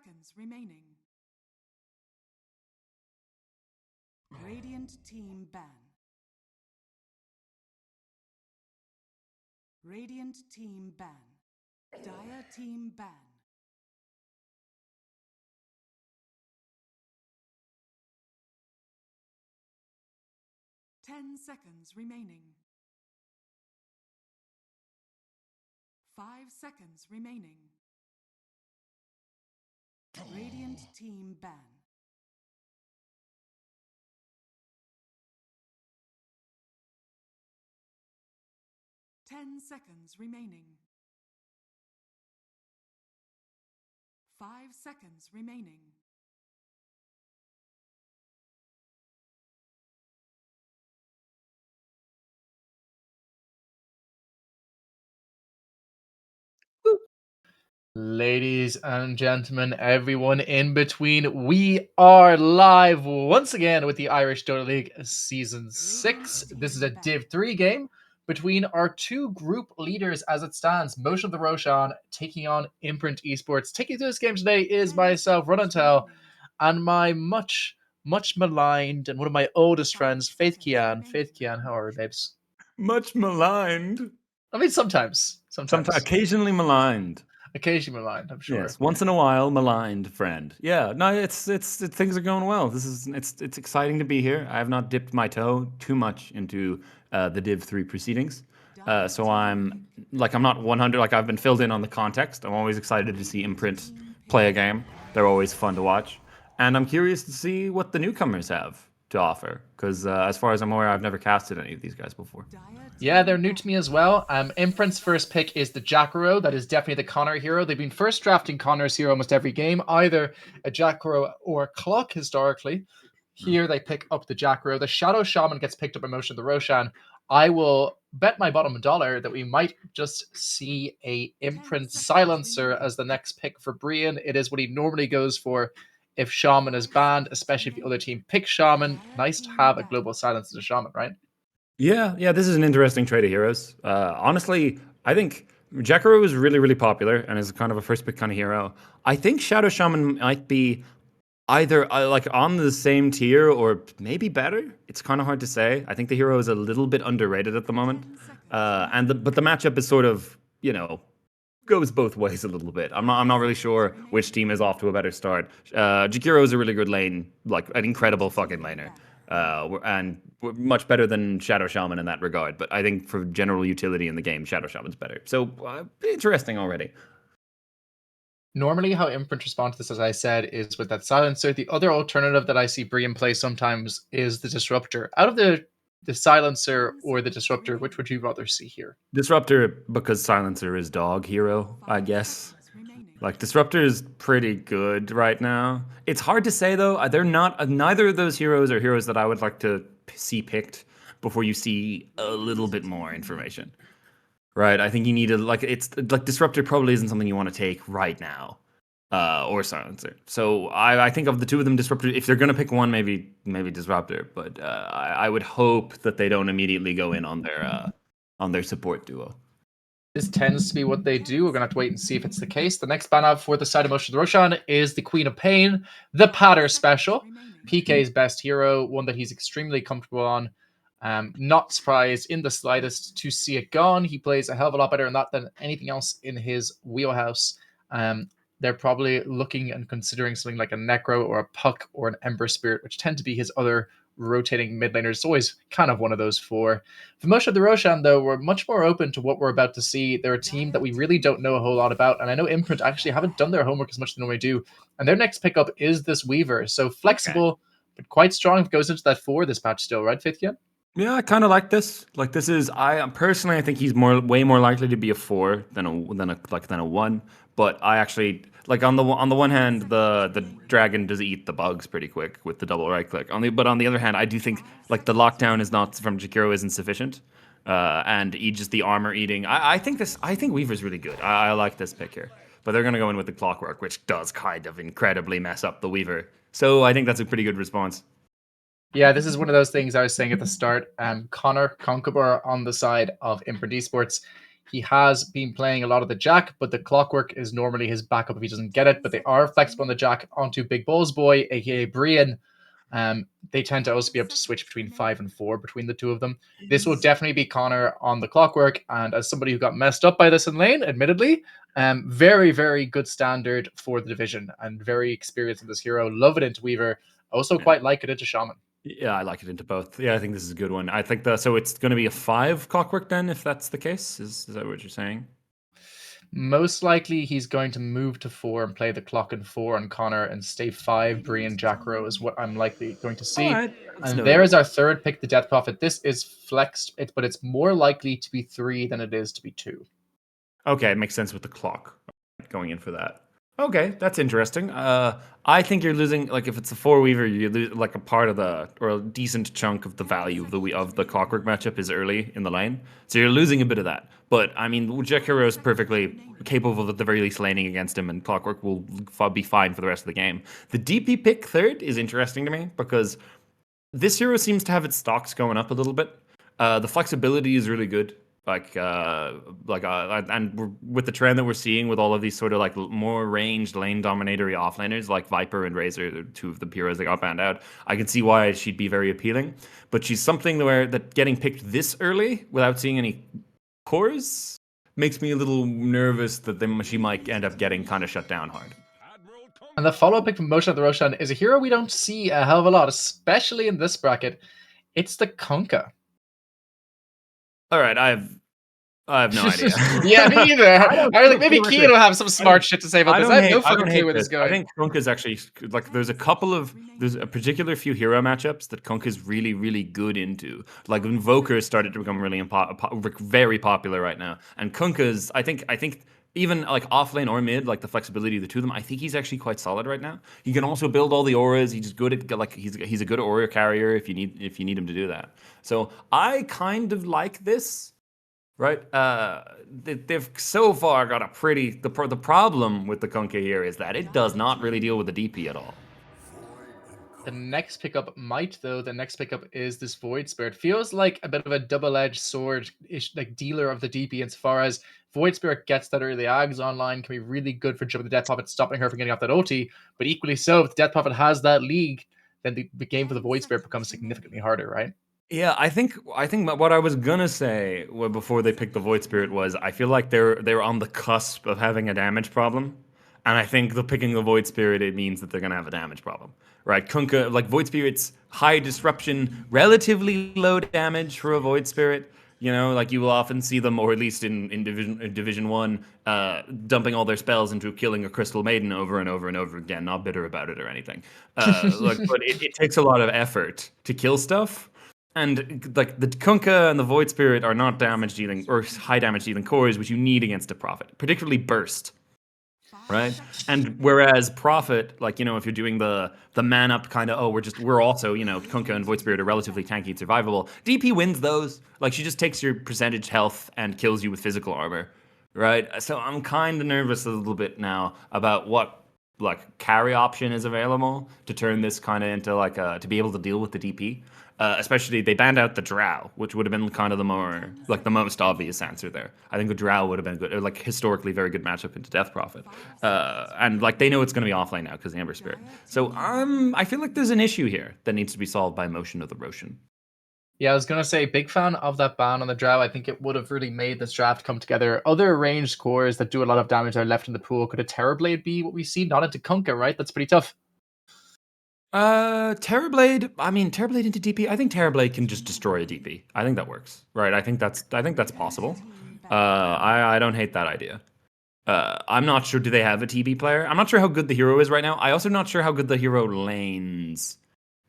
seconds remaining. Radiant team ban. Radiant team ban. Dire team ban. Ten seconds remaining. 5 seconds remaining. Radiant team ban. Ten seconds remaining. 5 seconds remaining. Ladies and gentlemen, everyone in between, we are live once again with the Irish Dota League Season 6. This is a Div 3 game between our two group leaders as it stands. Motion of the Roshan taking on Imprint Esports. Taking through this game today is myself, Run and my much maligned and one of my oldest friends, Faith Kian. Faith Kian, how are we, babes? Much maligned. I mean, sometimes. Occasionally maligned. Occasionally maligned, I'm sure. Yes, once in a while, maligned friend. Yeah, no, it's things are going well. It's exciting to be here. I have not dipped my toe too much into the Div 3 proceedings. So I'm not 100. Like, I've been filled in on the context. I'm always excited to see Imprint play a game. They're always fun to watch, and I'm curious to see what the newcomers have to offer. Because as far as I'm aware, I've never casted any of these guys before. Yeah, they're new to me as well. Imprint's first pick is the Jacaro. That is definitely the Connor hero. They've been first drafting Connor's hero almost every game, either a Jacaro or Clock historically. Here they pick up the Jacaro. The Shadow Shaman gets picked up by Motion of the Roshan. I will bet my bottom dollar that we might just see a Imprint Silencer as the next pick for Brian. It is what he normally goes for if Shaman is banned, especially if the other team picks Shaman. Nice to have a global silence as a Shaman, right? Yeah, this is an interesting trade of heroes. Honestly, I think Jacaro is really, really popular and is kind of a first pick kind of hero. I think Shadow Shaman might be either like on the same tier or maybe better. It's kind of hard to say. I think the hero is a little bit underrated at the moment, but the matchup is sort of goes both ways a little bit. I'm not really sure which team is off to a better start. Jakiro is a really good lane, like an incredible fucking laner. And we're much better than Shadow Shaman in that regard. But I think for general utility in the game, Shadow Shaman's better. So interesting already. Normally, how Imprint respond to this, as I said, is with that silencer. The other alternative that I see Brian play sometimes is the disruptor. Out of the silencer or the disruptor, which would you rather see here? Disruptor, because silencer is dog hero, I guess. Like, Disruptor is pretty good right now. It's hard to say, though. They're not. Neither of those heroes are heroes that I would like to see picked before you see a little bit more information. Right? I think you need to, it's like Disruptor probably isn't something you want to take right now. Or Silencer. So I think of the two of them, Disruptor, if they're going to pick one, maybe Disruptor. But I would hope that they don't immediately go in on their support duo. This tends to be what they do. We're going to have to wait and see if it's the case. The next ban out for the side of Motion of the Roshan is the Queen of Pain, the Patter Special. PK's best hero, one that he's extremely comfortable on. Not surprised in the slightest to see it gone. He plays a hell of a lot better in that than anything else in his wheelhouse. They're probably looking and considering something like a Necro or a Puck or an Ember Spirit, which tend to be his other rotating mid laners. It's always kind of one of those four. For Motion of the Roshan, though, we're much more open to what we're about to see. They're a team that we really don't know a whole lot about, and I know Imprint actually haven't done their homework as much as they normally do. And their next pickup is this Weaver. So flexible, but quite strong if it goes into that 4 this patch still, right, Fithkian? Yeah, I kind of like this. Like, this is I think he's way more likely to be a 4 than a 1. But I actually like on the one hand, the dragon does eat the bugs pretty quick with the double right click. But on the other hand, I do think like the lockdown is not from Jakiro isn't sufficient, and just the armor eating. I think Weaver's really good. I like this pick here, but they're gonna go in with the clockwork, which does kind of incredibly mess up the Weaver. So I think that's a pretty good response. Yeah, this is one of those things I was saying at the start. Connor Conqueror on the side of Imprint Esports. He has been playing a lot of the Jack, but the Clockwork is normally his backup if he doesn't get it. But they are flexible on the Jack onto Big Balls Boy, aka Brian. They tend to also be able to switch between 5 and 4 between the two of them. This will definitely be Connor on the Clockwork, and as somebody who got messed up by this in lane, admittedly, very, very good standard for the division and very experienced in this hero. Love it into Weaver. Also quite like it into Shaman. Yeah, I like it into both. Yeah, I think this is a good one. I think so it's going to be a 5 Clockwork then, if that's the case. Is that what you're saying? Most likely he's going to move to 4 and play the clock in 4 on Connor and stay 5 Brian Jackro is what I'm likely going to see. All right, and there is our third pick, the Death Prophet. This is flexed, but it's more likely to be 3 than it is to be 2. Okay, it makes sense with the clock going in for that. Okay, that's interesting. I think you're losing, like, if it's a 4 Weaver, you lose like a part of or a decent chunk of the value of the Clockwork matchup is early in the lane, so you're losing a bit of that. But I mean, Jekiro is perfectly capable of at the very least laning against him, and Clockwork will be fine for the rest of the game. The DP pick third is interesting to me because this hero seems to have its stocks going up a little bit. The flexibility is really good. And with the trend that we're seeing with all of these sort of like more ranged lane dominatory offlaners like Viper and Razor, two of the heroes that got banned out, I can see why she'd be very appealing. But she's something that getting picked this early without seeing any cores makes me a little nervous that she might end up getting kind of shut down hard. And the follow-up pick from Motion of the Roshan is a hero we don't see a hell of a lot, especially in this bracket. It's the Kunkka. All right, I have no idea. Yeah, me either. I think maybe Kian will have some smart shit to say about this. I have no fucking clue where this is going. I think Kunkka's actually, like, there's a particular few hero matchups that Kunkka's really, really good into. Like, Invoker started to become really very popular right now. And Kunkka's, I think even like offlane or mid, like the flexibility of the two of them, I think he's actually quite solid right now. He can also build all the auras. He's good at, like, he's a good aura carrier if you need him to do that. So I kind of like this. Right, they've so far got a pretty. The problem with the Kunkka here is that it does not really deal with the DP at all. The next pickup might, though. The next pickup is this Void Spirit. Feels like a bit of a double-edged sword, like dealer of the DP, insofar as Void Spirit gets that early Ags online, can be really good for jumping the Death Prophet, stopping her from getting off that ulti. But equally so, if the Death Prophet has that league, then the game for the Void Spirit becomes significantly harder, right? Yeah, I think what I was gonna say before they picked the Void Spirit was I feel like they're on the cusp of having a damage problem, and I think picking the Void Spirit, it means that they're gonna have a damage problem, right? Kunkka, like, Void Spirit's high disruption, relatively low damage for a Void Spirit. You know, like, you will often see them, or at least in Division 1, dumping all their spells into killing a Crystal Maiden over and over and over again, not bitter about it or anything. But it takes a lot of effort to kill stuff. And, like, the Kunkka and the Void Spirit are not damage dealing or high damage dealing cores, which you need against a Prophet, particularly Burst. Right? And whereas Prophet, like, you know, if you're doing the man up kind of, we're also, you know, Kunkka and Void Spirit are relatively tanky and survivable. DP wins those. Like, she just takes your percentage health and kills you with physical armor. Right? So I'm kind of nervous a little bit now about what, like, carry option is available to turn this kind of into, like, to be able to deal with the DP. Especially, they banned out the Drow, which would have been kind of the most obvious answer there. I think the Drow would have been good, or, like, historically very good matchup into Death Prophet. And, like, they know it's going to be offlane now because the Amber Spirit. So I feel like there's an issue here that needs to be solved by Motion of the Roshan. Yeah, I was going to say, big fan of that ban on the Drow. I think it would have really made this draft come together. Other ranged cores that do a lot of damage are left in the pool. Could a Terrorblade be what we see? Not into Kunkka, right? That's pretty tough. Terrorblade into DP. I think Terrorblade can just destroy a DP. I think that works, right? I think that's possible. I don't hate that idea. I'm not sure. Do they have a TB player? I'm not sure how good the hero is right now. I also not sure how good the hero lanes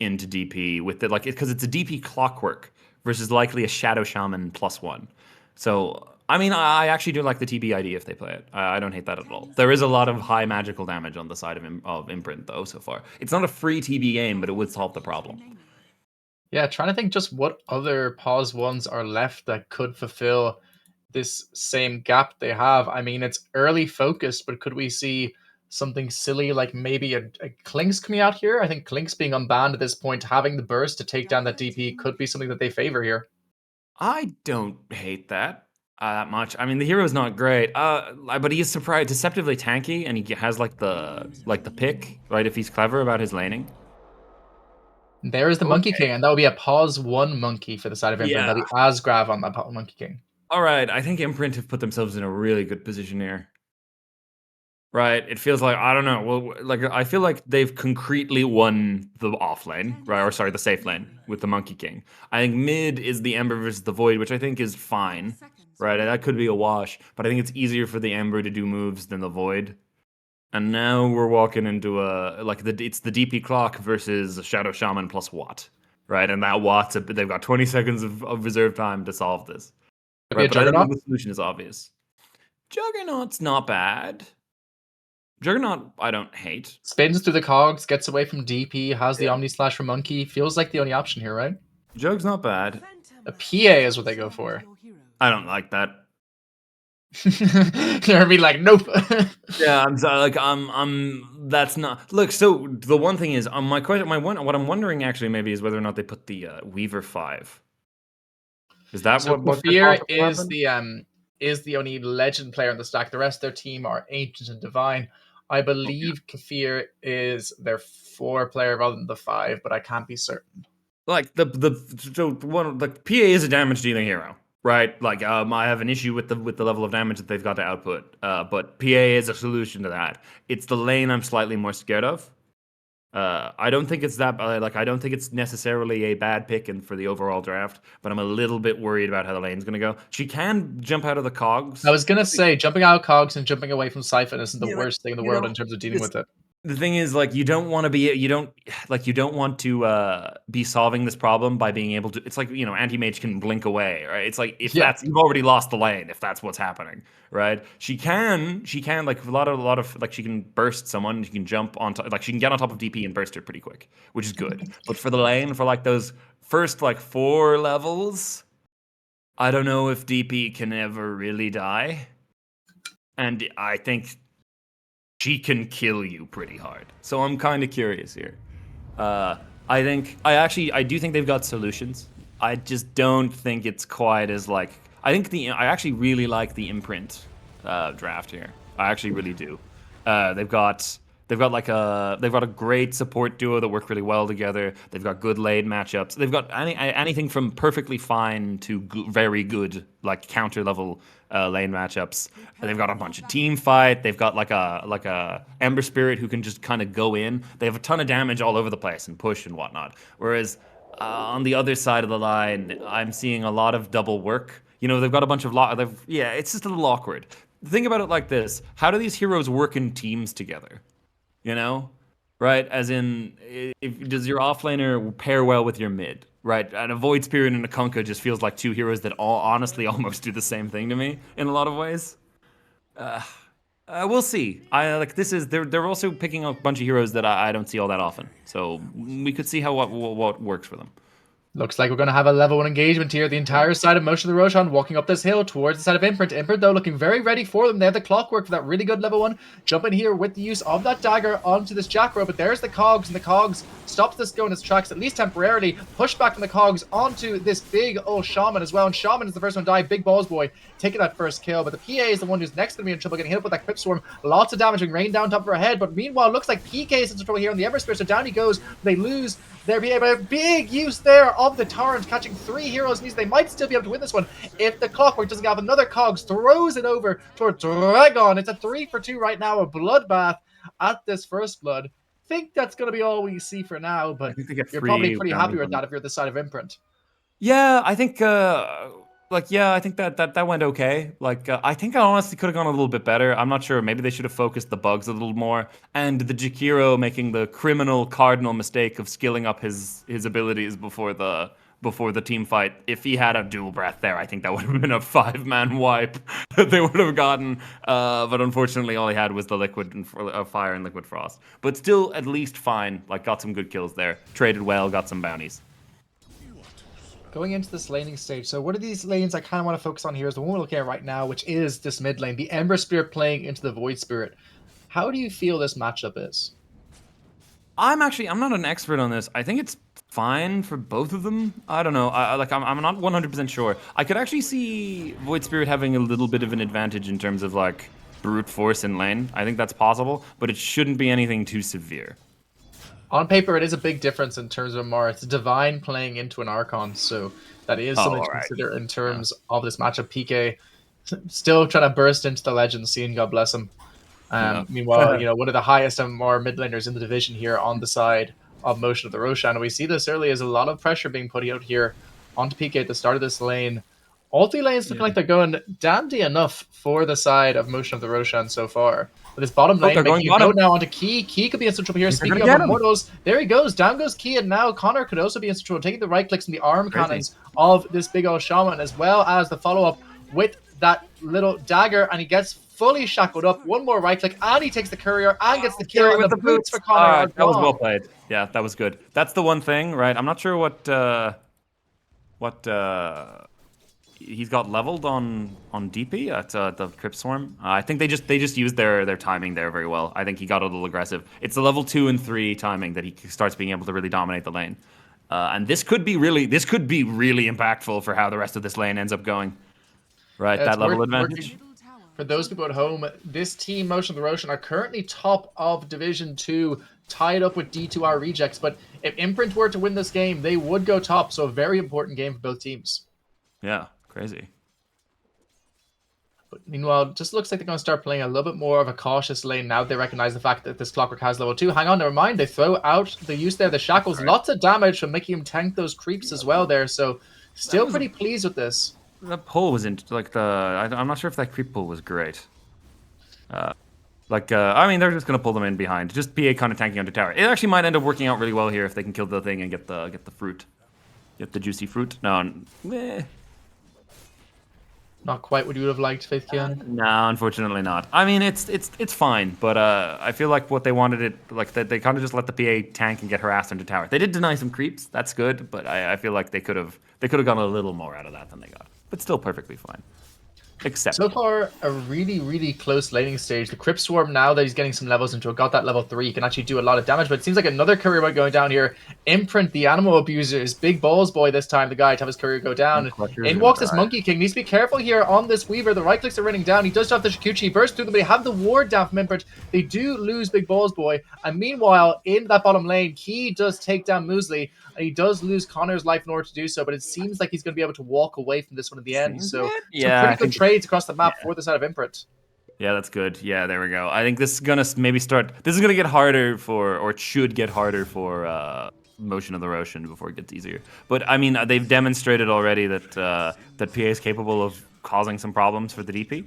into DP with it, like, because it's a DP Clockwork versus likely a Shadow Shaman +1. So, I mean, I actually do like the TB ID if they play it. I don't hate that at all. There is a lot of high magical damage on the side of Imprint, though, so far. It's not a free TB game, but it would solve the problem. Yeah, trying to think just what other pause ones are left that could fulfill this same gap they have. I mean, it's early focused, but could we see something silly like maybe a Klinks coming out here? I think Klinks being unbanned at this point, having the burst to take down that DP could be something that they favor here. I don't hate that. That much. I mean, the hero's not great. But he is surprised, deceptively tanky, and he has like the pick, right? If he's clever about his laning. There is the Monkey King, and that would be a pause 1 monkey for the side of Imprint. Yeah. That'll be Asgrav on that Monkey King. All right. I think Imprint have put themselves in a really good position here. Right. It feels like, I don't know. Well, like I feel like they've concretely won the off lane, right? Or sorry, the safe lane with the Monkey King. I think mid is the Ember versus the Void, which I think is fine. Right. That could be a wash, but I think it's easier for the Ember to do moves than the Void. And now we're walking into it's the DP clock versus Shadow Shaman plus Watt, right? And that Watt's they've got 20 seconds of reserve time to solve this. Right? But I think the solution is obvious. Juggernaut's not bad. Juggernaut, I don't hate. Spins through the cogs, gets away from DP, has the Omni Slash from Monkey. Feels like the only option here, right? Jug's not bad. A PA is what they go for. I don't like that. You're be like, nope. Yeah, that's not. Look, so the one thing is, my question, what I'm wondering actually maybe is whether or not they put the Weaver 5. Is that so what Kefir is the only legend player in the stack. The rest of their team are Ancient and Divine. I believe Kefir is their 4 player rather than the 5, but I can't be certain. Like the PA is a damage dealing hero, right? Like I have an issue with the level of damage that they've got to output, but PA is a solution to that. It's the lane I'm slightly more scared of. I don't think it's that I don't think it's necessarily a bad pick for the overall draft, but I'm a little bit worried about how the lane's gonna go. She can jump out of the cogs. I was gonna say jumping out of cogs and jumping away from Siphon isn't the worst thing in the world in terms of dealing with it. The thing is, like, you don't want to be solving this problem by being able to. It's like, anti-mage can blink away, right? It's like you've already lost the lane if that's what's happening, right? She can like a lot of like she can burst someone, she can jump on top, like she can get on top of DP and burst her pretty quick, which is good. But for the lane, for like those first like 4 levels, I don't know if DP can ever really die, and I think she can kill you pretty hard. So I'm kind of curious here. I do think they've got solutions. I just don't think it's quite as like. I actually really like the Imprint draft here. I actually really do. They've got a great support duo that work really well together. They've got good lane matchups. They've got anything from perfectly fine to very good, like counter level lane matchups. They've got a bunch of team fight. They've got like a Ember Spirit who can just kind of go in. They have a ton of damage all over the place and push and whatnot. Whereas on the other side of the line, I'm seeing a lot of double work. They've got a bunch of it's just a little awkward. Think about it like this: how do these heroes work in teams together? Right? As in, does your offlaner pair well with your mid? Right? And a Void Spirit and a Kunkka just feels like 2 heroes that all honestly almost do the same thing to me in a lot of ways. We'll see. They're also picking up a bunch of heroes that I don't see all that often. So we could see what works for them. Looks like we're going to have a level 1 engagement here. The entire side of Motion of the Roshan walking up this hill towards the side of Imprint. Imprint, though, looking very ready for them. They have the clockwork for that really good level 1. Jump in here with the use of that dagger onto this Jackro. But there's the cogs, and the cogs stops this go in its tracks, at least temporarily. Push back from the cogs onto this big old Shaman as well. And Shaman is the first one to die. Big Balls Boy taking that first kill. But the PA is the one who's next to be in trouble, getting hit with that Crypt Swarm. Lots of damage being rained down top of her head. But meanwhile, looks like PK is in trouble here on the Ember Spirit. So down he goes. They lose their PA. But a big use there of the Torrent, catching 3 heroes means they might still be able to win this one if the clockwork doesn't have another cogs, throws it over toward Dragon. It's a 3 for 2 right now, a bloodbath at this first blood. Think that's going to be all we see for now, but you're probably pretty happy with that if you're the side of Imprint. Yeah, I think I think that went okay. I think I honestly could have gone a little bit better. I'm not sure. Maybe they should have focused the bugs a little more. And the Jakiro making the criminal cardinal mistake of skilling up his abilities before the team fight. If he had a dual breath there, I think that would have been a 5-man wipe that they would have gotten. But unfortunately, all he had was the liquid and fire and liquid frost. But still, at least fine. Got some good kills there. Traded well, got some bounties. Going into this laning stage, so what are these lanes I kind of want to focus on here is the one we're looking at right now, which is this mid lane, the Ember Spirit playing into the Void Spirit. How do you feel this matchup is? I'm not an expert on this. I think it's fine for both of them. I don't know. I'm not 100% sure. I could actually see Void Spirit having a little bit of an advantage in terms of like brute force in lane. I think that's possible, but it shouldn't be anything too severe. On paper, it is a big difference in terms of Mar. It's a Divine playing into an Archon, so that is something to consider in terms of this matchup. PK still trying to burst into the legend scene, God bless him. Meanwhile, one of the highest and more mid laners in the division here on the side of Motion of the Roshan. And we see this early as a lot of pressure being put out here onto PK at the start of this lane. All three lanes looking like they're going dandy enough for the side of Motion of the Roshan so far. With his bottom lane making a go now onto Key. Key could be in some trouble here. Speaking of Immortals, there he goes. Down goes Key, and now Connor could also be in some trouble, taking the right clicks and the arm cannons of this big old shaman, as well as the follow-up with that little dagger, and he gets fully shackled up. One more right click, and he takes the courier and gets the kill with the boots for Connor. That was well played. Yeah, that was good. That's the one thing, right? I'm not sure what he's got leveled on DP at the Crypt Swarm. I think they just used their timing there very well. I think he got a little aggressive. It's the level 2 and 3 timing that he starts being able to really dominate the lane. And this could be really impactful for how the rest of this lane ends up going. Right, that level advantage. For those people at home, this team, Motion of the Roshan, are currently top of Division 2, tied up with D2R Rejects. But if Imprint were to win this game, they would go top. So a very important game for both teams. Yeah, crazy. But meanwhile, just looks like they're going to start playing a little bit more of a cautious lane now they recognize the fact that this Clockwork has level 2. Hang on, never mind. They throw out the use there, the shackles. Lots of damage from making him tank those creeps as well there. So still pretty pleased with this. That pull was in I'm not sure if that creep pull was great. I mean, they're just gonna pull them in behind. Just PA kind of tanking onto tower. It actually might end up working out really well here if they can kill the thing and get the fruit, get the juicy fruit. No, not quite what you would have liked, Faith Kian. No, unfortunately not. I mean, it's fine, but I feel like what they wanted they kind of just let the PA tank and get harassed into tower. They did deny some creeps. That's good, but I feel like they could have gotten a little more out of that than they got. But still perfectly fine. Except so far, a really, really close laning stage. The Crypt Swarm, now that he's getting some levels into it, got that level 3, he can actually do a lot of damage. But it seems like another courier might going down here. Imprint, the animal abuser, is big balls boy this time. The guy to have his courier go down. In walks this Monkey King. Needs to be careful here on this Weaver. The right clicks are running down. He does have the Shikuchi. He bursts through them, but they have the ward down from Imprint. They do lose big balls boy. And meanwhile, in that bottom lane, he does take down Muesli. And he does lose Connor's life in order to do so, but it seems like he's going to be able to walk away from this one at the end. So some pretty good trades across the map for the side of Imprint. Yeah, that's good. Yeah, there we go. I think this is going to maybe start... This is going to get harder or it should get harder for Motion of the Roshan before it gets easier. But, I mean, they've demonstrated already that PA is capable of causing some problems for the DP.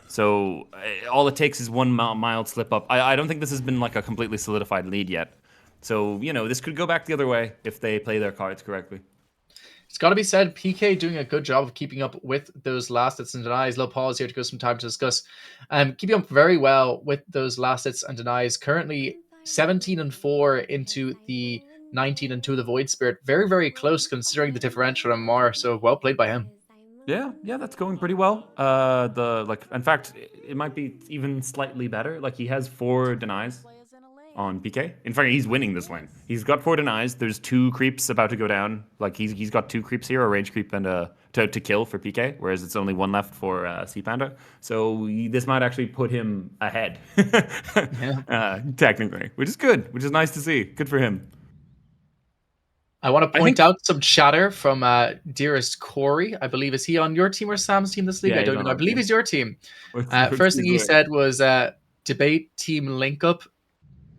So all it takes is one mild slip up. I don't think this has been like a completely solidified lead yet. So, this could go back the other way if they play their cards correctly. It's got to be said, PK doing a good job of keeping up with those last hits and denies. Low pause here to go some time to discuss. Keeping up very well with those last hits and denies. Currently 17-4 into the 19-2 of the Void Spirit. Very, very close considering the differential on Mar. So well played by him. Yeah, that's going pretty well. In fact, it might be even slightly better. Like, he has 4 denies on PK. In fact, he's winning this lane. He's got 4 denies. There's 2 creeps about to go down. Like, he's got 2 creeps here, a range creep and to kill for PK, whereas it's only 1 left for Sea Panda. So this might actually put him ahead, technically, which is good, which is nice to see. Good for him. I want to point out some chatter from Dearest Corey. I believe, is he on your team or Sam's team this league? Yeah, I don't know. I believe he's your team. What's first thing he said was debate team link up.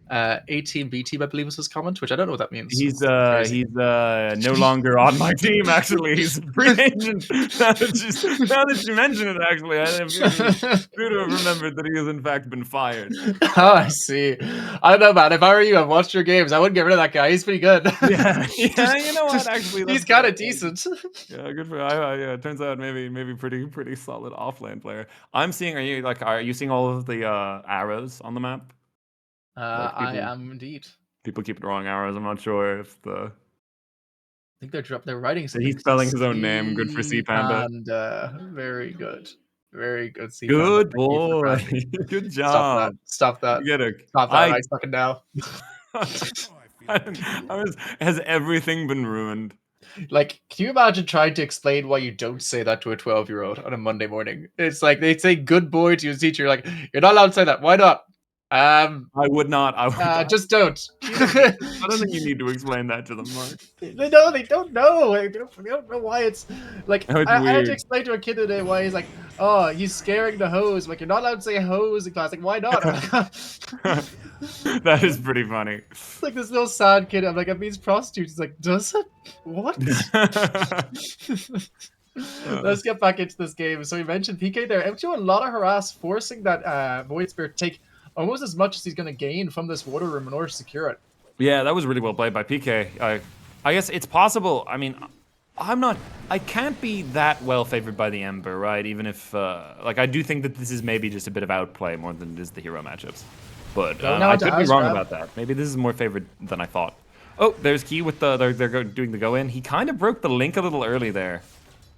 A team, B team, I believe was his comment, which I don't know what that means. He's no longer on my team. Actually, he's a free agent. Now that you mention it, actually, I should have remembered that he has in fact been fired. Oh, I see. I don't know, man. If I were you, I've watched your games. I wouldn't get rid of that guy. He's pretty good. Yeah. You know what? Actually, he's kind of decent. Yeah, good for. Yeah, it turns out maybe pretty solid offlane player. I'm seeing. Are you seeing all of the arrows on the map? I am indeed. People keep drawing arrows. I'm not sure if I think they're writing something. He's spelling his own name. Good for Sea Panda. And very good. Very good. Sea Good Panda. boy. Good job. Stop that. Get it. Stop that right fucking now. Has everything been ruined? Like, can you imagine trying to explain why you don't say that to a 12-year-old on a Monday morning? It's like they say good boy to your teacher. You're like, you're not allowed to say that. Why not? I would not. I would not. Just don't. I don't think you need to explain that to them, Mark. They know. They don't know. They don't know why it's like. Oh, it's I had to weird. explain to a kid today why he's like, oh, he's scaring the hose. Like, you're not allowed to say hose in class. Like, why not? That is pretty funny. It's like this little sad kid. I'm like, it means prostitutes. He's like, does it? What? Let's get back into this game. So you mentioned PK there. M2 a lot of harass, forcing that Void Spirit to take almost as much as he's going to gain from this water room in order to secure it. Yeah, that was really well played by PK. I guess it's possible. I mean, I can't be that well favored by the Ember, right? Even if, like, I do think that this is maybe just a bit of outplay more than it is the hero matchups. But I could be wrong about that. Maybe this is more favored than I thought. Oh, there's Key with they're doing the go in. He kind of broke the link a little early there.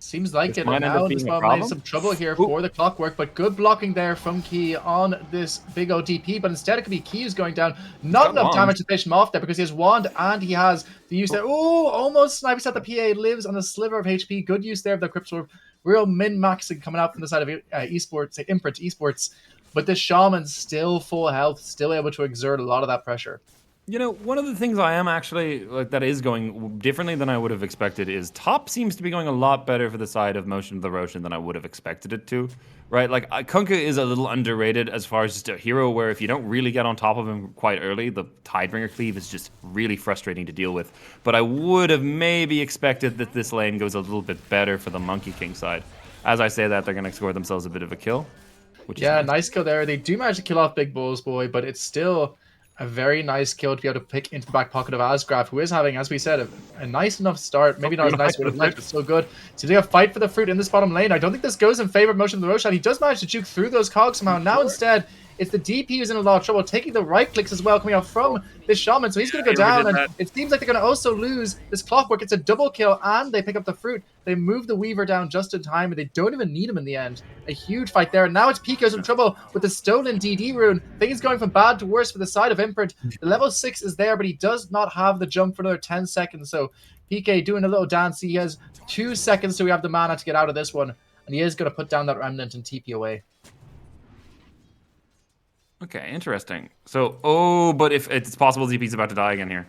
Seems like This it. might And end up now being this a might problem. have some trouble here for the clockwork, but good blocking there from Key on this big ODP. But instead, it could be Key who's going down. Not enough damage to finish him off there because he has Wand and he has the use there. Oh, almost snipes at the PA. Lives on a sliver of HP. Good use there of the Crypt Sword. Real min-maxing coming out from the side of Esports, Imprint Esports. But this Shaman still full health, still able to exert a lot of that pressure. You know, one of the things I am actually, like, that is going differently than I would have expected is top seems to be going a lot better for the side of Motion of the Roshan than I would have expected it to, right? Like, Kunkka is a little underrated as far as just a hero where if you don't really get on top of him quite early, the Tidebringer cleave is just really frustrating to deal with. But I would have maybe expected that this lane goes a little bit better for the Monkey King side. As I say that, they're going to score themselves a bit of a kill. Which Yeah, is nice kill there. They do manage to kill off Big Bulls Boy, but it's still a very nice kill to be able to pick into the back pocket of Asgraf, who is having, as we said, a nice enough start. Maybe not as nice as we would have liked, but still good. So they have a fight for the fruit in this bottom lane. I don't think this goes in favor of Motion of the Roshan. He does manage to juke through those cogs somehow. Now instead, it's the DP who's in a lot of trouble, taking the right clicks as well, coming out from this Shaman. So he's going to go down, and it seems like they're going to also lose this Clockwork. It's a double kill, and they pick up the fruit. They move the Weaver down just in time, and they don't even need him in the end. A huge fight there. And now it's Pico's in trouble with the stolen DD rune. Things going from bad to worse for the side of Imprint. The level 6 is there, but he does not have the jump for another 10 seconds. So PK doing a little dance. He has 2 seconds till we have the mana to get out of this one. And he is going to put down that Remnant and TP away. Okay, interesting. So, but if it's possible ZP's about to die again here.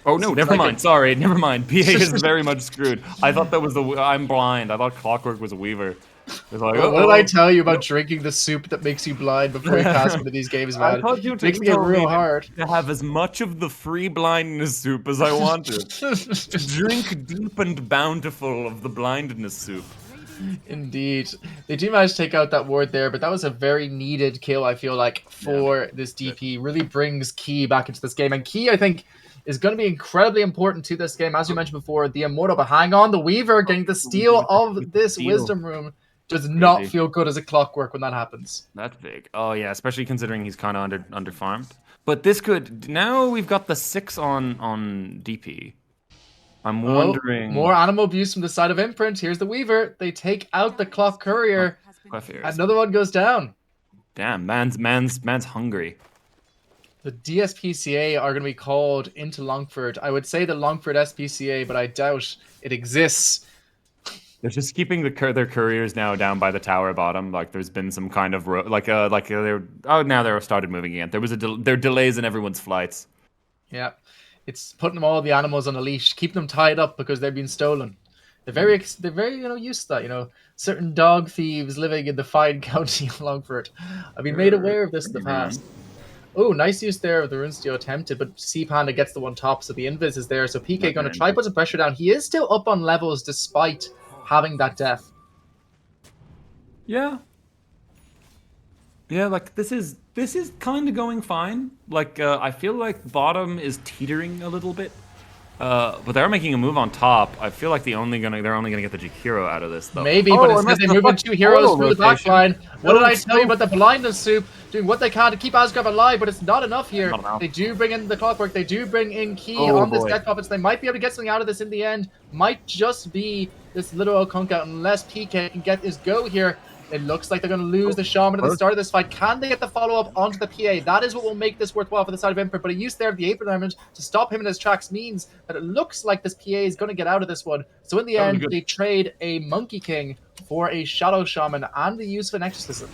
Oh, no, never mind. Sorry, never mind. PA is very much screwed. I thought that was I'm blind. I thought Clockwork was a Weaver. It's like, what did I tell you about drinking the soup that makes you blind before you cast one of these games, man? I thought you makes me get real hard. To have as much of the free blindness soup as I wanted. To drink deep and bountiful of the blindness soup. Indeed. They do manage to take out that ward there, but that was a very needed kill, I feel like, for this DP. Really brings Key back into this game. And Key, I think, is going to be incredibly important to this game. As you mentioned before, the Immortal, but hang on, the Weaver getting the steal of this Wisdom Room does not feel good as a Clockwork when that happens. That's big. Oh, yeah, especially considering he's kind of under-farmed. But this could... Now we've got the 6 on DP. I'm wondering... More animal abuse from the side of Imprint. Here's the Weaver. They take out the Clock Courier. Another one goes down. Damn, man's hungry. The DSPCA are going to be called into Longford. I would say the Longford SPCA, but I doubt it exists. They're just keeping their couriers now down by the tower bottom. Like there's been some kind of now they're started moving again. There was there are delays in everyone's flights. Yeah, it's putting all the animals on a leash, keep them tied up because they've been stolen. They're very used to that. Certain dog thieves living in the fine county of Longford. I've been made aware of this in the past. Oh, nice use there of the Runesteel attempted, but Sea Panda gets the one top, so the Invis is there. So PK going to try put some pressure down. He is still up on levels despite having that death. Yeah. Yeah, like this is kind of going fine. Like I feel like bottom is teetering a little bit. But they're making a move on top. I feel like they're only gonna get the Jakiro out of this though. Maybe, but it's because they move in 2 heroes through the back line. What did I tell you about the blindness soup? Doing what they can to keep Asgraf alive, but it's not enough here. They do bring in the Clockwork. They do bring in Key on this death puppet. So they might be able to get something out of this in the end. Might just be this little Okonka unless PK can get his go here. It looks like they're going to lose the Shaman at the start of this fight. Can they get the follow-up onto the PA? That is what will make this worthwhile for the side of Imprint. But a use there of the Apron Diamond to stop him in his tracks means that it looks like this PA is going to get out of this one. So in the end, they trade a Monkey King for a Shadow Shaman and the use of an Exorcism.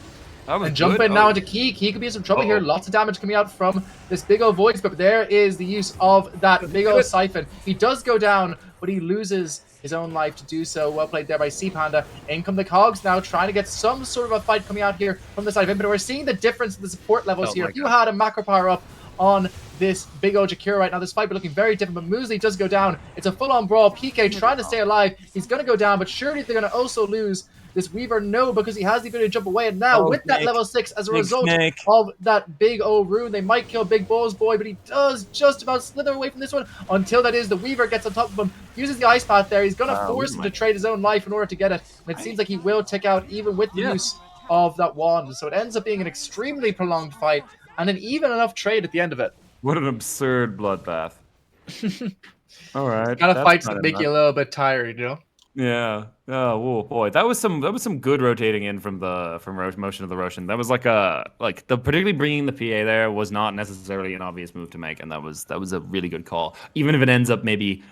And jump in now into Key. Key could be in some trouble here. Lots of damage coming out from this big old Void, but there is the use of that big old Siphon. He does go down, but he loses his own life to do so. Well played there by Sea Panda. In come the Cogs now, trying to get some sort of a fight coming out here from the side of Imprint. We're seeing the difference in the support levels here. If you had a macro power up on this big old Jakiro right now, this fight be looking very different, but Muesli does go down. It's a full-on brawl. PK trying to stay alive. He's going to go down, but surely they're going to also lose this Weaver. No, because he has the ability to jump away, and now with that level 6 as a result of that big old rune, they might kill Big Balls Boy, but he does just about slither away from this one until that is the Weaver gets on top of him, uses the Ice Path there. He's going to force him to trade his own life in order to get it, and it seems like he will tick out even with the use of that wand. So it ends up being an extremely prolonged fight and an even enough trade at the end of it. What an absurd bloodbath. All right. Kind of fights that make you a little bit tired, you know? Yeah. Oh boy, that was some good rotating in from motion of the Roshan. That was particularly bringing the PA there was not necessarily an obvious move to make, and that was a really good call. Even if it ends up maybe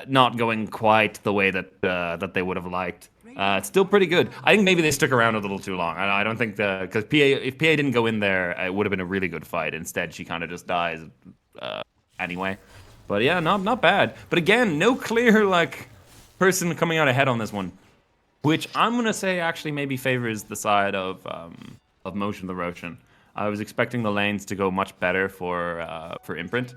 not going quite the way that they would have liked. It's still pretty good. I think maybe they stuck around a little too long. I don't think because if PA didn't go in there, it would have been a really good fight. Instead, she kind of just dies anyway. But yeah, not bad. But again, no clear person coming out ahead on this one, which I'm gonna say actually maybe favors the side of Motion the Roshan. I was expecting the lanes to go much better for Imprint,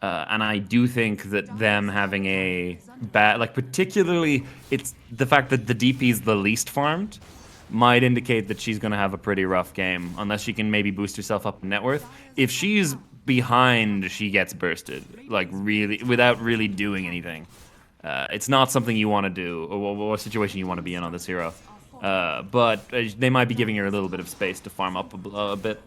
and I do think that them having a bad, particularly it's the fact that the DP is the least farmed, might indicate that she's gonna have a pretty rough game unless she can maybe boost herself up in net worth. If she's behind, she gets bursted really without really doing anything. It's not something you want to do, or a situation you want to be in on this hero. But they might be giving her a little bit of space to farm up a bit.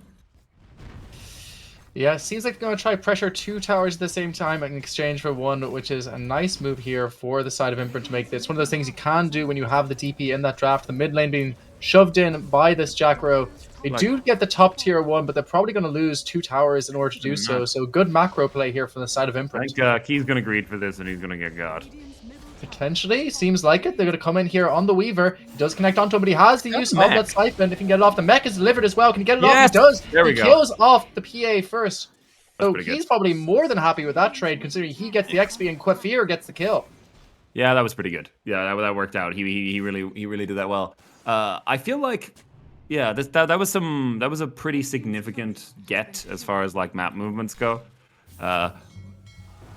Yeah, seems like they're going to try pressure 2 towers at the same time in exchange for 1, which is a nice move here for the side of Imprint to make this. One of those things you can do when you have the DP in that draft, the mid lane being shoved in by this Jackro. They do get the top tier 1, but they're probably going to lose 2 towers in order to do so. So good macro play here from the side of Imprint. I think Key's going to greed for this, and he's going to get got. Potentially. Seems like it. They're going to come in here on the Weaver. He does connect onto him, but he has the use of that Siphon. If he can get it off, the mech is delivered as well. Can he get it off? He does. He kills off the PA first. So he's probably more than happy with that trade, considering he gets the XP and Quafir gets the kill. Yeah, that was pretty good. Yeah, that worked out. He really did that well. I feel like, yeah, that was a pretty significant get as far as map movements go.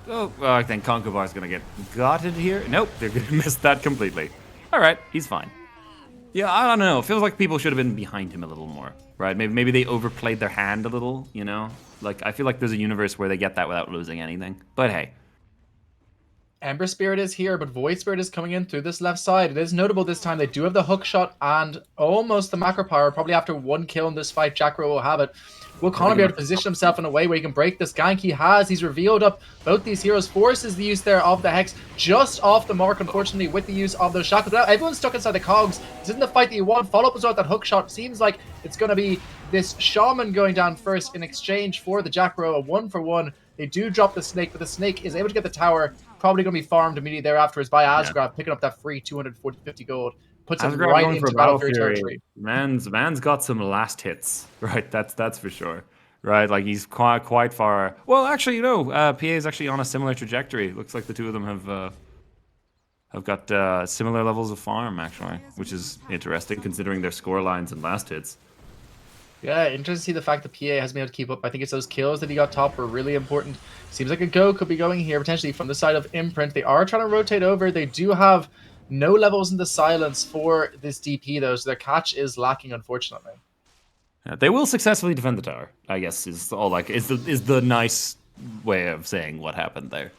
I think Concobar's gonna get gotted here. Nope, they're gonna miss that completely. All right, he's fine. Yeah, I don't know. It feels like people should have been behind him a little more, right? Maybe they overplayed their hand a little, you know? I feel like there's a universe where they get that without losing anything. But hey. Ember Spirit is here, but Void Spirit is coming in through this left side. It is notable this time. They do have the hook shot and almost the macro power. Probably after 1 kill in this fight, Jackro will have it. Will Connor be able to position himself in a way where he can break this gank? He has. He's revealed up both these heroes. Forces the use there of the Hex just off the mark, unfortunately, with the use of those shackles. Now, everyone's stuck inside the cogs. This isn't the fight that you want. Follow up as well with that hook shot. Seems like it's going to be this Shaman going down first in exchange for the Jackro. A 1-for-1. They do drop the Snake, but the Snake is able to get the tower. Probably going to be farmed immediately thereafter by Asgraf, picking up that free 250 gold. Puts him right into Battlefield territory. Man's got some last hits, right? That's for sure. Right, he's quite far. Well, actually, PA is actually on a similar trajectory. Looks like the two of them have got similar levels of farm, actually, which is interesting considering their score lines and last hits. Yeah, interesting to see the fact that PA hasn't been able to keep up. I think it's those kills that he got top were really important. Seems like a go could be going here, potentially from the side of Imprint. They are trying to rotate over. They do have no levels in the silence for this DP, though, so their catch is lacking, unfortunately. Yeah, they will successfully defend the tower, I guess, is all is the nice way of saying what happened there.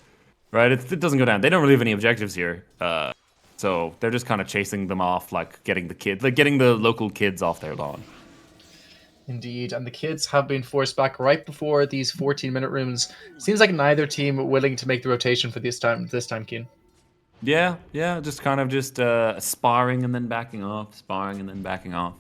Right? It doesn't go down. They don't really have any objectives here. So they're just kind of chasing them off, getting the local kids off their lawn. Indeed, and the kids have been forced back right before these 14-minute runes. Seems like neither team willing to make the rotation for this time, Keen. Yeah, just kind of sparring and then backing off, sparring and then backing off.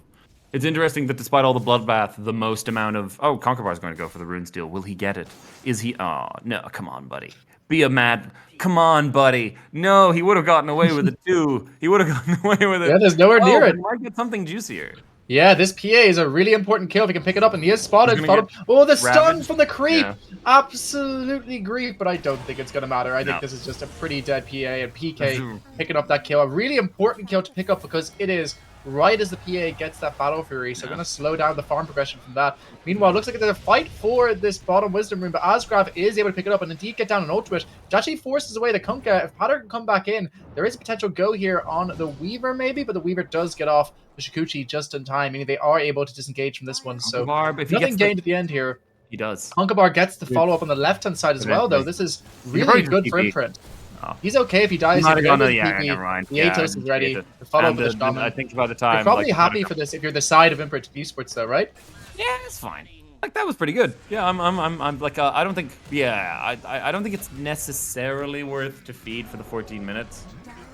It's interesting that despite all the bloodbath, the most amount of Conquerbar's going to go for the rune steal. Will he get it? Is he? Oh no! Come on, buddy. Be a mad. Come on, buddy. No, he would have gotten away with it too. He would have gotten away with it. Yeah, there's nowhere near but it. he might get something juicier. Yeah, this PA is a really important kill if he can pick it up, and he is spotted. He's gonna Oh, the stun ravaged. from the creep! Yeah. Absolutely grief, but I don't think it's going to matter. I think this is just a pretty dead PA, and PK picking up that kill. A really important kill to pick up because it is right as the PA gets that Battle Fury, so going to slow down the farm progression from that. Meanwhile, it looks like there's a fight for this bottom Wisdom Rune, but Asgraf is able to pick it up and indeed get down an ult to it, which actually forces away the Kunkka. If Patter can come back in, there is a potential go here on the Weaver maybe, but the Weaver does get off the Shukuchi just in time, meaning they are able to disengage from this one, so nothing gained at the end here. He does. Conquerbar gets the follow-up on the left-hand side as well, though. This is really good for Imprint. Oh. He's okay if he dies. Never If gonna, never the Atos is ready. The follow-up with the Shaman. I think by the time... You're probably happy for this if you're the side of Imprint Esports, though, right? Yeah, it's fine. Like, that was pretty good. Yeah, I'm like, I don't think... Yeah, I don't think it's necessarily worth to feed for the 14 minutes.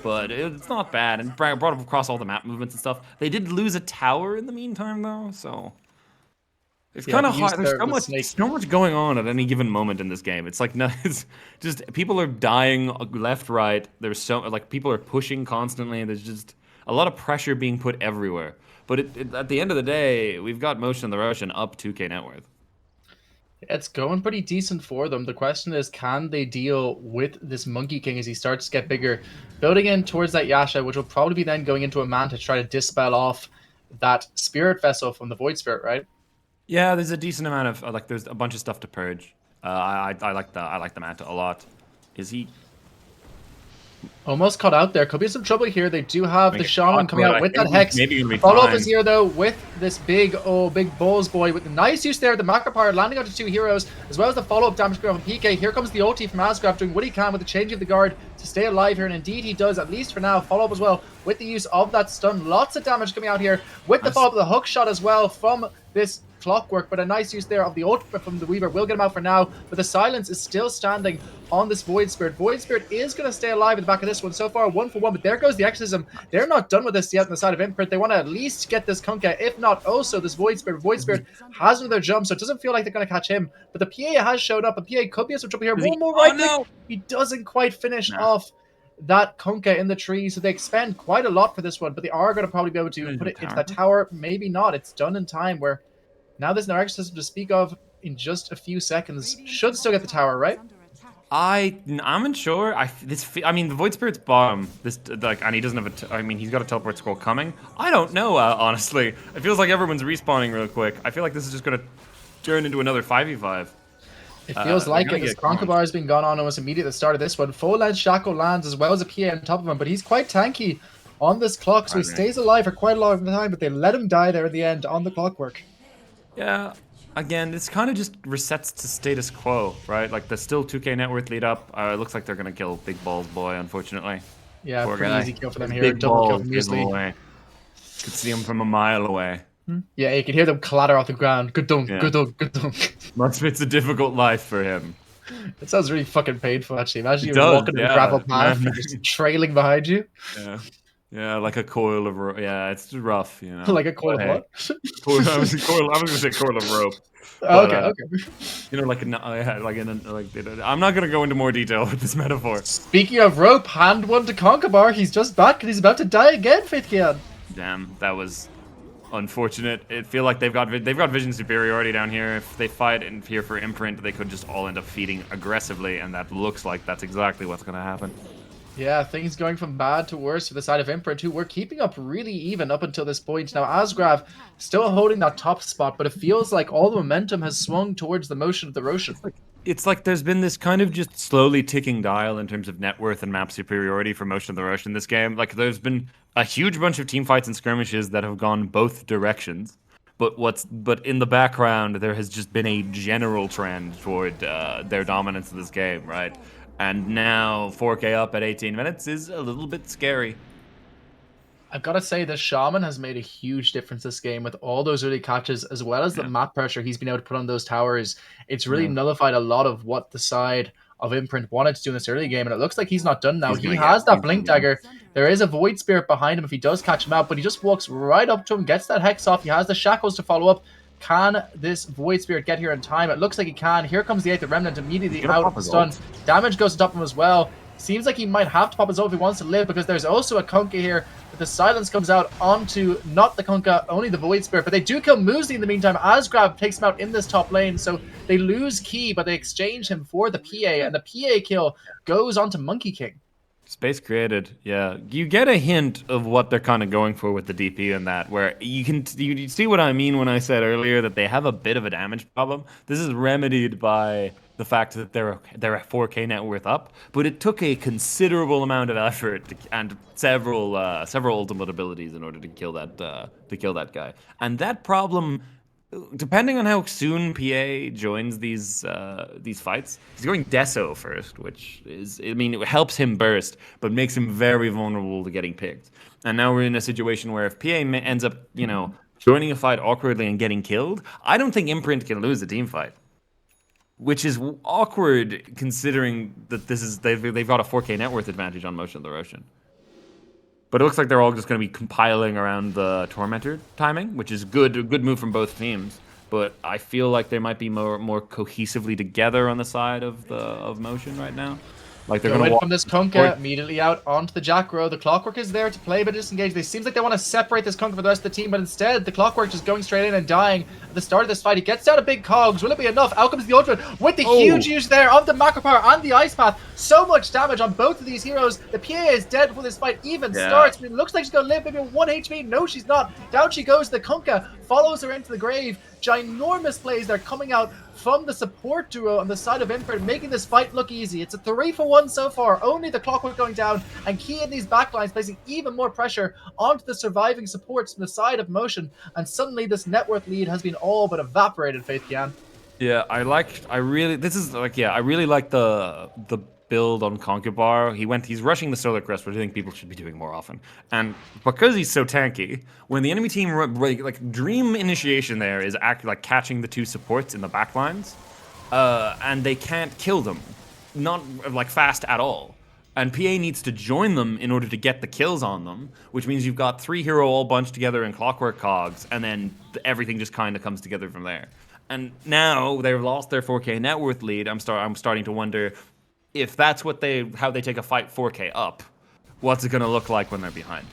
But it's not bad, and brought up across all the map movements and stuff. They did lose a tower in the meantime, though, so... It's kind of hard. There's so much going on at any given moment in this game. It's like, no, it's just people are dying left, right. There's so like people are pushing constantly. There's just a lot of pressure being put everywhere. But at the end of the day, we've got Motion and the Roshan up 2k net worth. It's going pretty decent for them. The question is, can they deal with this Monkey King as he starts to get bigger? Building in towards that Yasha, which will probably be then going into a man to try to dispel off that Spirit Vessel from the Void Spirit, right? Yeah, there's a decent amount of like. There's a bunch of stuff to purge. I like the Manta a lot. Is he almost caught out there? Could be some trouble here. They do have the Shaman coming out with that Hex. Maybe gonna be Follow-up is here though with this big balls boy with the nice use there. The Macropyre landing onto 2 heroes as well as the follow-up damage from PK. Here comes the OT from Asgraf doing what he can with the change of the guard to stay alive here, and indeed he does, at least for now. Follow-up as well with the use of that stun. Lots of damage coming out here with the follow-up of the hook shot as well from this Clockwork, but a nice use there of the ult from the Weaver will get him out for now, but the silence is still standing on this Void Spirit. Void Spirit is going to stay alive in the back of this one. So far, 1 for 1, but there goes the Exorcism. They're not done with this yet on the side of Imprint. They want to at least get this Kunkka, if not also this Void Spirit. Void Spirit has another jump, so it doesn't feel like they're going to catch him, but the PA has showed up, and PA could be some trouble here. One more right click. He doesn't quite finish off that Kunkka in the tree, so they expend quite a lot for this one, but they are going to probably be able to put it into that tower. Maybe not. It's done in time where now there's no Exorcism to speak of in just a few seconds. Should still get the tower, right? I'm unsure. I mean, the Void Spirit's bottom. And he doesn't have he's got a teleport scroll coming. I don't know, honestly. It feels like everyone's respawning real quick. I feel like this is just gonna turn into another 5v5. It feels like it. This Conquerbar has been gone on almost immediately at the start of this one. Full length Shackle lands as well as a PA on top of him, but he's quite tanky on this clock, so he stays alive for quite a long time, but they let him die there at the end on the Clockwork. Yeah, again, this kind of just resets to status quo, right? Like, there's still 2k net worth lead up. It looks like they're going to kill Big Balls Boy, unfortunately. Yeah, poor pretty guy. easy kill for them here. Big Double kill balls from easily. Could see him from a mile away. Yeah, you can hear them clatter off the ground. Good dunk, good dunk, good dunk. It's a difficult life for him. It sounds really fucking painful, actually. Imagine you're walking in a gravel path and just trailing behind you. Yeah, like a coil of rope. Yeah, it's rough, you know. Like a coil of what? I was going to say coil of rope. But, okay. You know, I'm not going to go into more detail with this metaphor. Speaking of rope, hand one to Conquerbar. He's just back and he's about to die again, Faithkian. Damn, that was unfortunate. It feel like they've got vision superiority down here. If they fight in here for Imprint, they could just all end up feeding aggressively, and that looks like that's exactly what's going to happen. Yeah, things going from bad to worse for the side of Imprint, who were keeping up really even up until this point. Now, Asgraf still holding that top spot, but it feels like all the momentum has swung towards the Motion of the Roshan. It's like there's been this kind of just slowly ticking dial in terms of net worth and map superiority for Motion of the Roshan in this game. Like, there's been a huge bunch of team fights and skirmishes that have gone both directions. But in the background, there has just been a general trend toward their dominance of this game, right? And now 4K up at 18 minutes is a little bit scary. I've got to say, the Shaman has made a huge difference this game with all those early catches, as well as the map pressure he's been able to put on those towers. It's really nullified a lot of what the side of Imprint wanted to do in this early game, and it looks like he's not done now. He has that Blink Dagger. There is a Void Spirit behind him if he does catch him out, but he just walks right up to him, gets that Hex off. He has the Shackles to follow up. Can this Void Spirit get here in time? It looks like he can. Here comes the 8th Remnant immediately out of the stun. Damage goes to top of him as well. Seems like he might have to pop his ult if he wants to live, because there's also a Kunkka here. But the silence comes out onto not the Kunkka, only the Void Spirit. But they do kill Muesli in the meantime as Grab takes him out in this top lane. So they lose Key, but they exchange him for the PA. And the PA kill goes on to Monkey King. Space created, yeah. You get a hint of what they're kind of going for with the DP in that, where you see what I mean when I said earlier that they have a bit of a damage problem. This is remedied by the fact that they're a 4K net worth up, but it took a considerable amount of effort and several ultimate abilities in order to kill that guy. And that problem, depending on how soon PA joins these fights, he's going Deso first, which is, I mean, it helps him burst, but makes him very vulnerable to getting picked. And now we're in a situation where if PA ends up, joining a fight awkwardly and getting killed, I don't think Imprint can lose a team fight. Which is awkward considering that they've got a 4K net worth advantage on Motion of the Roshan. But it looks like they're all just going to be compiling around the Tormentor timing, which is good. A good move from both teams. But I feel like they might be more cohesively together on the side of Motion right now. Like they're going to from this Kunkka immediately out onto the Jackro. The Clockwork is there to play, but disengage. They seems like they want to separate this Kunkka from the rest of the team, but instead the Clockwork just going straight in and dying at the start of this fight. He gets down a big cogs. Will it be enough? Out comes the ultimate with the huge use there of the Macro Power and the Ice Path. So much damage on both of these heroes. The PA is dead before this fight even starts. It looks like she's going to live maybe 1 HP. No, she's not. Down she goes. The Kunkka follows her into the grave. Ginormous plays that are coming out from the support duo on the side of Imprint, making this fight look easy. It's a 3-for-1 so far. Only the Clockwork going down, and Key in these backlines placing even more pressure onto the surviving supports from the side of Motion, and suddenly this net worth lead has been all but evaporated, Faith Kian. Yeah, I really like the build on Conkybar. He's rushing the Solar Crest, which I think people should be doing more often. And because he's so tanky, when the enemy team Dream Initiation there is catching the two supports in the backlines, and they can't kill them, not fast at all. And PA needs to join them in order to get the kills on them, which means you've got 3 hero all bunched together in Clockwork Cogs, and then everything just kind of comes together from there. And now they've lost their 4K net worth lead. I'm starting to wonder if that's how they take a fight 4K up, what's it going to look like when they're behind?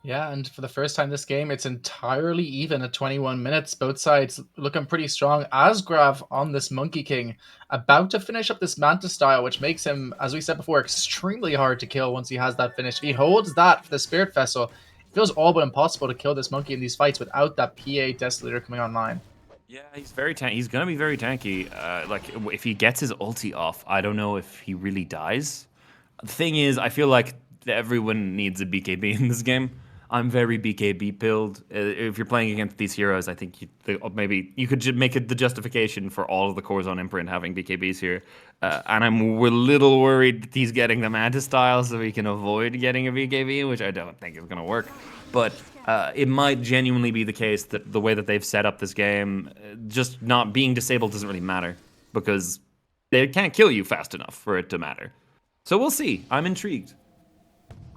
Yeah, and for the first time this game, it's entirely even at 21 minutes. Both sides looking pretty strong. Asgrav on this Monkey King, about to finish up this Manta style, which makes him, as we said before, extremely hard to kill once he has that finish. If he holds that for the Spirit Vessel, it feels all but impossible to kill this Monkey in these fights without that PA Desolator coming online. Yeah, he's very tanky. He's gonna be very tanky. If he gets his ulti off, I don't know if he really dies. The thing is, I feel like everyone needs a BKB in this game. I'm very BKB pilled. If you're playing against these heroes, I think maybe you could make the justification for all of the cores on Imprint having BKBs here. And I'm a little worried that he's getting the Manta style so he can avoid getting a BKB, which I don't think is gonna work. But it might genuinely be the case that the way that they've set up this game, just not being disabled doesn't really matter because they can't kill you fast enough for it to matter. So we'll see. I'm intrigued.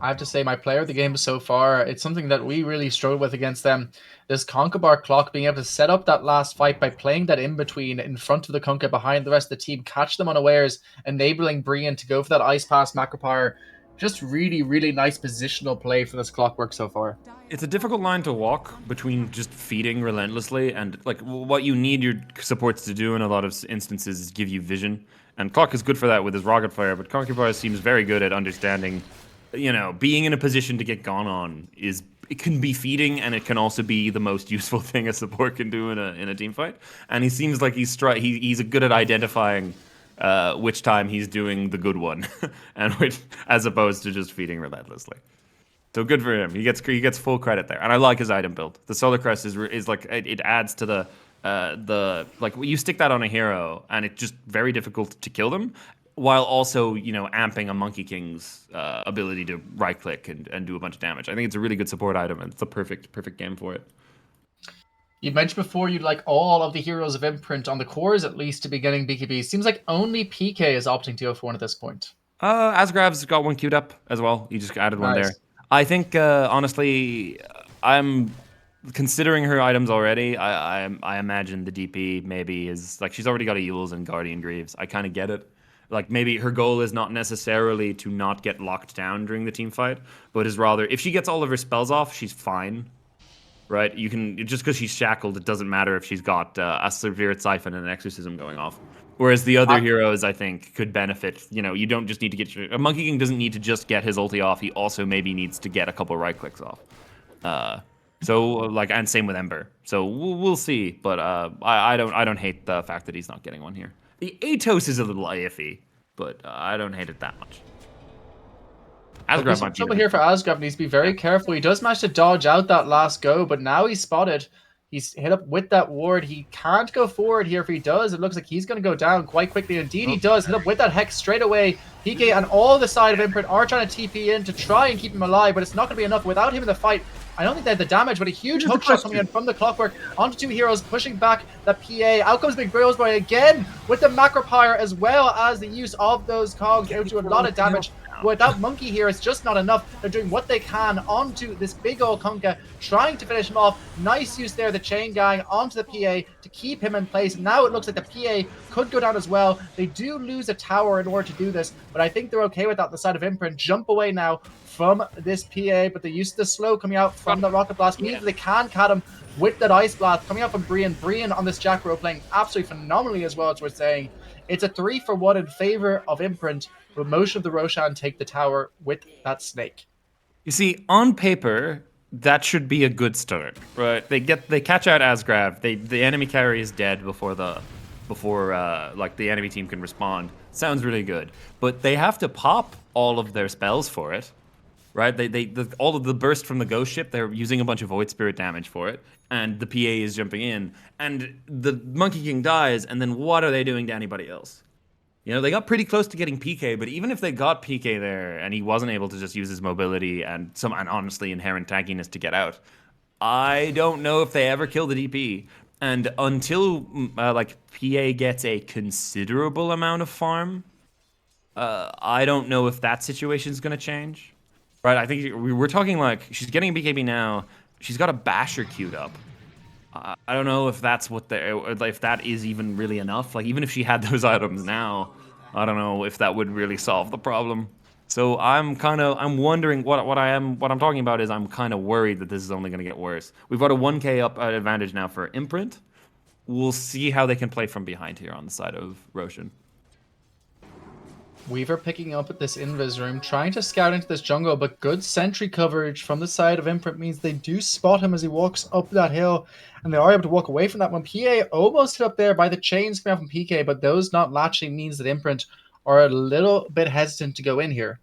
I have to say, my player of the game so far, it's something that we really struggled with against them. This Conkybar clock, being able to set up that last fight by playing that in-between in front of the Kunkka behind the rest of the team, catch them unawares, enabling Brian to go for that Ice Pass Macro Power. Just really, really nice positional play for this Clockwork so far. It's a difficult line to walk between just feeding relentlessly and what you need your supports to do in a lot of instances is give you vision. And Clock is good for that with his Rocket Fire, but Conkybar seems very good at understanding, being in a position to get gone on it can be feeding, and it can also be the most useful thing a support can do in a team fight. And he seems like he's good at identifying which time he's doing the good one, and as opposed to just feeding relentlessly. So good for him. He gets full credit there, and I like his item build. The Solar Crest is like it adds to the you stick that on a hero, and it's just very difficult to kill them, while also amping a Monkey King's ability to right click and do a bunch of damage. I think it's a really good support item, and it's a perfect game for it. You mentioned before you'd like all of the heroes of Imprint on the cores at least to be getting BKB. Seems like only PK is opting to go for one at this point. Asgrav's got one queued up as well. You just added one there. I think, honestly, I'm considering her items already. I imagine the DP maybe is like she's already got a Yules and Guardian Greaves. I kind of get it. Like maybe her goal is not necessarily to not get locked down during the team fight, but is rather if she gets all of her spells off, she's fine. Right? You can just because she's shackled, it doesn't matter if she's got a Severed Siphon and an Exorcism going off. Whereas the other heroes, I think, could benefit. You know, you don't just need to get a Monkey King doesn't need to just get his ulti off. He also maybe needs to get a couple right clicks off. And same with Ember. So we'll see. But I don't hate the fact that he's not getting one here. The Atos is a little iffy, but I don't hate it that much. There's some trouble here for Asgrav. Needs to be very careful. He does manage to dodge out that last go, but now he's spotted. He's hit up with that ward. He can't go forward here. If he does, it looks like he's going to go down quite quickly. Indeed, he does. Hit up with that Hex straight away. PK and all the side of Imprint are trying to TP in to try and keep him alive, but it's not going to be enough without him in the fight. I don't think they have the damage, but a huge hook shot coming in from the Clockwork onto two heroes, pushing back the PA. Out comes Big Brills Boy again with the Macropyre, as well as the use of those cogs. They do a lot of damage. Without Monkey here, it's just not enough. They're doing what they can onto this big old Kunkka, trying to finish him off. Nice use there, the chain gang onto the PA to keep him in place. Now it looks like the PA could go down as well. They do lose a tower in order to do this, but I think they're okay with that. The side of Imprint jump away now from this PA, but the use of the slow coming out from the Rocket Blast means they can cut him with that Ice Blast coming out from Brian. Brian on this Jackro playing absolutely phenomenally as well, as we're saying. It's a 3-for-1 in favor of Imprint. Will Motion of the Roshan take the tower with that snake? You see, on paper, that should be a good start, right? They catch out Asgrav. The enemy carry is dead before the enemy team can respond. Sounds really good, but they have to pop all of their spells for it, right? All of the burst from the ghost ship. They're using a bunch of Void Spirit damage for it, and the PA is jumping in, and the Monkey King dies. And then what are they doing to anybody else? You know, they got pretty close to getting PK, but even if they got PK there and he wasn't able to just use his mobility and honestly inherent tankiness to get out, I don't know if they ever kill the DP. And until PA gets a considerable amount of farm, I don't know if that situation is going to change. Right? I think we're talking like she's getting a BKB now. She's got a Basher queued up. I don't know if that's if that is even really enough. Like even if she had those items now, I don't know if that would really solve the problem. So I'm wondering what I'm talking about is I'm kind of worried that this is only going to get worse. We've got a 1k up advantage now for Imprint. We'll see how they can play from behind here on the side of Roshan. Weaver picking up at this invis room, trying to scout into this jungle, but good sentry coverage from the side of Imprint means they do spot him as he walks up that hill, and they are able to walk away from that one. PA almost hit up there by the chains coming out from PK, but those not latching means that Imprint are a little bit hesitant to go in here.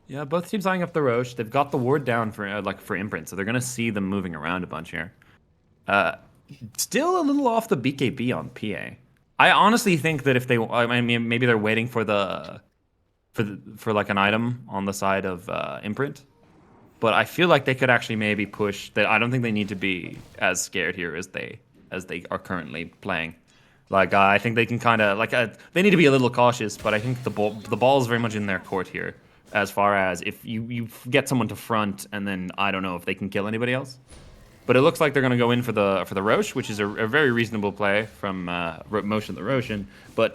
Yeah, both teams eyeing up the Roche. They've got the ward down for Imprint, so they're going to see them moving around a bunch here. Still a little off the BKB on PA. I honestly think that if maybe they're waiting for like an item on the side of Imprint, but I feel like they could actually maybe push that. I don't think they need to be as scared here as they are currently playing. Like I think they can kind of they need to be a little cautious, but I think the ball is very much in their court here. As far as if you get someone to front, and then I don't know if they can kill anybody else. But it looks like they're going to go in for the Roche, which is a very reasonable play from Motion of the Roshan. But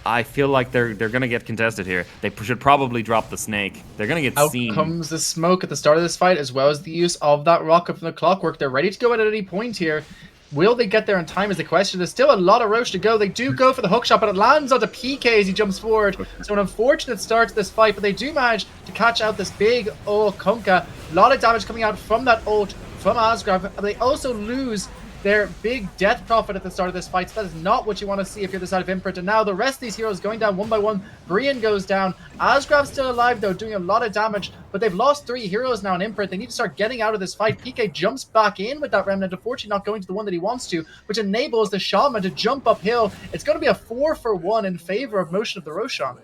I feel like they're going to get contested here. They should probably drop the snake. They're going to get seen. Out comes the smoke at the start of this fight, as well as the use of that rocket from the Clockwork. They're ready to go in at any point here. Will they get there in time is the question. There's still a lot of Roche to go. They do go for the hookshot, but it lands onto PK as he jumps forward. So an unfortunate start to this fight, but they do manage to catch out this big old Kunkka. A lot of damage coming out from that ult from Asgrav. They also lose their big death prophet at the start of this fight, so that is not what you want to see if you're the side of Imprint. And now the rest of these heroes going down one by one. Brian goes down. Asgrav's still alive though, doing a lot of damage, but they've lost 3 heroes now in Imprint. They need to start getting out of this fight. PK jumps back in with that Remnant, unfortunately not going to the one that he wants to, which enables the Shaman to jump uphill. It's going to be a 4-for-1 in favor of Motion of the Roshan.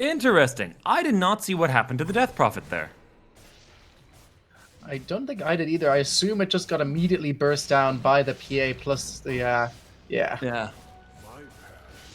Interesting. I did not see what happened to the death prophet there. I don't think I did either. I assume it just got immediately burst down by the PA plus the, yeah. Yeah.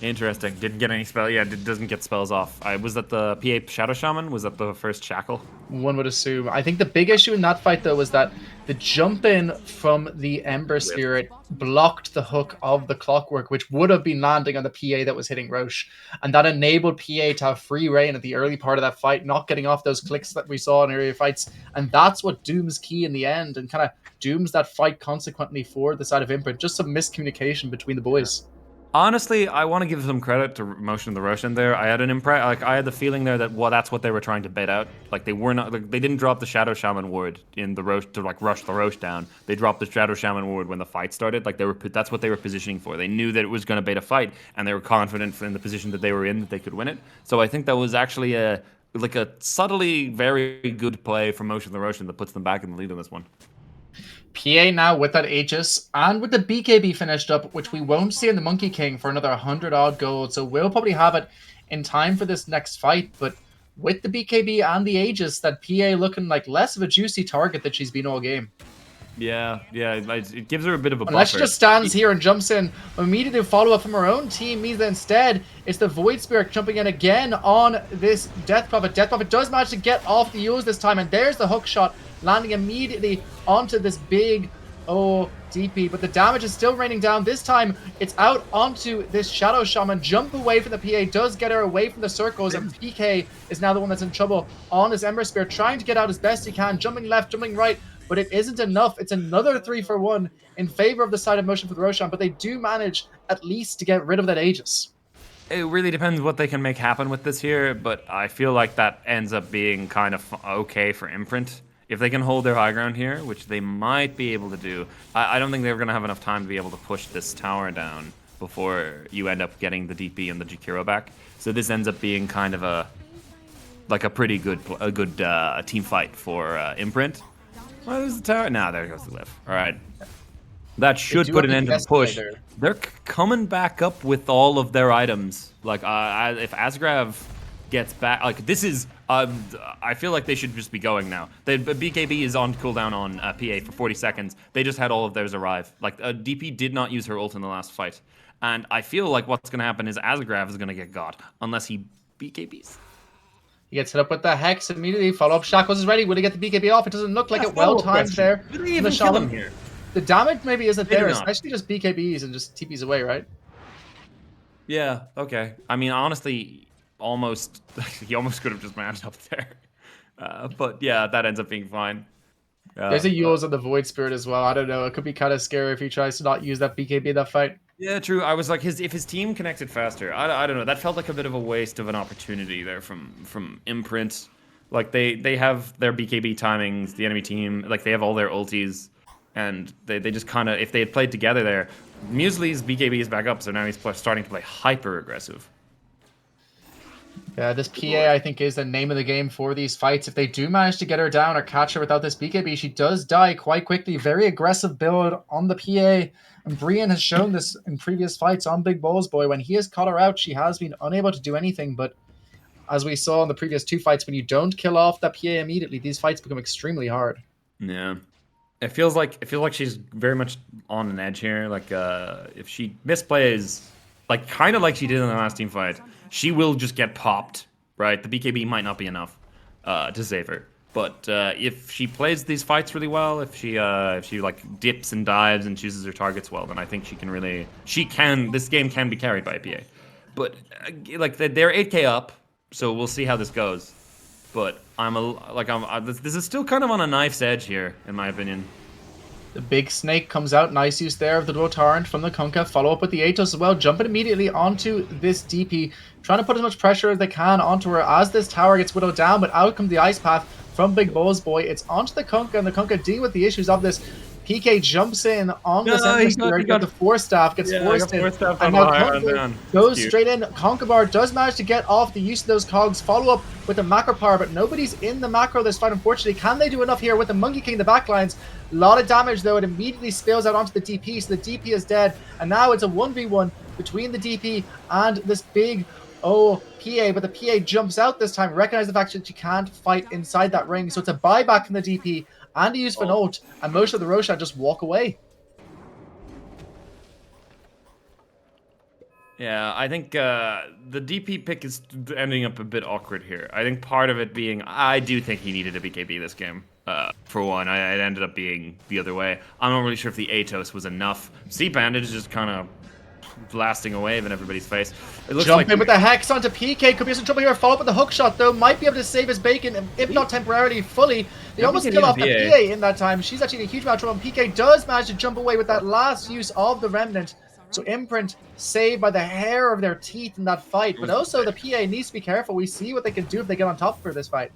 Interesting. Didn't get any spell. Yeah, doesn't get spells off. Was that the PA Shadow Shaman? Was that the first Shackle? One would assume. I think the big issue in that fight, though, was that the jump in from the Ember Spirit blocked the hook of the Clockwork, which would have been landing on the PA that was hitting Roche. And that enabled PA to have free reign at the early part of that fight, not getting off those clicks that we saw in earlier fights. And that's what dooms Key in the end and kind of dooms that fight consequently for the side of Imprint. Just some miscommunication between the boys. Honestly, I want to give some credit to Motion the Roshan there. I had I had the feeling there that that's what they were trying to bait out. Like they were not, they didn't drop the Shadow Shaman ward in the Roche to like rush the Roche down. They dropped the Shadow Shaman ward when the fight started. Like that's what they were positioning for. They knew that it was going to bait a fight, and they were confident in the position that they were in that they could win it. So I think that was actually a subtly very good play from Motion the Roshan that puts them back in the lead on this one. PA now with that Aegis and with the BKB finished up, which we won't see in the Monkey King for another 100 odd gold. So we'll probably have it in time for this next fight. But with the BKB and the Aegis, that PA looking like less of a juicy target that she's been all game. Yeah, it gives her a bit of a buffer. Unless she just stands here and jumps in. Immediately follow-up from her own team means that instead it's the Void Spirit jumping in again on this Death Prophet. Death Prophet does manage to get off the Eels this time, and there's the hook shot landing immediately onto this big DP, but the damage is still raining down. This time it's out onto this Shadow Shaman. Jump away from the PA does get her away from the circles, and PK is now the one that's in trouble on his Ember Spear, trying to get out as best he can, jumping left, jumping right, but it isn't enough. It's another 3-for-1 in favor of the side of Motion for the Roshan, but they do manage at least to get rid of that Aegis. It really depends what they can make happen with this here, but I feel like that ends up being kind of okay for Imprint. If they can hold their high ground here, which they might be able to do, I don't think they're going to have enough time to be able to push this tower down before you end up getting the DP and the Jakiro back. So this ends up being kind of a pretty good team fight for Imprint. Well, there's the tower. Nah, there goes the lift. All right. That should put an end to the push. They're coming back up with all of their items. Like, if Asgrav gets back, like, this is, I feel like they should just be going now. The BKB is on cooldown on PA for 40 seconds. They just had all of theirs arrive. Like, DP did not use her ult in the last fight. And I feel like what's going to happen is Asgrav is going to get got, unless he BKBs. He gets hit up with the Hex immediately. Follow-up Shackles is ready. Will he get the BKB off? It doesn't look like it. Well-timed there. Will he even kill him here? The damage maybe isn't there, especially just BKBs and just TPs away, right? Yeah, okay. I mean, honestly, almost he almost could have just managed up there. But yeah, that ends up being fine. There's a Yules on the Void Spirit as well. I don't know. It could be kind of scary if he tries to not use that BKB in that fight. Yeah, true. I was like, if his team connected faster, I don't know. That felt like a bit of a waste of an opportunity there from Imprint. Like they have their BKB timings, the enemy team, like they have all their ultis, and they just kind of, if they had played together there, Muesli's BKB is back up, so now he's starting to play hyper aggressive. Yeah, this PA, I think, is the name of the game for these fights. If they do manage to get her down or catch her without this BKB, she does die quite quickly. Very aggressive build on the PA. And Brian has shown this in previous fights on Big Balls Boy. When he has caught her out, she has been unable to do anything. But as we saw in the previous two fights, when you don't kill off that PA immediately, these fights become extremely hard. Yeah. It feels like she's very much on an edge here. Like, if she misplays, like kind of like she did in the last team fight, she will just get popped, right? The BKB might not be enough to save her. But if she plays these fights really well, if she like dips and dives and chooses her targets well, then I think this game can be carried by a PA. But like they're 8k up, so we'll see how this goes. But this is still kind of on a knife's edge here, in my opinion. The big snake comes out. Nice use there of the Rotarant from the Kunkka. Follow up with the Atos as well. Jumping immediately onto this DP. Trying to put as much pressure as they can onto her as this tower gets whittled down. But out comes the Ice Path from Big Balls Boy. It's onto the Kunkka, and the Kunkka dealing with the issues of this. PK jumps in on this Ember got the Force Staff, gets forced in, and now Kunkka goes straight in. Conkabar does manage to get off the use of those cogs. Follow up with the macro power, but nobody's in the macro this fight, unfortunately. Can they do enough here with the Monkey King, the backlines? A lot of damage, though. It immediately spills out onto the DP, so the DP is dead, and now it's a 1v1 between the DP and this big PA, but the PA jumps out this time, recognize the fact that she can't fight inside that ring, so it's a buyback from the DP, and a use for an ult, and most of the Roshan just walk away. Yeah, I think the DP pick is ending up a bit awkward here. I think part of it being, I do think he needed a BKB this game. For one, it ended up being the other way. I'm not really sure if the Atos was enough. C-Bandage is just kind of blasting a wave in everybody's face. It looks Jump like in with the Hex onto PK. Could be some trouble here. Follow up with the hook shot, though. Might be able to save his bacon, if not temporarily, fully. They almost kill off the PA in that time. She's actually in a huge amount of trouble. PK does manage to jump away with that last use of the Remnant. So Imprint saved by the hair of their teeth in that fight. But also the PA needs to be careful. We see what they can do if they get on top for this fight.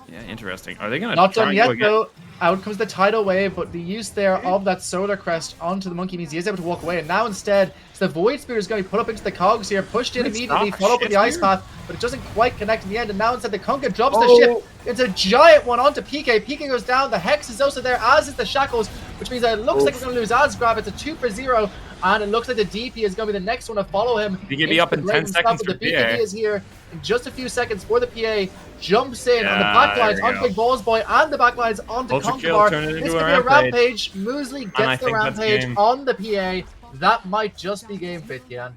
Yeah, interesting. Are they going to Not done yet, though. Out comes the tidal wave, but the use there of that solar crest onto the monkey means he is able to walk away. And now instead, the Void Spear is going to be put up into the cogs here, pushed in immediately, followed up with the Ice Path, but it doesn't quite connect in the end. And now instead, the Kunkka drops the ship. It's a giant one onto PK. PK goes down. The Hex is also there, as is the Shackles, which means that it looks like we're going to lose Asgrab. It's a 2 for 0. And it looks like the DP is going to be the next one to follow him. BKB up in 10 seconds for the BKB PA. is here in just a few seconds for the PA. Jumps in on the backlines onto Big Balls Boy and the backlines onto Conqueror. This could be a rampage. Muesli gets the rampage on the PA. That might just be game fit, Kian.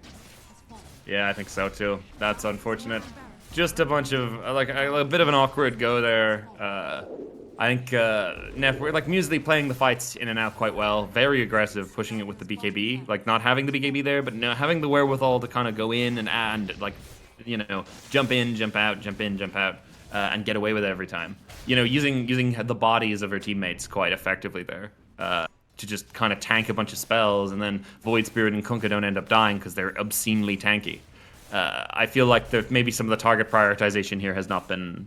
Yeah, I think so too. That's unfortunate. Just a bunch of like a bit of an awkward go there. I think we're like Muesli playing the fights in and out quite well. Very aggressive, pushing it with the BKB. Like not having the BKB there, but having the wherewithal to kind of go in and like, you know, jump in, jump out, jump in, jump out, and get away with it every time. You know, using the bodies of her teammates quite effectively there. To just kind of tank a bunch of spells, and then Void Spirit and Kunkka don't end up dying because they're obscenely tanky. I feel like maybe some of the target prioritization here has not been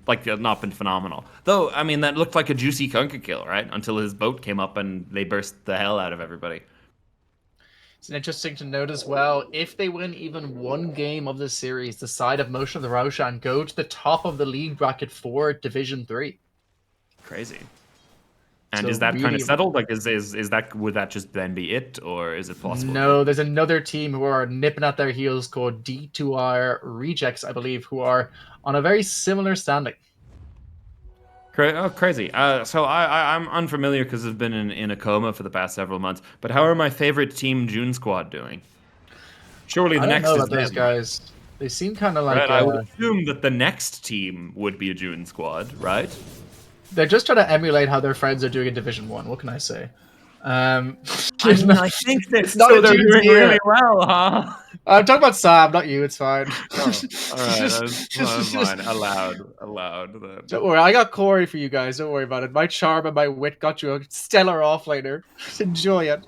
phenomenal. Though, I mean, that looked like a juicy Kunkka kill, right? Until his boat came up and they burst the hell out of everybody. It's interesting to note as well, if they win even one game of this series, the side of Motion of the Roshan go to the top of the league bracket for Division 3. Crazy. And So is that really kind of settled? Like, would that just then be it, or is it possible? No, there's another team who are nipping at their heels called D2R Rejects, I believe, who are on a very similar standing. Oh, crazy. So I'm unfamiliar because I've been in a coma for the past several months. But how are my favorite team June Squad doing? Surely the next is those guys. They seem kind of like... Right, I would assume that the next team would be a June Squad, right? They're just trying to emulate how their friends are doing in Division 1. What can I say? I think it's not so they're doing really well, huh? I'm talking about Sam, not you. It's fine. Oh, all right, that's fine. Allowed. Don't worry, I got Corey for you guys. Don't worry about it. My charm and my wit got you a stellar offlaner. Enjoy it.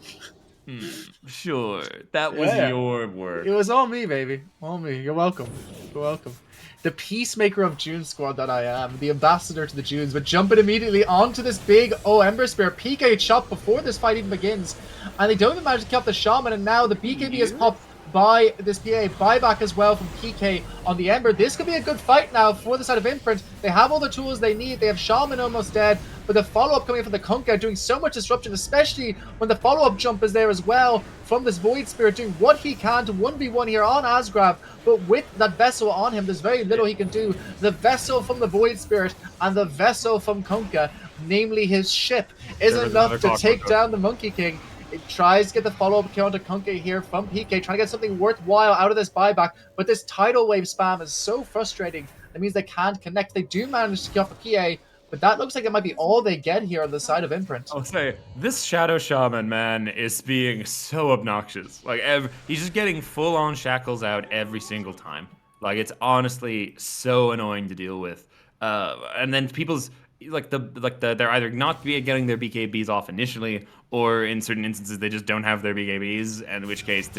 Sure, that was your work. It was all me, baby. All me. You're welcome. You're welcome. The peacemaker of June Squad that I am, the ambassador to the Junes, but jumping immediately onto this big Ember Spear. PK shot before this fight even begins, and they don't even manage to kill off the Shaman, and now the BKB is popped by this PA. Buyback as well from PK on the Ember. This could be a good fight now for the side of Imprint. They have all the tools they need. They have Shaman almost dead, but the follow-up coming from the Kunkka doing so much disruption, especially when the follow-up jump is there as well from this Void Spirit doing what he can to 1v1 here on Asgrab, but with that Vessel on him, there's very little he can do. The Vessel from the Void Spirit and the Vessel from Kunkka, namely his ship, is enough to take down the Monkey King. It tries to get the follow-up kill onto Kunkka here from PK, trying to get something worthwhile out of this buyback, but this tidal wave spam is so frustrating. That means they can't connect. They do manage to kill off the PA, but that looks like it might be all they get here on the side of Imprint. I'll say, this Shadow Shaman, man, is being so obnoxious. Like, he's just getting full-on shackles out every single time. Like, it's honestly so annoying to deal with. And then people's... they're either not getting their BKBs off initially, or in certain instances they just don't have their BKBs, and in which case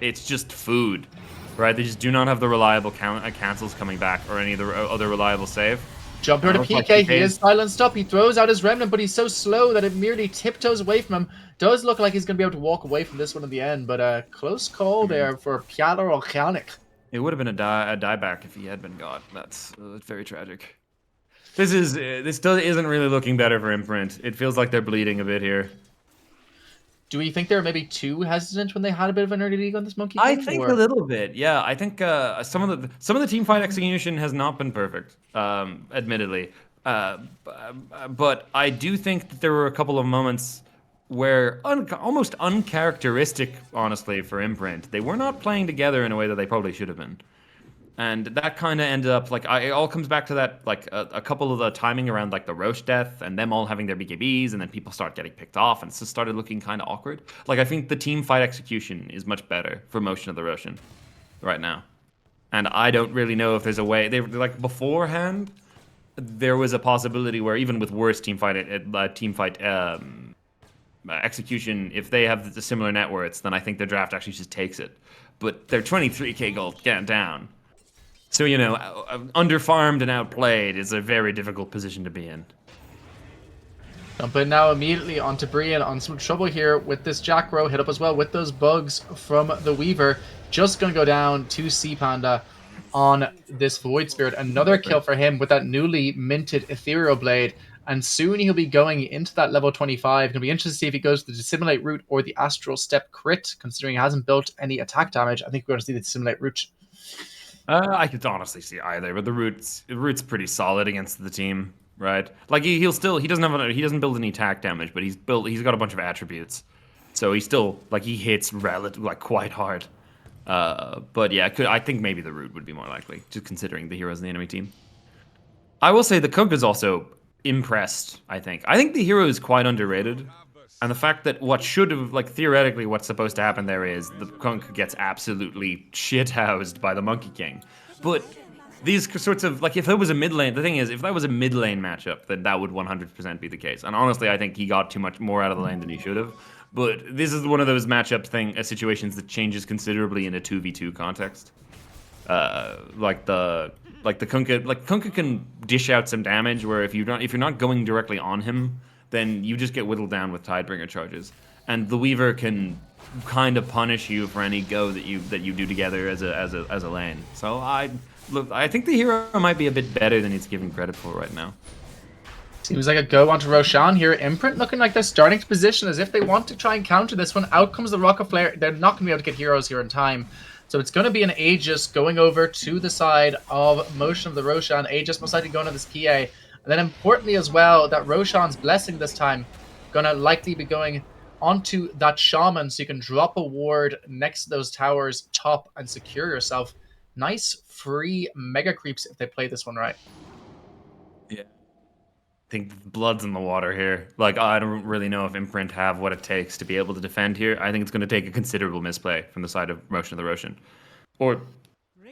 it's just food, right? They just do not have the reliable cancels coming back or any of the other reliable save. Jump here to PK, he is silenced up, he throws out his Remnant, but he's so slow that it merely tiptoes away from him. Does look like he's going to be able to walk away from this one in the end, but a close call there for Pialer Oceanic. It would have been a dieback if he had been got. That's very tragic. This isn't really looking better for Imprint. It feels like they're bleeding a bit here. Do we think they were maybe too hesitant when they had a bit of an early lead on this Monkey I King, think a little bit, yeah. I think some of the team fight execution has not been perfect, admittedly. But I do think that there were a couple of moments were almost uncharacteristic, honestly, for Imprint. They were not playing together in a way that they probably should have been. And that kind of ended up, like, it all comes back to that, like, a couple of the timing around, like, the Roche death and them all having their BKBs, and then people start getting picked off, and it just started looking kind of awkward. Like, I think the team fight execution is much better for Motion of the Roshan right now. And I don't really know if there's a way, like, beforehand, there was a possibility where even with worse team fight execution, if they have the similar net worths, then I think their draft actually just takes it. But they're 23k gold getting down. So, you know, underfarmed and outplayed is a very difficult position to be in. But now immediately onto Brian on some trouble here with this Jack Row hit up as well with those bugs from the Weaver. Just going to go down to Sea Panda on this Void Spirit. Another kill for him with that newly minted Ethereal Blade. And soon he'll be going into that level 25. It'll be interesting to see if he goes to the Dissimulate route or the Astral Step crit, considering he hasn't built any attack damage. I think we're going to see the Dissimulate route. I could honestly see either, but the route's pretty solid against the team, right? Like he doesn't build any attack damage, but he's got a bunch of attributes, so he still he hits quite hard. But yeah, I think maybe the route would be more likely, just considering the heroes in the enemy team. I will say the Kunk is also impressed. I think the hero is quite underrated. And the fact that what should have, theoretically, what's supposed to happen there is the Kunk gets absolutely shithoused by the Monkey King. But these sorts of, if that was a mid lane, the thing is, if that was a mid lane matchup, then that would 100% be the case. And honestly, I think he got too much more out of the lane than he should have. But this is one of those situations that changes considerably in a 2v2 context. The Kunkka can dish out some damage where if you're not going directly on him, then you just get whittled down with Tidebringer charges, and the Weaver can kind of punish you for any go that you do together as a lane. So I think the hero might be a bit better than he's given credit for right now. Seems like a go onto Roshan here. Imprint looking like they're starting to position as if they want to try and counter this one. Out comes the Rocket Flare. They're not going to be able to get heroes here in time. So it's going to be an Aegis going over to the side of Motion of the Roshan. Aegis most likely going to this PA. And then importantly as well, that Roshan's Blessing this time going to likely be going onto that Shaman, so you can drop a ward next to those towers top and secure yourself. Nice free mega creeps if they play this one right. Yeah. I think blood's in the water here. I don't really know if Imprint have what it takes to be able to defend here. I think it's going to take a considerable misplay from the side of Motion of the Roshan. Or,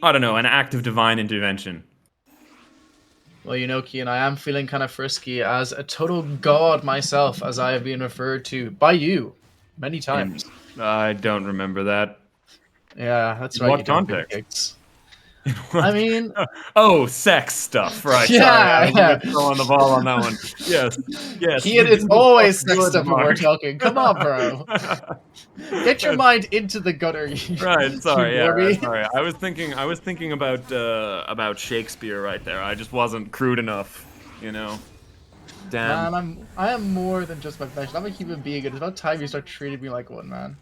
I don't know, an active divine intervention. Well, you know, Kian, I am feeling kind of frisky as a total god myself, as I have been referred to by you many times. I don't remember that. Yeah, that's right. What context? I mean... Oh, sex stuff, right. Yeah, sorry, I was throwing the ball on that one. Yes. Kian, it's always sex stuff when we're talking. Come on, bro. Get your mind into the gutter. Right, sorry, sorry. I was thinking about Shakespeare right there. I just wasn't crude enough, you know. Damn. Man, I am more than just my profession. I'm a human being. It's about time you start treating me like one, man.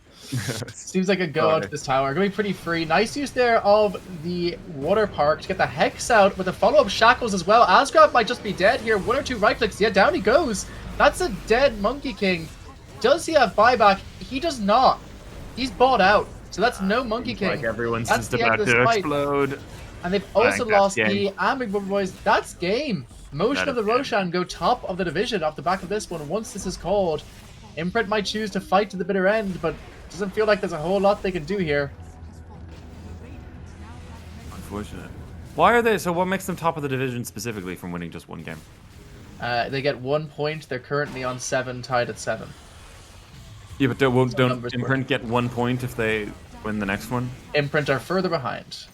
Seems like a go onto this tower. Going to be pretty free. Nice use there of the water park to get the Hex out with the follow-up shackles as well. Asgrab might just be dead here. One or two right clicks. Yeah, down he goes. That's a dead Monkey King. Does he have buyback? He does not. He's bought out. So that's no Monkey King. Like everyone's that's just about to explode. And they've also lost the Big Brother Boys. That's game. Motion of the Roshan go top of the division off the back of this one. Once this is called, Imprint might choose to fight to the bitter end, but doesn't feel like there's a whole lot they can do here. Unfortunate. Why are they? So what makes them top of the division specifically from winning just one game? They get 1 point. They're currently on 7, tied at 7. Yeah, but don't Imprint get 1 point if they win the next one? Imprint are further behind.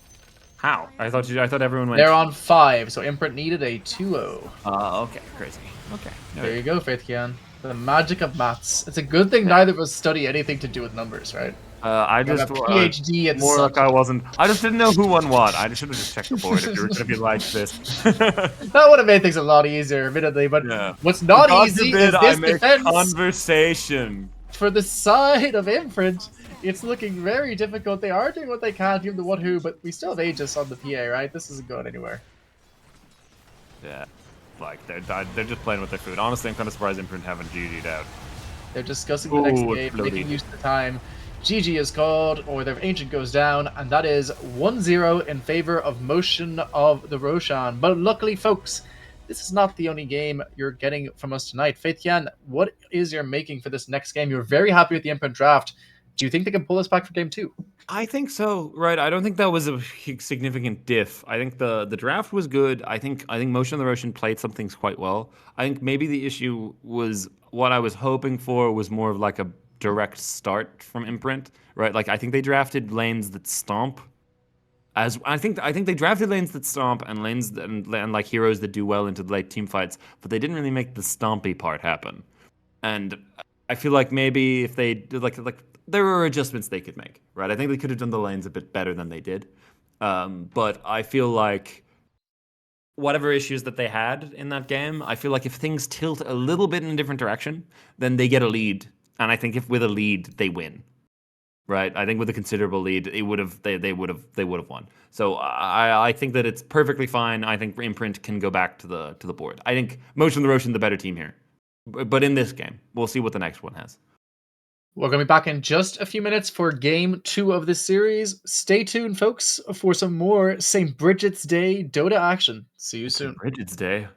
How? I thought everyone went. They're on 5, so Imprint needed a 2-0. Okay, crazy. Okay. There you go, Faith Kian. The magic of maths. It's a good thing neither of us study anything to do with numbers, right? I just PhD and more like I wasn't. I just didn't know who won what. I should have just checked the board if you were going to be like this. That would have made things a lot easier, admittedly. But what's not easy is this defense. Conversation for the side of Imprint. It's looking very difficult. They are doing what they can to give the one who, but we still have Aegis on the PA, right? This isn't going anywhere. Yeah. They're just playing with their food. Honestly, I'm kind of surprised Imprint haven't GG'd out. They're discussing the next Ooh, game, floaty. making use of the time. GG is called, or their ancient goes down, and that is 1-0 in favor of Motion of the Roshan. But luckily, folks, this is not the only game you're getting from us tonight. Faith Yan, what is your making for this next game? You're very happy with the Imprint draft. Do you think they can pull us back for game 2? I think so, right? I don't think that was a significant diff. I think the draft was good. I think Motion of the Roshan played some things quite well. I think maybe the issue was what I was hoping for was more of like a direct start from Imprint, right? Like I think they drafted lanes that stomp. As I think they drafted lanes that stomp and lanes and like heroes that do well into the late team fights, but they didn't really make the stompy part happen. And I feel like maybe if they did like there were adjustments they could make, right? I think they could have done the lanes a bit better than they did. But I feel like whatever issues that they had in that game, I feel like if things tilt a little bit in a different direction, then they get a lead. And I think if with a lead they win, right? I think with a considerable lead, they would have won. So I think that it's perfectly fine. I think Imprint can go back to the board. I think Motion the Roshan the better team here, but in this game, we'll see what the next one has. We're going to be back in just a few minutes for game 2 of this series. Stay tuned, folks, for some more St. Bridget's Day Dota action. See you soon. Bridget's Day.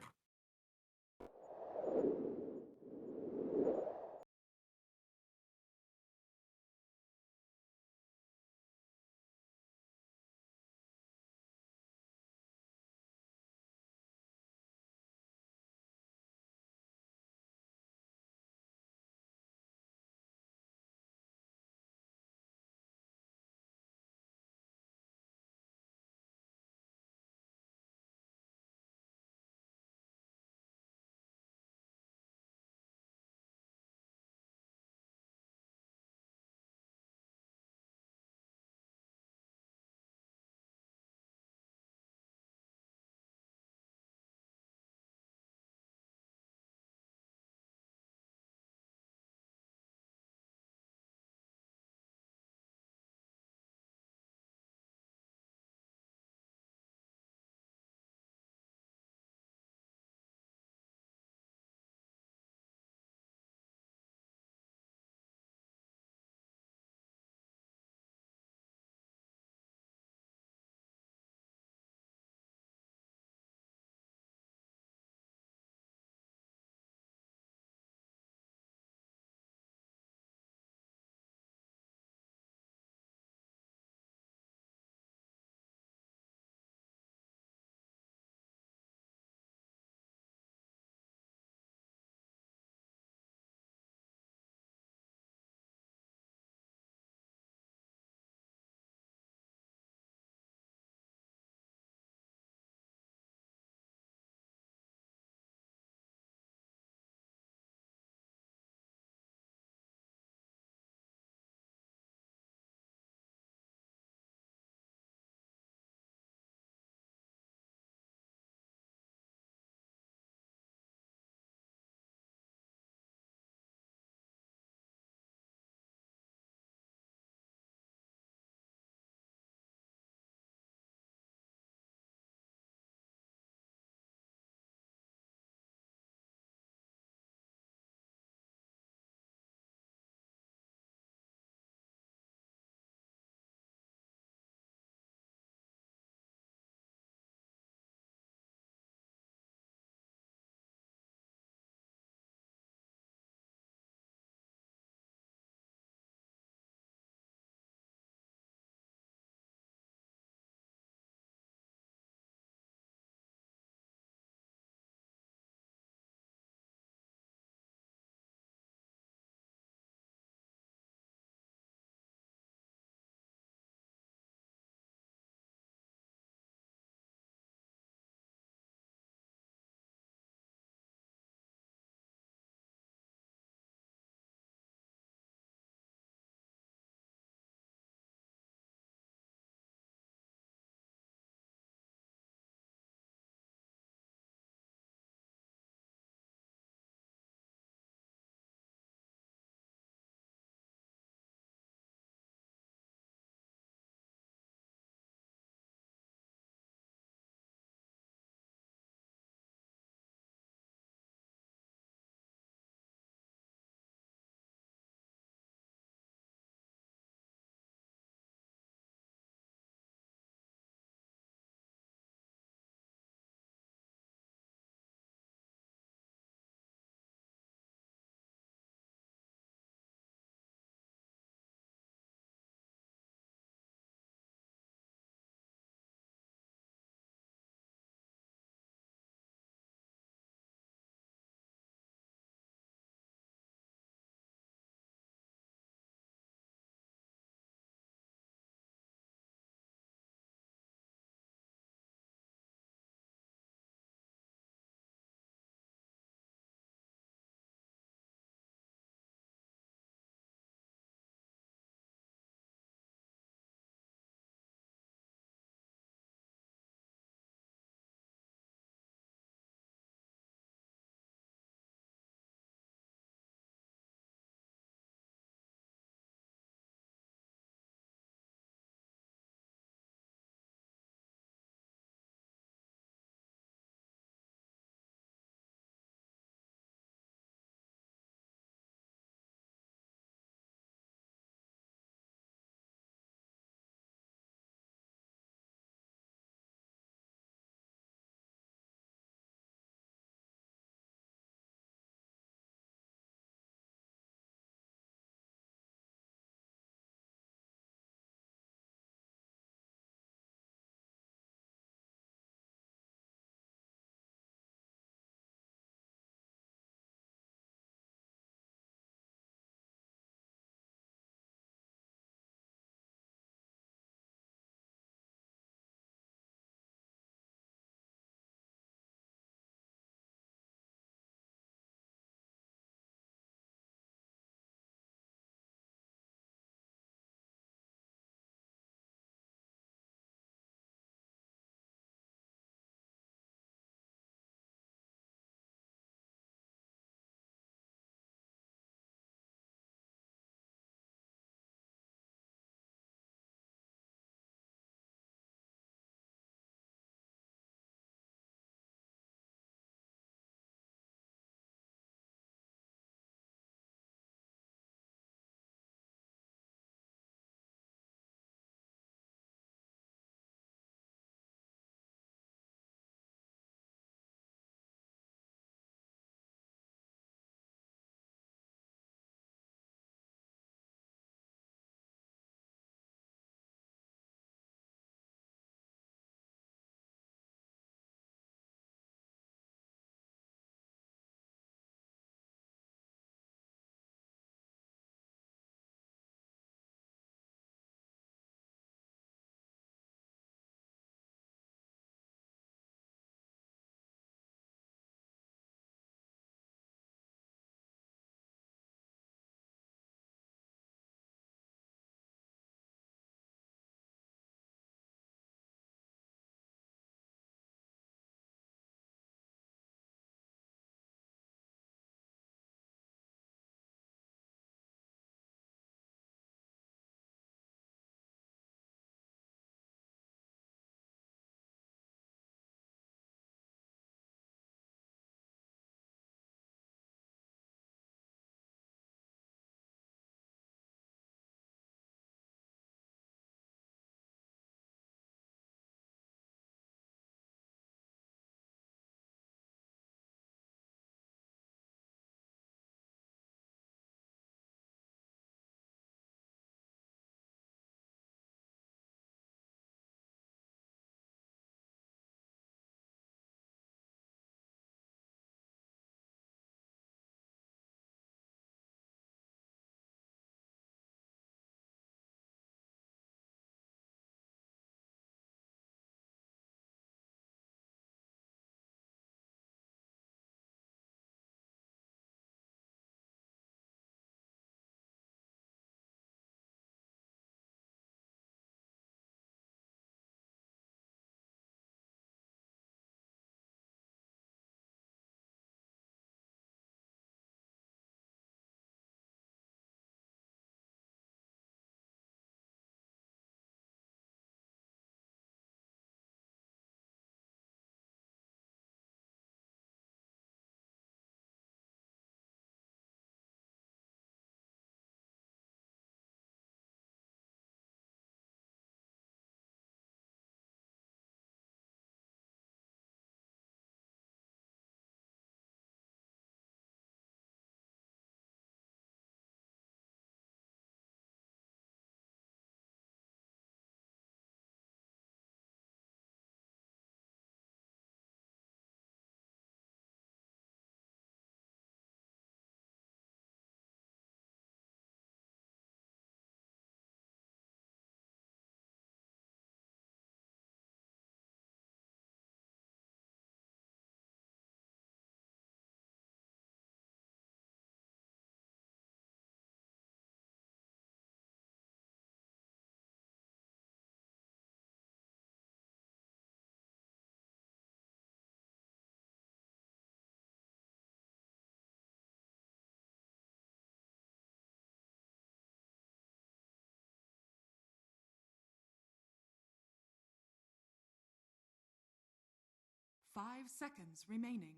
5 seconds remaining.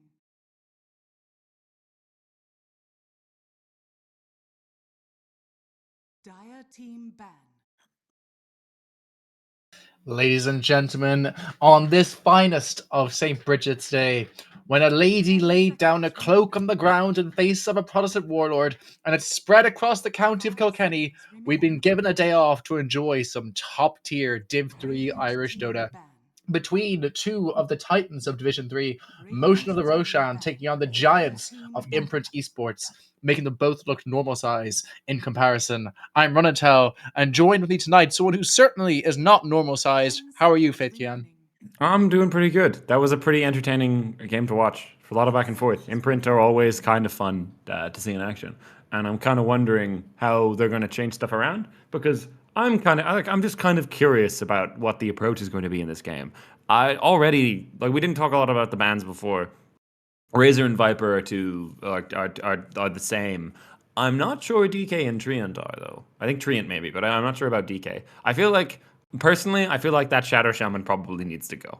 Dire team ban. Ladies and gentlemen, on this finest of St. Bridget's Day, when a lady laid down a cloak on the ground in face of a Protestant warlord, and it spread across the county of Kilkenny, we've been given a day off to enjoy some top-tier Div 3 Irish Dota. Between two of the titans of Division 3, Motion of the Roshan taking on the giants of Imprint Esports, making them both look normal size in comparison. I'm Runatel, and joined with me tonight, someone who certainly is not normal sized. How are you, Faith Kian? I'm doing pretty good. That was a pretty entertaining game to watch. For a lot of back and forth. Imprint are always kind of fun to see in action, and I'm kind of wondering how they're going to change stuff around because I'm just kind of curious about what the approach is going to be in this game. I already we didn't talk a lot about the bans before. Razor and Viper are the same. I'm not sure DK and Treant are though. I think Treant maybe, but I'm not sure about DK. Personally, I feel like that Shadow Shaman probably needs to go.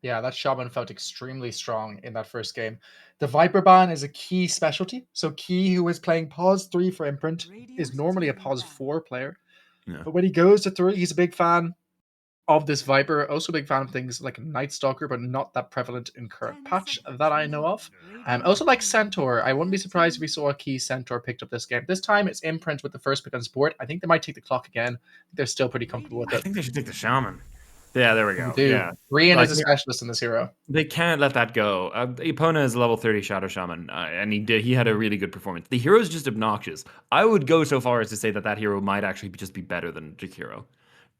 Yeah, that Shaman felt extremely strong in that first game. The Viper ban is a key specialty. So Key, who is playing pause 3 for Imprint, is normally a pause 4 player. Yeah. But when he goes to 3, he's a big fan of this Viper. Also a big fan of things like Night Stalker, but not that prevalent in current patch that I know of. Also like Centaur. I wouldn't be surprised if we saw a Key Centaur picked up this game. This time it's Imprint with the first pick on support. I think they might take the clock again. They're still pretty comfortable with I it. think they should take the Shaman. Yeah, there we go. Dude, Yeah. Rian is a specialist in this hero. They can't let that go. Epona is a level 30 Shadow Shaman, and he had a really good performance. The hero's just obnoxious. I would go so far as to say that hero might actually just be better than Jakiro.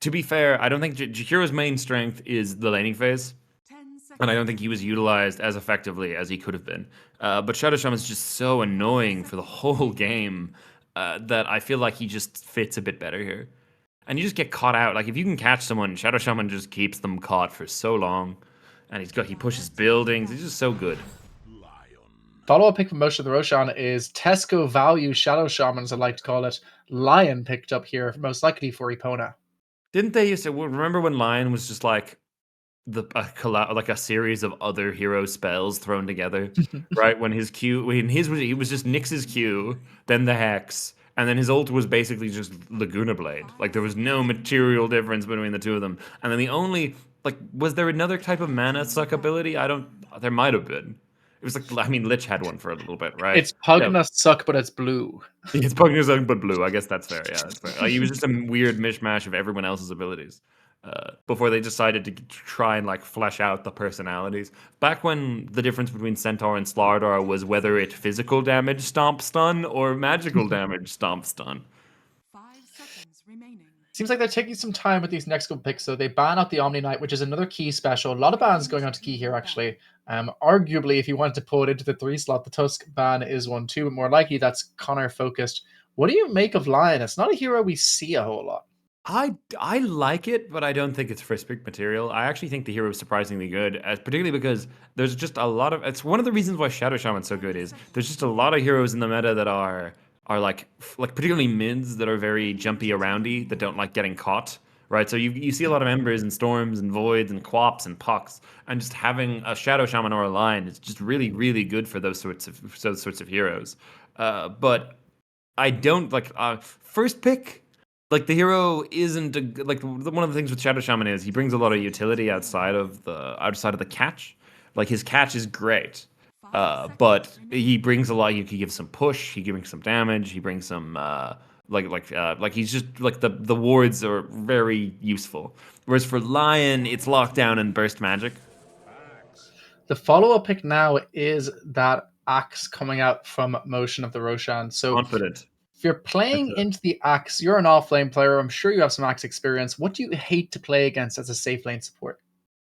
To be fair, I don't think Jakiro's main strength is the laning phase, and I don't think he was utilized as effectively as he could have been. But Shadow Shaman is just so annoying for the whole game that I feel like he just fits a bit better here. And you just get caught out. Like if you can catch someone, Shadow Shaman just keeps them caught for so long. And he pushes buildings. He's just so good. Follow-up pick from Motion of the Roshan is Tesco Value Shadow Shaman, as I like to call it. Lion picked up here, most likely for Epona. Didn't they used to remember when Lion was just like a series of other hero spells thrown together, right? When he was just Nyx's Q, then the Hex, and then his ult was basically just Laguna Blade. Like there was no material difference between the two of them. And then the only was there another type of mana suck ability? There might have been. It was Lich had one for a little bit, right? It's Pugna Suck, but it's blue. It's Pugna Suck, but blue. I guess that's fair. Yeah, that's fair. He was just a weird mishmash of everyone else's abilities. Before they decided to try and flesh out the personalities. Back when the difference between Centaur and Slardar was whether it physical damage stomp stun or magical damage stomp stun. 5 seconds remaining. Seems like they're taking some time with these next couple picks, though. They ban out the Omni Knight, which is another Key special. A lot of bans going on to Key here, actually. Arguably, if you wanted to pull it into the 3 slot, the Tusk ban is one too, but more likely that's Connor focused. What do you make of Lion? It's not a hero we see a whole lot. I like it, but I don't think it's first pick material. I actually think the hero is surprisingly good, particularly because there's just a lot of. It's one of the reasons why Shadow Shaman's so good is there's just a lot of heroes in the meta that are like particularly mids that are very jumpy aroundy that don't like getting caught. Right, so you see a lot of Embers and Storms and Voids and Quaps and Pucks, and just having a Shadow Shaman or a Lion is just really, really good for those sorts of heroes. But I don't first pick. The hero isn't one of the things with Shadow Shaman is he brings a lot of utility outside of the catch. His catch is great, but he brings a lot. He gives some push. He gives some damage. He brings some he's just the wards are very useful. Whereas for Lion, it's lockdown and burst magic. The follow-up pick now is that Axe coming out from Motion of the Roshan. So confident. If you're playing into the Axe, you're an off-lane player. I'm sure you have some Axe experience. What do you hate to play against as a safe lane support?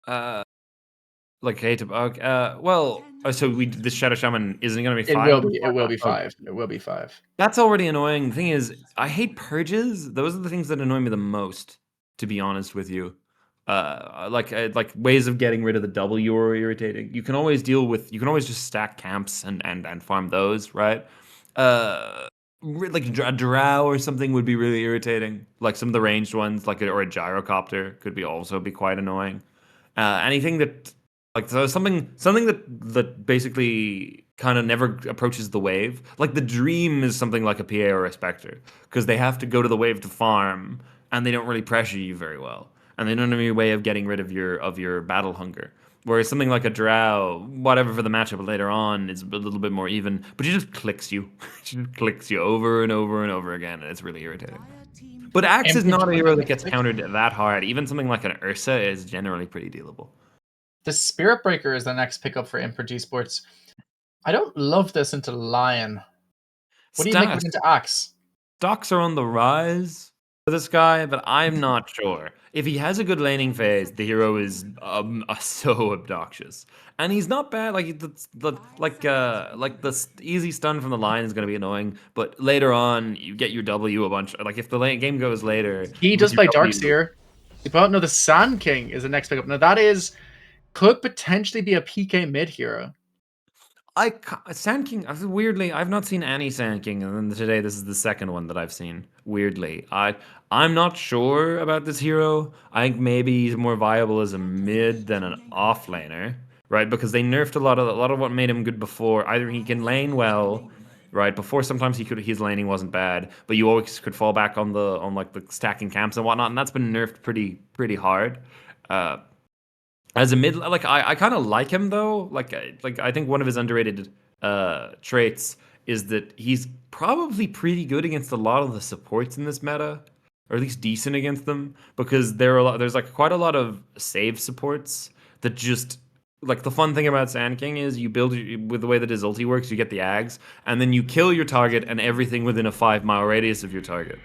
So this Shadow Shaman isn't going to be 5? It will be 5. It will be 5. That's already annoying. The thing is, I hate purges. Those are the things that annoy me the most, to be honest with you. Ways of getting rid of the W are irritating. You can always just stack camps and farm those, right? A drow or something would be really irritating. Some of the ranged ones, or a gyrocopter could also be quite annoying. Anything that Like so something that basically kind of never approaches the wave. Like the dream is something like a PA or a Spectre because they have to go to the wave to farm and they don't really pressure you very well. And they don't have any way of getting rid of your battle hunger. Whereas something like a Drow, whatever for the matchup later on, is a little bit more even, but she just clicks you. She just clicks you over and over and over again, and it's really irritating. But Axe is Imprint not a with hero the that next gets pick. countered that hard. Even something like an Ursa is generally pretty dealable. The Spirit Breaker is the next pickup for Imprint Esports. I don't love this into Lion. What do you think of it into Axe? Stocks are on the rise for this guy, but I'm not sure. If he has a good laning phase, the hero is so obnoxious, and he's not bad. Like the easy stun from the line is going to be annoying, but later on you get your W a bunch. Like if the lane game goes later He with does your play W, Darkseer. But no, the Sand King is the next pickup. Now that could potentially be a PK mid hero. Sand King. Weirdly, I've not seen any Sand King, and then today this is the second one that I've seen. Weirdly, I'm not sure about this hero. I think maybe he's more viable as a mid than an offlaner, right? Because they nerfed a lot of what made him good before. Either he can lane well, right? Before sometimes his laning wasn't bad, but you always could fall back on like the stacking camps and whatnot, and that's been nerfed pretty hard. Uh, as a mid, like I kind of like him though. Like I think one of his underrated traits is that he's probably pretty good against a lot of the supports in this meta, or at least decent against them, because there's like quite a lot of save supports that just like the fun thing about Sand King is you build with the way that his ulti works, you get the Ags, and then you kill your target and everything within a 5 mile radius of your target.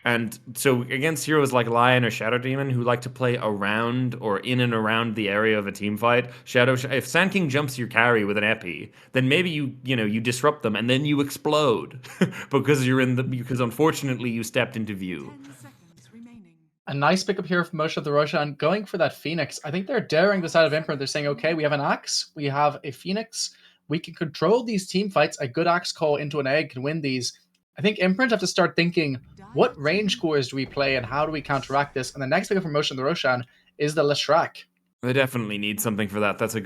And so against heroes like Lion or Shadow Demon who like to play around or in and around the area of a team fight, if Sand King jumps your carry with an epi, then maybe you disrupt them and then you explode because unfortunately you stepped into view. 10 seconds remaining. A nice pickup here from Moshe the Roshan going for that Phoenix. I think they're daring this out of Imprint. They're saying, okay, we have an Axe, we have a Phoenix, we can control these team fights. A good Axe call into an egg can win these. I think Imprint have to start thinking, what range cores do we play and how do we counteract this? And the next pickup from Moshe the Roshan is the Leshrac. They definitely need something for that. That's like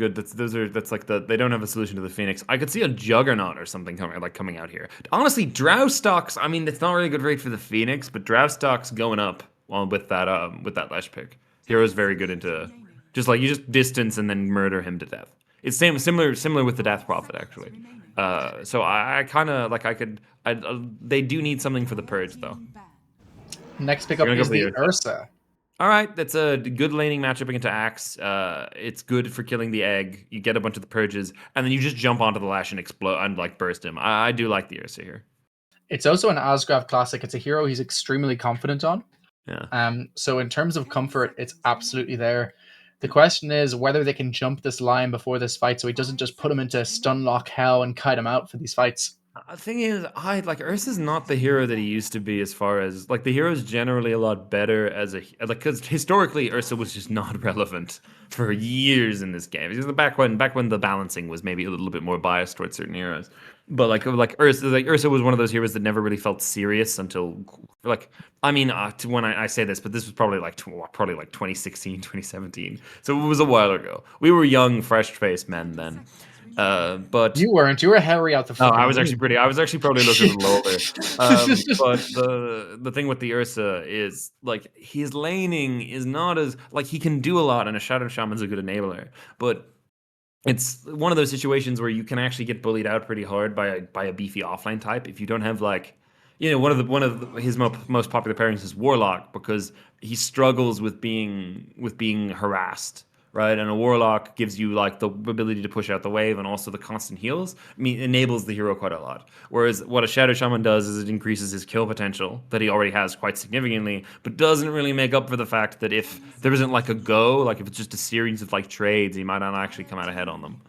they don't have a solution to the Phoenix. I could see a Juggernaut or something coming out here. Honestly, Drow stocks. I mean, it's not really a good rate for the Phoenix, but Drow stocks going up with that Lesh pick. Hero's very good into just like you just distance and then murder him to death. It's similar with the Death Prophet actually. So I kind of like they do need something for the purge though. Next pickup You're gonna go is for the the Ursa. All right, that's a good laning matchup into Axe. It's good for killing the egg. You get a bunch of the purges, and then you just jump onto the Lash and explode and like burst him. I do like the Ursa here. It's also an Asgrav classic. It's a hero he's extremely confident on. Yeah. So in terms of comfort, it's absolutely there. The question is whether they can jump this line before this fight so he doesn't just put him into stun lock hell and kite him out for these fights. The thing is, I like Ursa's not the hero that he used to be. As far as like the hero's generally a lot better as a like because historically Ursa was just not relevant for years in this game. Because back when the balancing was maybe a little bit more biased towards certain heroes. But like Ursa was one of those heroes that never really felt serious until like I mean when I say this, but this was probably like 2016, 2017. So it was a while ago. We were young, fresh-faced men then. But You weren't. You were Harry out the no, fucking I was actually probably looking a little older. But the thing with the Ursa is like his laning is not as like he can do a lot, and a Shadow Shaman's a good enabler. But it's one of those situations where you can actually get bullied out pretty hard by a beefy offline type if you don't have like his most popular pairings is Warlock because he struggles with being harassed, right? And a Warlock gives you like the ability to push out the wave and also the constant heals. I mean, enables the hero quite a lot. Whereas what a Shadow Shaman does is it increases his kill potential that he already has quite significantly, but doesn't really make up for the fact that if there isn't like a go, like if it's just a series of like trades, he might not actually come out ahead on them.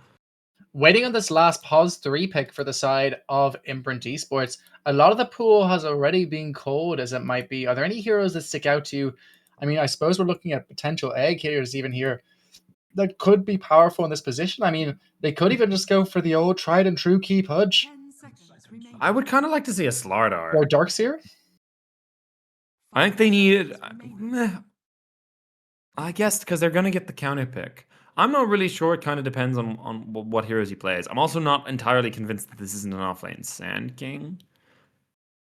Waiting on this last pause 3 pick for the side of Imprint Esports, a lot of the pool has already been called as it might be. Are there any heroes that stick out to you? I mean, I suppose we're looking at potential egg hitters even here that could be powerful in this position. I mean, they could even just go for the old tried and true key pudge 10 seconds remaining. I would kind of like to see a Slardar. or Darkseer. I think they need I guess because they're gonna get the counter pick. I'm not really sure. It kind of depends on what heroes he plays. I'm also not entirely convinced that this isn't an offlane Sand King.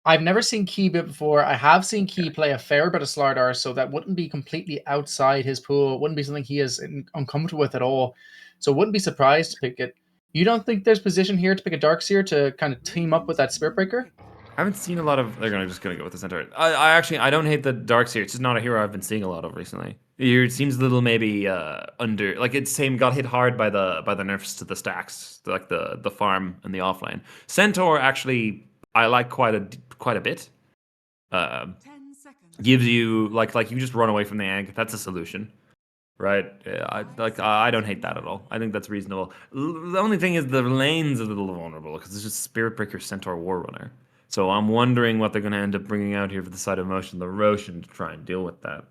I've never seen Key before. I have seen Key play a fair bit of Slardar, so that wouldn't be completely outside his pool. It wouldn't be something he is uncomfortable with at all. So wouldn't be surprised to pick it. You don't think there's position here to pick a Darkseer to kind of team up with that Spirit Breaker? I haven't seen a lot of. They're just gonna go with the center. I actually I don't hate the Darkseer. It's just not a hero I've been seeing a lot of recently. It seems a little maybe under like it's same got hit hard by the nerfs to the stacks, like the farm and the offlane. Centaur actually I like quite a bit. Uh, 10 seconds. gives you like you just run away from the egg. That's a solution, right? I don't hate that at all. I think that's reasonable. The only thing is the lane's a little vulnerable because it's just Spirit Breaker, Centaur, War Runner. So I'm wondering what they're going to end up bringing out here for the side of Motion the Roshan to try and deal with that.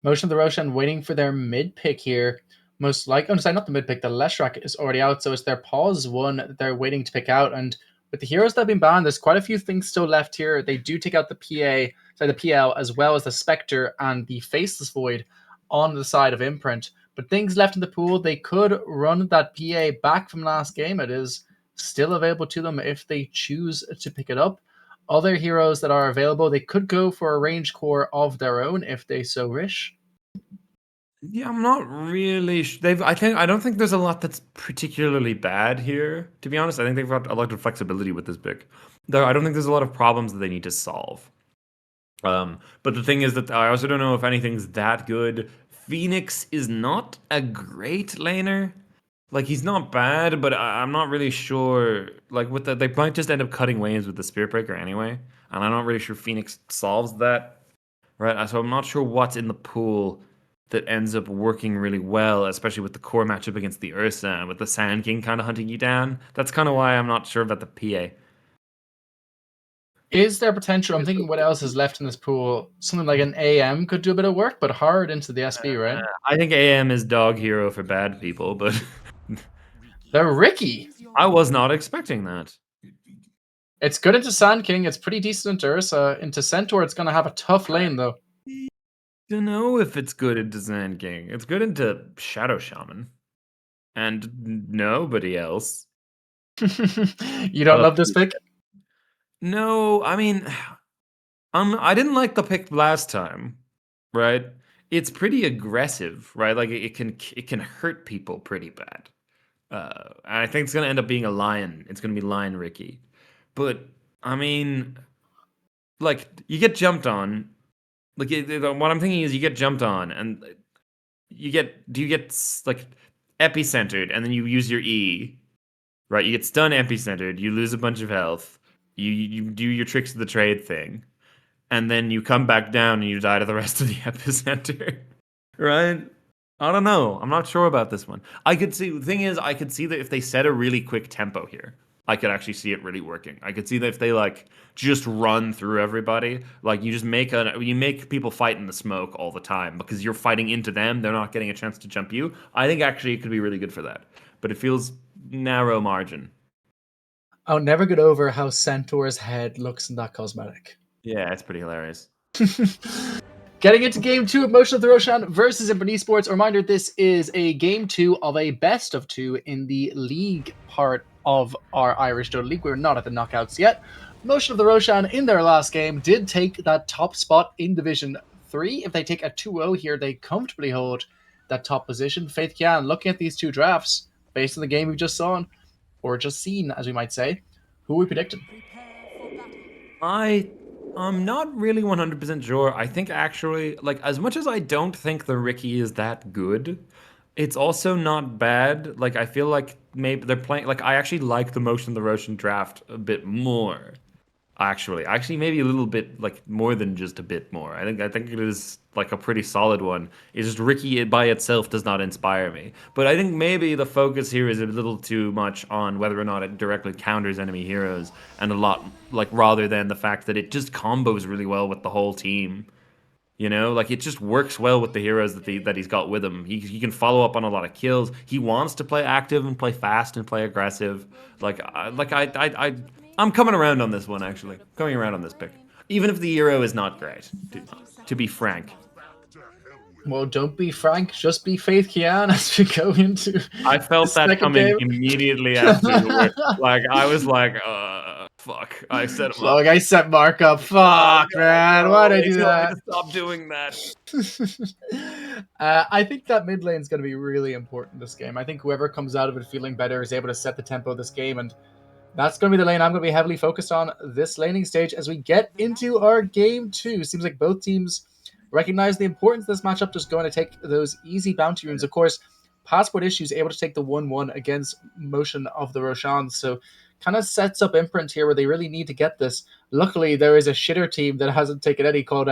Motion of the Roshan waiting for their mid pick here. Most likely, sorry, not the mid pick. The Leshrac is already out, so it's their pause one that they're waiting to pick out. And with the heroes that have been banned, there's quite a few things still left here. They do take out the the PL, as well as the Spectre and the Faceless Void on the side of Imprint. But things left in the pool, they could run that PA back from last game. It is still available to them if they choose to pick it up. Other heroes that are available, they could go for a range core of their own if they so wish. Yeah, I'm not really. I don't think there's a lot that's particularly bad here. To be honest, I think they've got a lot of flexibility with this pick. Though I don't think there's a lot of problems that they need to solve. But the thing is that I also don't know if anything's that good. Phoenix is not a great laner. Like he's not bad, but I'm not really sure. Like with they might just end up cutting waves with the Spirit Breaker anyway, and I'm not really sure Phoenix solves that. Right, so I'm not sure what's in the pool that ends up working really well, especially with the core matchup against the Ursa and with the Sand King kind of hunting you down. That's kind of why I'm not sure about the PA. Is there potential? I'm thinking what else is left in this pool. Something like an AM could do a bit of work, but hard into the SB, right? I think AM is dog hero for bad people, but The Ricky. I was not expecting that. It's good into Sand King. It's pretty decent into Ursa. Into Centaur, it's going to have a tough lane, though. Don't know if it's good into Sand King. It's good into Shadow Shaman. And nobody else. You don't love this pick? No, I mean, I didn't like the pick last time, right? It's pretty aggressive, right? Like it can hurt people pretty bad. And I think it's gonna end up being a lion. It's gonna be Lion Ricky, but I mean, like you get jumped on. Like what I'm thinking is you get jumped on, and you get like epicentered, and then you use your E, right? You get stun epicentered. You lose a bunch of health. You do your tricks of the trade thing, and then you come back down and you die to the rest of the epicenter, right? I don't know. I'm not sure about this one. I could see the thing is I could see that if they set a really quick tempo here, I could actually see it really working. I could see that if they like just run through everybody, like you just you make people fight in the smoke all the time because you're fighting into them, they're not getting a chance to jump you. I think actually it could be really good for that. But it feels narrow margin. I'll never get over how Centaur's head looks in that cosmetic. Yeah, it's pretty hilarious. Getting into game 2 of Motion of the Roshan versus Imprint Esports. A reminder, this is a game 2 of a best of 2 in the league part of our Irish Dota League. We're not at the knockouts yet. Motion of the Roshan in their last game did take that top spot in Division 3. If they take a 2-0 here, they comfortably hold that top position. Faith Kian, looking at these two drafts, based on the game we've just saw, or just seen, as we might say, who are we predicting? I'm not really 100% sure. I think actually, like, as much as I don't think the Ricky is that good, it's also not bad. Like, I feel like maybe they're playing, like, I actually like the Motion of the Roshan draft a bit more. Actually, maybe a little bit, like, more than just a bit more. I think it is, like, a pretty solid one. It's just Ricky by itself does not inspire me. But I think maybe the focus here is a little too much on whether or not it directly counters enemy heroes, and a lot, like, rather than the fact that it just combos really well with the whole team. You know, like it just works well with the heroes that he's got with him. He can follow up on a lot of kills. He wants to play active and play fast and play aggressive. I'm coming around on this one actually. Coming around on this pick, even if the hero is not great. To be frank. Well, don't be Frank, just be Faith Kian as we go into I the felt that second coming game. immediately after the word. Like, I was like, fuck. I set him up. Fuck, I set Mark up. Oh, Fuck, man. no, Why did I they do told me that? to stop doing that. I think that mid lane is going to be really important this game. I think whoever comes out of it feeling better is able to set the tempo of this game, and that's going to be the lane I'm going to be heavily focused on this laning stage as we get into our game two. Seems like both teams recognize the importance of this matchup, just going to take those easy bounty runes. Of course, Passport Issues able to take the 1-1 against Motion of the Roshan, so kind of sets up Imprint here where they really need to get this. Luckily, there is a shitter team that hasn't taken any called,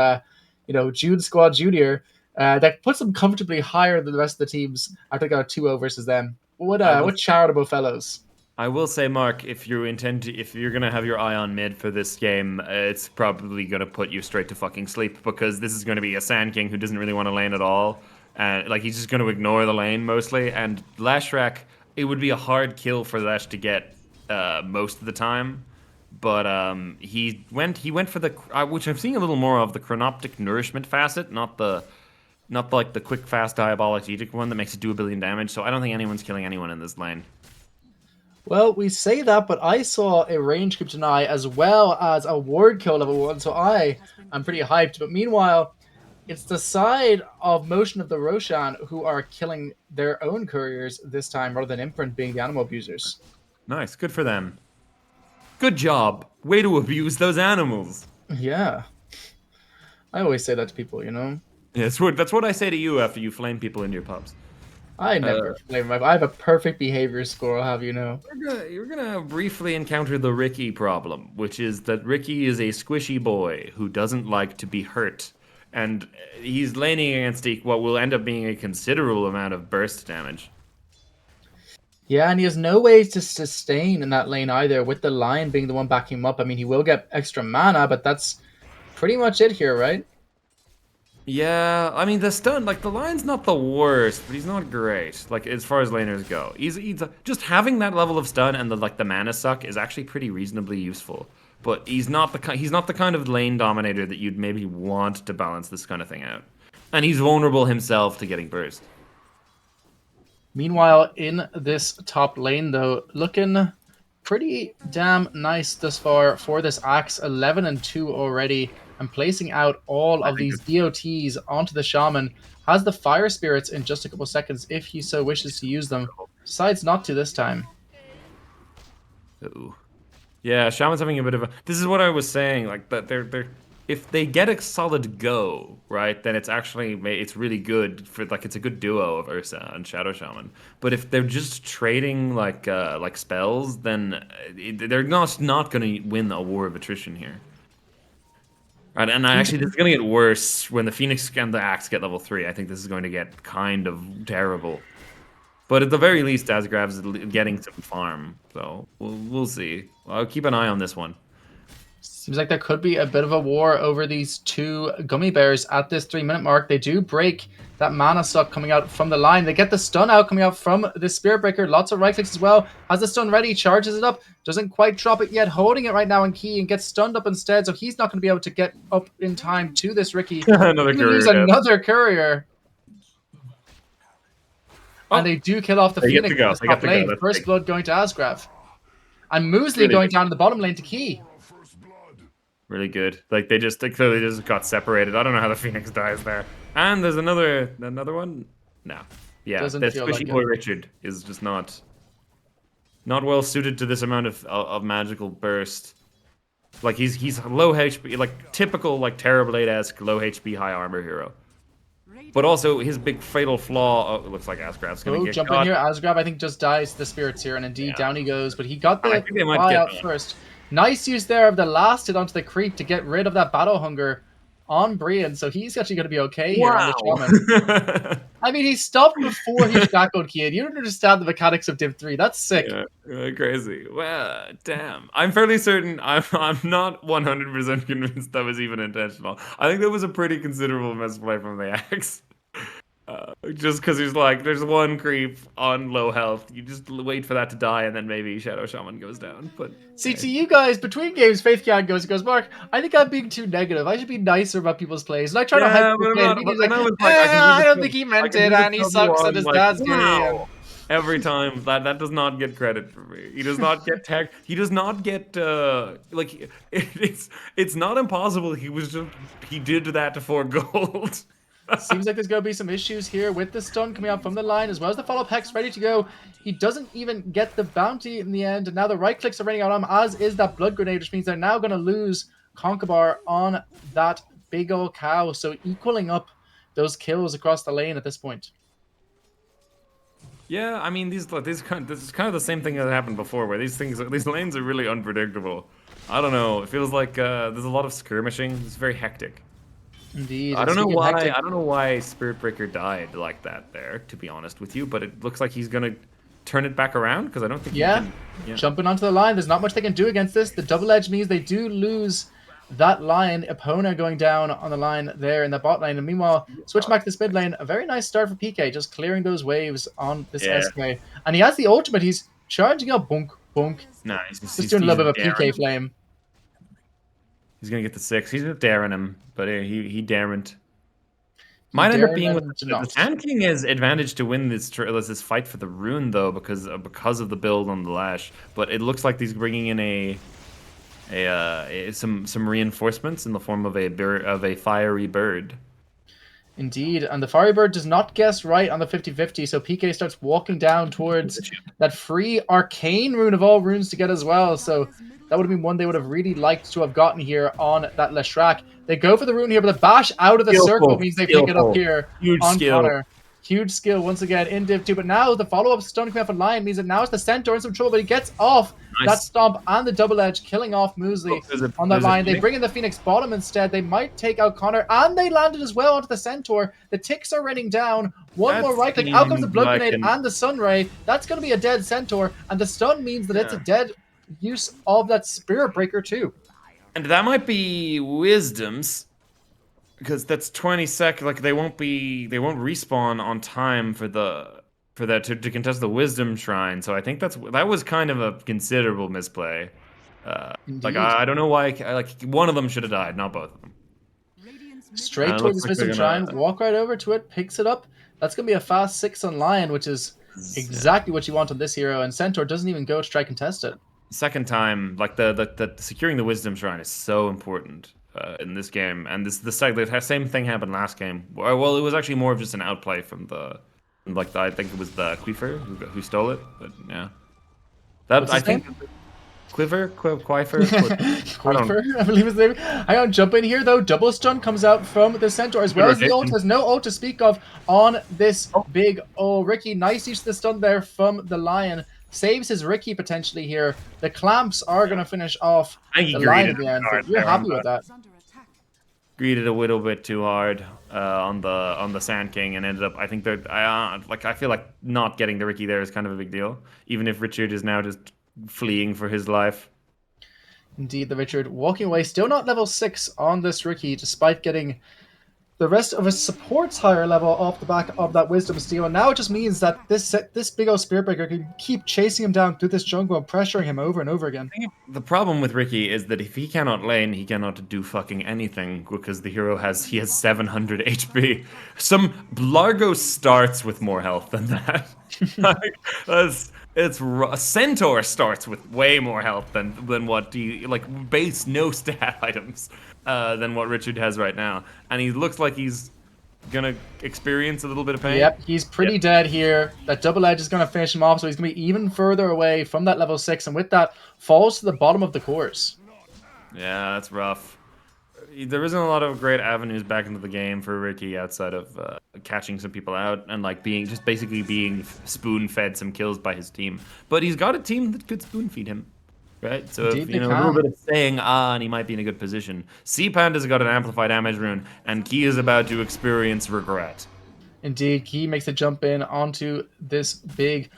June Squad Junior, that puts them comfortably higher than the rest of the teams. I think I got 2-0 versus them. What charitable fellows. I will say, Mark, if you're gonna have your eye on mid for this game, it's probably gonna put you straight to fucking sleep because this is gonna be a Sand King who doesn't really want to lane at all, and like he's just gonna ignore the lane mostly. And Lashrak, it would be a hard kill for Lash to get most of the time, but he went for the which I'm seeing a little more of the chronoptic nourishment facet, not like the quick fast diabolic edict one that makes it do 1 billion damage. So I don't think anyone's killing anyone in this lane. Well, we say that, but I saw a range kryptonite as well as a ward kill level 1, so I'm pretty hyped. But meanwhile, it's the side of Motion of the Roshan who are killing their own couriers this time rather than Imprint being the animal abusers. Nice, good for them. Good job. Way to abuse those animals. Yeah. I always say that to people, you know? Yeah, that's what I say to you after you flame people in your pubs. I never flame. I have a perfect behavior score, I'll have you know. You're gonna briefly encounter the Ricky problem, which is that Ricky is a squishy boy who doesn't like to be hurt. And he's laning against what will end up being a considerable amount of burst damage. Yeah, and he has no ways to sustain in that lane either, with the Lion being the one backing him up. I mean, he will get extra mana, but that's pretty much it here, right? Yeah, I mean the stun, like the Lion's not the worst, but he's not great. Like as far as laners go, he's just having that level of stun and the mana suck is actually pretty reasonably useful. But he's not the kind of lane dominator that you'd maybe want to balance this kind of thing out. And he's vulnerable himself to getting burst. Meanwhile, in this top lane, though, looking pretty damn nice thus far for this Axe. 11-2 already, and placing out all of these DOTs onto the Shaman. Has the Fire Spirits in just a couple seconds if he so wishes to use them. Decides not to this time. Ooh. Yeah, Shaman's having a bit of a... This is what I was saying, like, that they're if they get a solid go, right, then it's really good for, like, it's a good duo of Ursa and Shadow Shaman. But if they're just trading like spells, then they're not going to win a war of attrition here. Right, and actually, this is going to get worse when the Phoenix and the Axe get level 3. I think this is going to get kind of terrible. But at the very least, Asgrav's getting some farm, so we'll see. I'll keep an eye on this one. Seems like there could be a bit of a war over these two gummy bears at this 3-minute mark. They do break that mana suck coming out from the line. They get the stun out coming out from the Spirit Breaker. Lots of right clicks as well. Has the stun ready, charges it up. Doesn't quite drop it yet. Holding it right now in key and gets stunned up instead. So he's not going to be able to get up in time to this Ricky. Another courier. Use another courier. Oh, and they do kill off the Phoenix. Top lane. First blood going to Asgrav. And Muesli going down to the bottom lane to Key. Really good. Like they clearly just got separated. I don't know how the Phoenix dies there. And there's another one. No. Yeah, that squishy boy Richard is just not well suited to this amount of magical burst. Like he's low HP, like typical like Terrorblade-esque low HP high armor hero. But also his big fatal flaw. Oh, it looks like Asgrav's gonna get jump caught. in here. Asgrav I think just dies to the spirits here, and indeed down he goes. But he got the fly out first. Nice use there of the last hit onto the creep to get rid of that battle hunger on Brian, so he's actually going to be okay here on the Shaman. I mean, he stopped before he shackled Kid. You don't understand the mechanics of Div 3. That's sick. Yeah, crazy. Well, damn. I'm fairly certain. I'm not 100% convinced that was even intentional. I think that was a pretty considerable misplay from the Axe. Just because he's like, there's one creep on low health. You just wait for that to die, and then maybe Shadow Shaman goes down. But See, to you guys, between games, Faith Can goes, Mark, I think I'm being too negative. I should be nicer about people's plays. And I try to hype yeah, the but I'm play, and not. But he's I like, know it's like I can do I this. don't think he meant it, and he sucks, and his Like, dad's gay. And... wow. Every time that does not get credit for me. He does not get tag. He does not get like it's not impossible. He did that to 4 gold. Seems like there's going to be some issues here with the stun coming out from the line, as well as the follow-up hex ready to go. He doesn't even get the bounty in the end, and now the right clicks are running out on him, as is that blood grenade, which means they're now going to lose Conkabar on that big old cow, so equaling up those kills across the lane at this point. Yeah, I mean this is kind of the same thing that happened before, where these lanes are really unpredictable. I don't know. It feels like there's a lot of skirmishing. It's very hectic. Indeed. I don't know why. I don't know why Spirit Breaker died like that there. To be honest with you, but it looks like he's gonna turn it back around because I don't think. Yeah. He can, Jumping onto the line. There's not much they can do against this. The double edge means they do lose that line. Epona going down on the line there in the bot lane. And meanwhile, switch back to this mid lane. A very nice start for PK, just clearing those waves on this SK. And he has the ultimate. He's charging up. Bunk, bunk. Nice. Just doing a little bit of a PK flame. He's gonna get the 6. He's just daring him, but he daren't. Might end up being with the Sand King is advantage to win this fight for the rune though, because of the build on the Lash. But it looks like he's bringing in some reinforcements in the form of a fiery bird. Indeed, and the Fiery Bird does not guess right on the 50-50, so PK starts walking down towards that free Arcane rune of all runes to get as well, so that would have been one they would have really liked to have gotten here on that Leshrac. They go for the rune here, but the bash out of the circle means they pick it up here on Connor. Huge skill once again in Div 2, but now the follow-up stun coming off a line means that now it's the Centaur in some trouble, but he gets off that stomp and the double edge, killing off Muesli on that line. They bring in the Phoenix bottom instead. They might take out Connor, and they landed as well onto the Centaur. The ticks are raining down. One more right click. Out comes the blood grenade and the sun ray. That's going to be a dead Centaur, and the stun means that it's a dead use of that Spirit Breaker too. And that might be Wisdom's. Because that's 20 seconds. Like they won't respawn on time for that to contest the Wisdom Shrine. So I think that was kind of a considerable misplay. Like I don't know why. Like one of them should have died, not both of them. Straight towards the Wisdom Shrine, walk right over to it, picks it up. That's gonna be a fast 6 on Lion, which is exactly what you want on this hero. And Centaur doesn't even go to try contest it. Second time, like the securing the Wisdom Shrine is so important. In this game, and the same thing happened last game. Well, it was actually more of just an outplay from I think it was the Quifer who stole it, but yeah. Quifer, I believe his name. Hang on, jump in here though. Double stun comes out from the Centaur as well as the ult. Has no ult to speak of on this big Ricky. Nice use of the stun there from the Lion. Saves his Ricky potentially here. The clamps are going to finish off the line at the end. So you're happy with that. Greeted a little bit too hard on the Sand King and ended up. I think that I feel like not getting the Ricky there is kind of a big deal, even if Richard is now just fleeing for his life. Indeed, the Richard walking away, still not level 6 on this Ricky, despite getting the rest of his supports higher level off the back of that Wisdom Steal. And now it just means that this big old Spirit Breaker can keep chasing him down through this jungle and pressuring him over and over again. The problem with Ricky is that if he cannot lane, he cannot do fucking anything because the hero has 700 HP. Largo starts with more health than that. Centaur starts with way more health than what base no stat items than what Richard has right now, and he looks like he's gonna experience a little bit of pain. Yep, he's pretty dead here. That double edge is gonna finish him off, so he's gonna be even further away from that level 6, and with that falls to the bottom of the course. Yeah, that's rough. There isn't a lot of great avenues back into the game for Ricky outside of catching some people out and basically being spoon-fed some kills by his team. But he's got a team that could spoon-feed him, right? So Indeed, a little bit of saying and he might be in a good position. C-Panda's got an amplified damage rune, and Key is about to experience regret. Indeed, Key makes a jump in onto this big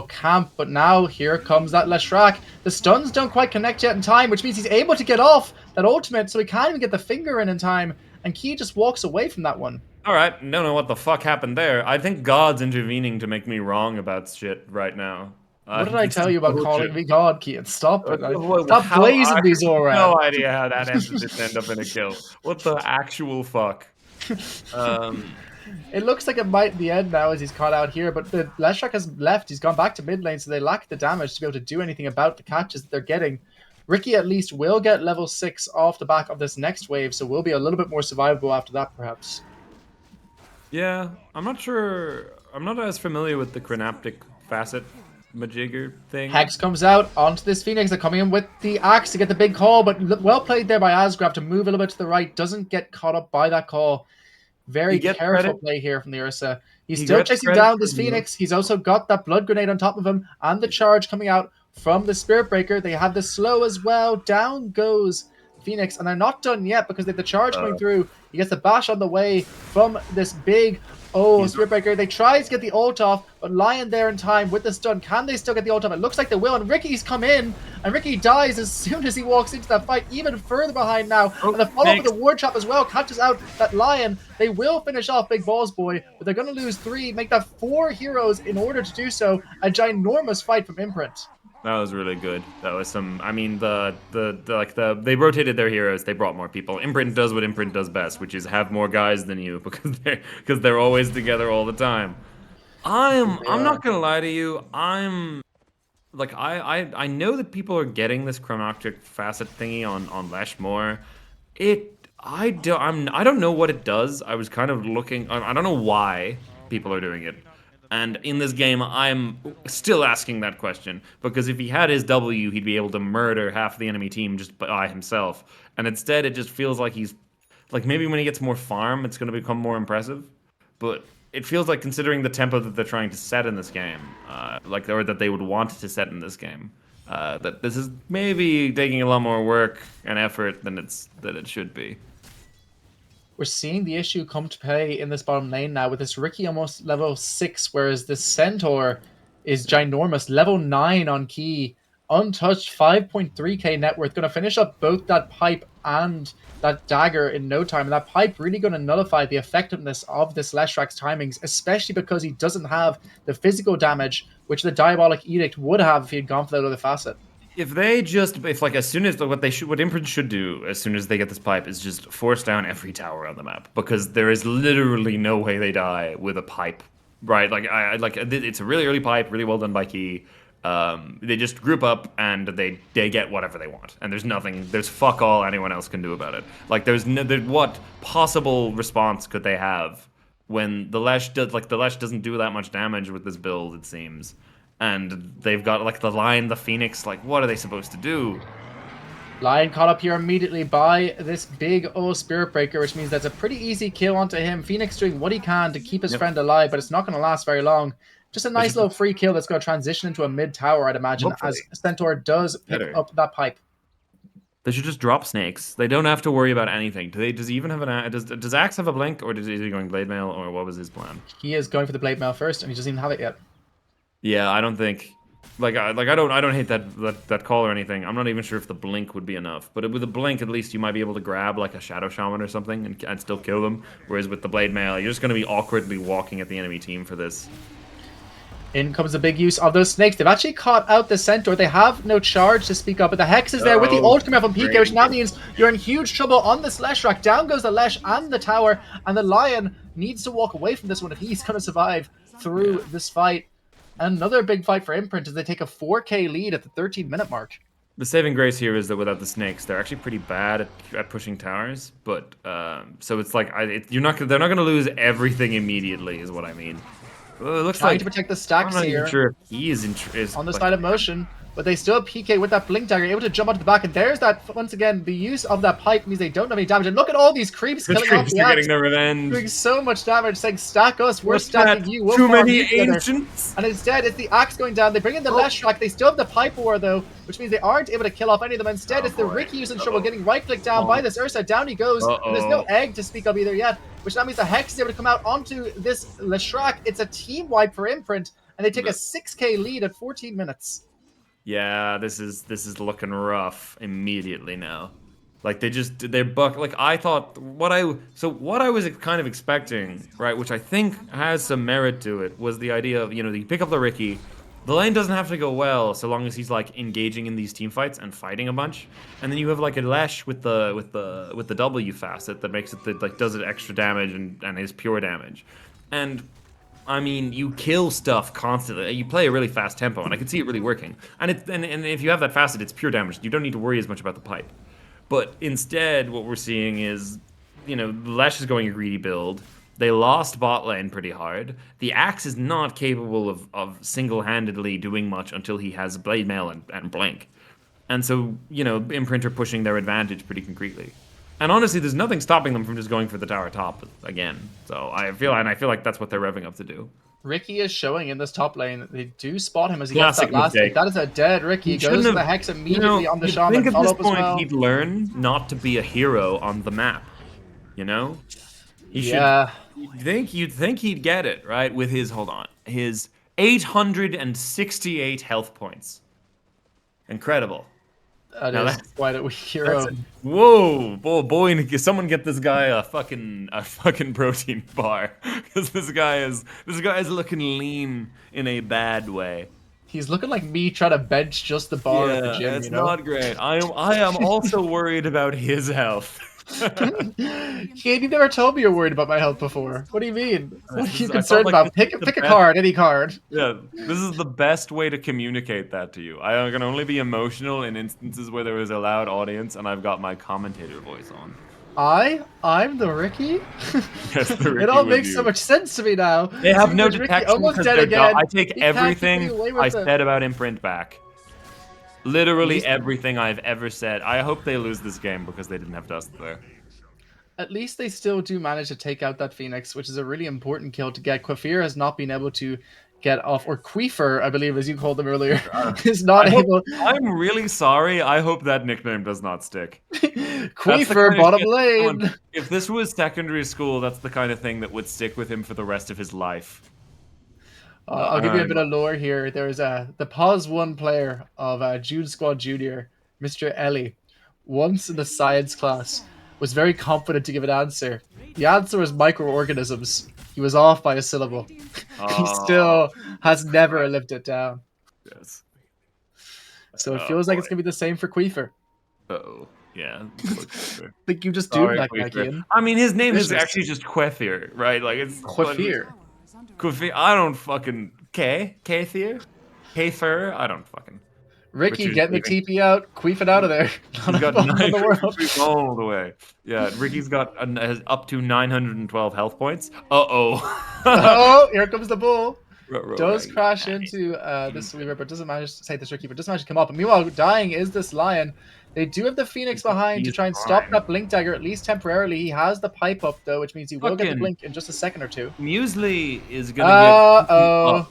camp, but now here comes that Leshrac. The stuns don't quite connect yet in time, which means he's able to get off that ultimate, so he can't even get the finger in time, and Key just walks away from that one. All right, don't know what the fuck happened there. I think God's intervening to make me wrong about shit right now. What did I This is tell you about bullshit. calling me God, Keaton? Stop it. Stop How I glazing me, have Zoran. no idea how that didn't end up in a kill. What the actual fuck? Um, It looks like it might be the end now as he's caught out here, but the Leshrac has left. He's gone back to mid lane, so they lack the damage to be able to do anything about the catches that they're getting. Ricky at least will get level 6 off the back of this next wave, so will be a little bit more survivable after that, perhaps. yeah, I'm not sure. I'm not as familiar with the chronaptic facet majigger thing. Hex comes out onto this Phoenix. They're coming in with the axe to get the big call, but well played there by Asgraf to move a little bit to the right. Doesn't get caught up by that call. He Very gets careful credit. play here from the Ursa. He's He still gets chasing credit down for this Phoenix. He's also got that blood grenade on top of him and the charge coming out from the Spirit Breaker. They have the slow as well. Down goes Phoenix, and they're not done yet because they have the charge coming through. He gets the bash on the way from this big Spirit Breaker. They try to get the ult off, but Lion there in time with the stun. Can they still get the ult off? It looks like they will, and Ricky's come in, and Ricky dies as soon as he walks into that fight, even further behind now. And the follow-up with the Ward Chop as well catches out that Lion. They will finish off Big Balls Boy, but they're going to lose 3, make that 4 heroes in order to do so. A ginormous fight from Imprint. That was really good. That was some. I mean, they rotated their heroes. They brought more people. Imprint does what Imprint does best, which is have more guys than you because they're always together all the time. I'm not gonna lie to you. I know that people are getting this chronoctic facet thingy on Lesh more. I don't know what it does. I was kind of looking. I don't know why people are doing it. And in this game, I'm still asking that question. Because if he had his W, he'd be able to murder half the enemy team just by himself. And instead, it just feels like he's... Like, maybe when he gets more farm, it's going to become more impressive. But it feels like, considering the tempo that they're trying to set in this game, or that they would want to set in this game, that this is maybe taking a lot more work and effort than it should be. We're seeing the issue come to play in this bottom lane now with this Ricky almost level 6, whereas this Centaur is ginormous. Level 9 on key, untouched, 5.3k net worth. Going to finish up both that pipe and that dagger in no time. And that pipe really going to nullify the effectiveness of this Leshrac's timings, especially because he doesn't have the physical damage, which the Diabolic Edict would have if he had gone for that other facet. If as soon as what Imprint should do as soon as they get this pipe is just force down every tower on the map, because there is literally no way they die with a pipe, right? It's a really early pipe, really well done by Key. They just group up and they get whatever they want, and there's fuck all anyone else can do about it. Like what possible response could they have when the Lesh doesn't do that much damage with this build, it seems. And they've got, the Lion, the Phoenix, what are they supposed to do? Lion caught up here immediately by this big old Spirit Breaker, which means that's a pretty easy kill onto him. Phoenix doing what he can to keep his friend alive, but it's not going to last very long. Just a nice little free kill that's going to transition into a mid-tower, I'd imagine, Hopefully. as Centaur does pick up that pipe. They should just drop snakes. They don't have to worry about anything. Does he even have does Axe have a blink, or is he going Blade Mail, or what was his plan? He is going for the Blade Mail first, and he doesn't even have it yet. Yeah, I don't think, I don't hate that call or anything. I'm not even sure if the blink would be enough. But with a blink, at least you might be able to grab a Shadow Shaman or something and still kill them. Whereas with the Blade Mail, you're just going to be awkwardly walking at the enemy team for this. In comes the big use of those snakes. They've actually caught out the Centaur. They have no charge to speak of, but the Hex is there with the ult coming out from PK, which now means you're in huge trouble on this Leshrac. Down goes the Lesh and the tower, and the Lion needs to walk away from this one if he's going to survive through this fight. Another big fight for Imprint as they take a 4k lead at the 13-minute mark. The saving grace here is that without the snakes, they're actually pretty bad at pushing towers. But so it's they're not going to lose everything immediately, is what I mean. Well, it looks trying to protect the stacks I'm not here. even sure if he is on the side of motion, but they still have PK with that blink dagger, able to jump onto the back, and there's that, once again, the use of that pipe means they don't have any damage, and look at all these creeps killing off the getting their revenge. Doing so much damage, saying, stack us, we're stacking you, we'll too farm many you together. ancients. And instead, it's the axe going down, they bring in the Leshrac, they still have the pipe war though, which means they aren't able to kill off any of them. Instead, it's the Ricky who's in trouble, getting right-clicked down by this Ursa, down he goes, and there's no egg to speak of either yet, which now means the Hex is able to come out onto this Leshrac. It's a team wipe for Imprint, and they take a 6k lead at 14 minutes. Yeah, this is looking rough immediately now. Like they're buck. Like I thought what I was kind of expecting, right, which I think has some merit to it, was the idea of, you pick up the Ricky. The lane doesn't have to go well so long as he's like engaging in these team fights and fighting a bunch, and then you have like a Lesh with the W facet that makes it that like does it extra damage and is pure damage, and I mean, you kill stuff constantly. You play a really fast tempo, and I can see it really working. And if you have that facet, it's pure damage. You don't need to worry as much about the pipe. But instead, what we're seeing is, Lesh is going a greedy build. They lost bot lane pretty hard. The Axe is not capable of single-handedly doing much until he has Blade Mail and Blink. And so, Imprint are pushing their advantage pretty concretely. And honestly, there's nothing stopping them from just going for the tower top again. So I feel like that's what they're revving up to do. Ricky is showing in this top lane. They do spot him as he Classic gets that last mistake. hit. That is a dead Ricky. He goes to the Hex immediately on the you'd Shaman. think at this Follow-up as point well. he'd learn not to be a hero on the map. He Yeah. You'd think he'd get it, right? With his 868 health points. Incredible. That Now is quite a weak hero. Whoa, boy, someone get this guy a fucking protein bar, because this guy is looking lean in a bad way. He's looking like me trying to bench just the bar at the gym. It's not great. I am also worried about his health. Kate, you never told me you're worried about my health before. What do you mean? What are you I concerned felt like about? Pick a best- card, any card. Yeah, this is the best way to communicate that to you. I can only be emotional in instances where there is a loud audience and I've got my commentator voice on. I'm the Ricky? Yes, the Ricky It all was makes you. so much sense to me now. They have no Ricky detection almost because dead they're again. I take He can't keep everything getting away with I it. said about Imprint back. Literally everything I've ever said. I hope they lose this game because they didn't have Dust there. At least they still do manage to take out that Phoenix, which is a really important kill to get. Quafir has not been able to get off, or Queefer, I believe, as you called him earlier, is not able. I'm really sorry. I hope that nickname does not stick. Queefer, bottom lane. If this was secondary school, that's the kind of thing that would stick with him for the rest of his life. I'll give you a bit of lore here. There's the POS 1 player of June Squad Junior, Mr. Ellie, once in the science class, was very confident to give an answer. The answer was microorganisms. He was off by a syllable. He still has never lived it down. Yes. So it feels like it's going to be the same for Queefer. Uh-oh. Yeah. I think you just do like Ian. I mean, his name is actually just Quethir, right? Like it's Quafir. Quethir. I don't fucking Kathir. Kathir. I don't fucking. Ricky Richard's getting the TP out, queefing out of there. He's got all the way. Yeah, Ricky's got up to 912 health points. Uh-oh. Oh, here comes the bull. Does Right. crash into this Weaver, but doesn't manage to say this Ricky, but doesn't manage to come up. And meanwhile, dying is this Lion. They do have the Phoenix behind to try and stop that Blink Dagger, at least temporarily. He has the pipe up, though, which means he will get the Blink in just a second or two. Muesli is gonna get.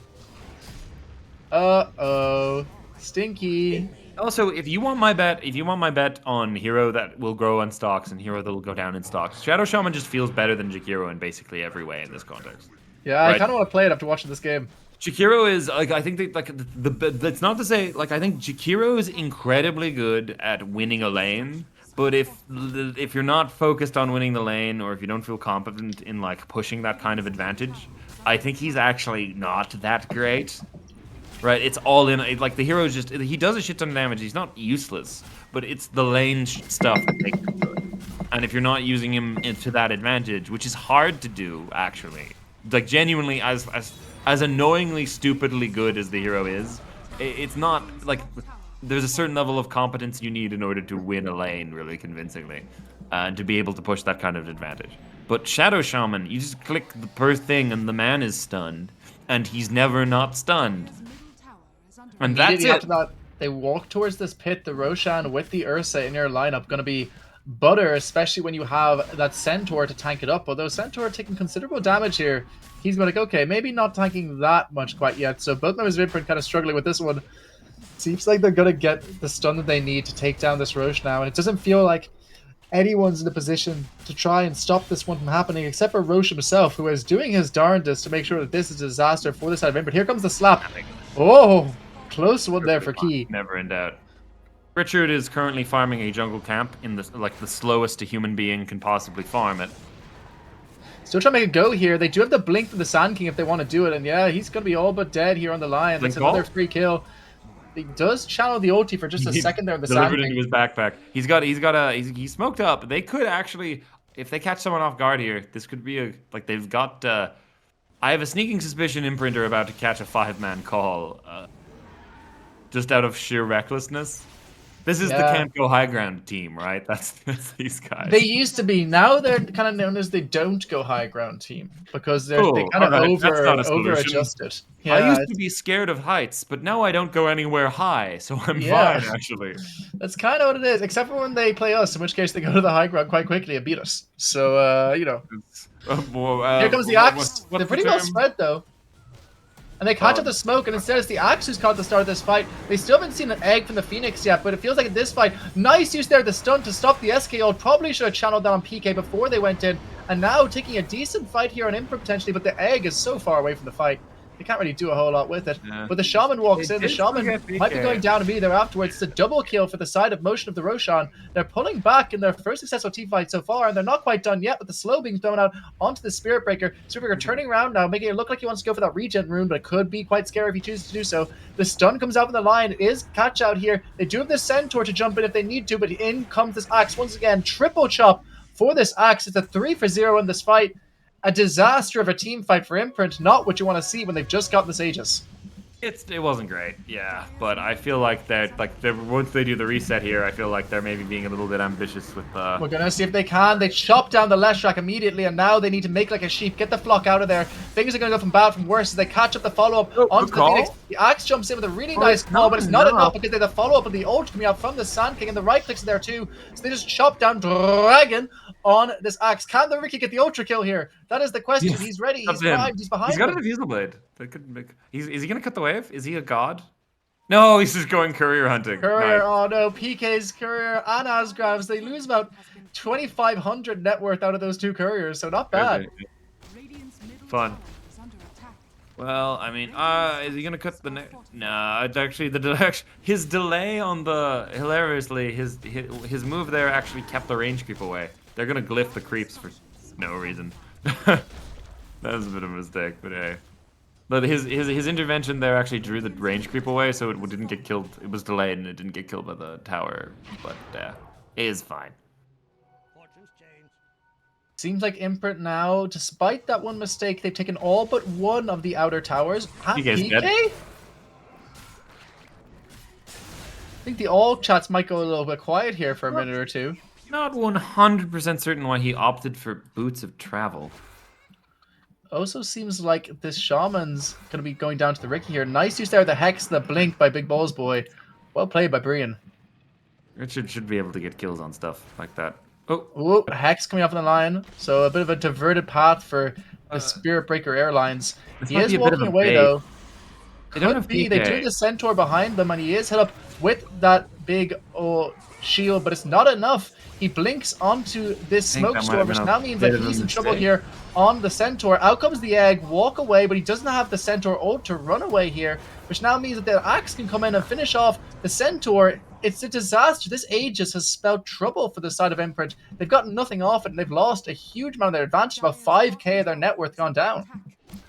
Uh-oh. Stinky. Also, if you want my bet on hero that will grow in stocks and hero that will go down in stocks, Shadow Shaman just feels better than Jakiro in basically every way in this context. Yeah, I kind of want to play it after watching this game. Jakiro is like, I think they like that's not to say like I think Jakiro is incredibly good at winning a lane, but if you're not focused on winning the lane, or if you don't feel competent in like pushing that kind of advantage, I think he's actually not that great. Right, it's all in. Like the hero's just he does a shit ton of damage. He's not useless, but it's the lane stuff that makes him good. And if you're not using him to that advantage, which is hard to do actually, like genuinely, as annoyingly stupidly good as the hero is, it's not like there's a certain level of competence you need in order to win a lane really convincingly, and to be able to push that kind of advantage. But Shadow Shaman, you just click the per thing and the man is stunned, and he's never not stunned. And that's it. After that, they walk towards this pit. The Roshan with the Ursa in your lineup going to be butter, especially when you have that Centaur to tank it up. Although Centaur taking considerable damage here, he's going to go, okay, maybe not tanking that much quite yet. So both members of Imprint kind of struggling with this one. Seems like they're going to get the stun that they need to take down this Rosh now. And it doesn't feel like anyone's in a position to try and stop this one from happening, except for Rosh himself, who is doing his darndest to make sure that this is a disaster for the side of Imprint. Here comes the slap. Oh! Close one there for Key. Never in doubt. Richard is currently farming a jungle camp in the slowest a human being can possibly farm it. Still trying to make a go here. They do have the blink from the Sand King if they want to do it. And yeah, he's going to be all but dead here on the Lion. That's another free kill. He does channel the ulti for just a second there. The delivered Sand into King. his backpack. He's smoked up. They could actually, if they catch someone off guard here, this could be a they've got. I have a sneaking suspicion Imprint are about to catch a 5-man call, just out of sheer recklessness. This is the can't go high ground team, right? That's these guys. They used to be. Now they're kind of known as the don't go high ground team because they kind of over adjusted. Yeah, I used to be scared of heights, but now I don't go anywhere high, so I'm fine actually. That's kind of what it is, except for when they play us, in which case they go to the high ground quite quickly and beat us. So you know, here comes the Axe. They're pretty well spread though. And they catch up the smoke, and instead it's the Axe who's caught the start of this fight. They still haven't seen an egg from the Phoenix yet, but it feels like in this fight, nice use there of the stun to stop the SK ult. Probably should have channeled down on PK before they went in. And now taking a decent fight here on Imprint potentially, but the egg is so far away from the fight. They can't really do a whole lot with it. Yeah. But the Shaman walks in. The Shaman might be going down to me there afterwards. It's a double kill for the side of Motion of the Roshan. They're pulling back in their first successful team fight so far, and they're not quite done yet with the slow being thrown out onto the Spirit Breaker. Spirit Breaker turning around now, making it look like he wants to go for that regen rune, but it could be quite scary if he chooses to do so. The stun comes out from the Lion. It is catch out here. They do have the Centaur to jump in if they need to, but in comes this Axe once again. Triple chop for this Axe. It's a 3-for-0 in this fight. A disaster of a team fight for Imprint, not what you want to see when they've just gotten this Aegis. It wasn't great, yeah, but I feel like once they do the reset here, I feel like they're maybe being a little bit ambitious with We're gonna see if they can. They chop down the Leshrac immediately, and now they need to make like a sheep, get the flock out of there. Things are gonna go from bad from worse as they catch up the follow-up onto the Phoenix. The Axe jumps in with a really nice call, but it's not enough because they have the follow-up of the ult coming out from the Sand King, and the right clicks are there too. So they just chop down Dragon on this Axe. Can the Riki get the ultra kill here? That is the question. He's ready. He's primed. He's behind. He's got a Diffusal Blade. They could make. Is he gonna cut the wave? Is he a god? No, he's just going courier hunting. Courier. Nice. Oh no, PK's courier and Asgrav's. They lose about 2,500 net worth out of those two couriers, so not bad. Fun. Well, I mean, is he gonna cut the net? Nah, it's actually his delay on the hilariously his move there actually kept the range creep away. They're gonna glyph the creeps for no reason. That was a bit of a mistake, but hey. But his intervention there actually drew the range creep away, so it didn't get killed. It was delayed and it didn't get killed by the tower. But it is fine. Seems like Imprint now, despite that one mistake, they've taken all but one of the outer towers. PK? Dead. I think the all chats might go a little bit quiet here for a minute or two. Not 100% certain why he opted for Boots of Travel. Also seems like this Shaman's going to be going down to the Riki here. Nice use there, the Hex, the Blink by Big Balls Boy. Well played by Brian. Richard should be able to get kills on stuff like that. Oh, Hex coming off on the line. So a bit of a diverted path for the Spirit Breaker Airlines. He is walking away though. They don't have PK. They do the Centaur behind them, and he is hit up with that big shield, but it's not enough. He blinks onto this smoke storm, which now means that he's in trouble here on the Centaur. Out comes the egg, walk away, but he doesn't have the Centaur ult to run away here, which now means that the Axe can come in and finish off the Centaur. It's a disaster. This Aegis has spelled trouble for the side of Imprint. They've gotten nothing off it, and they've lost a huge amount of their advantage. About 5k of their net worth gone down.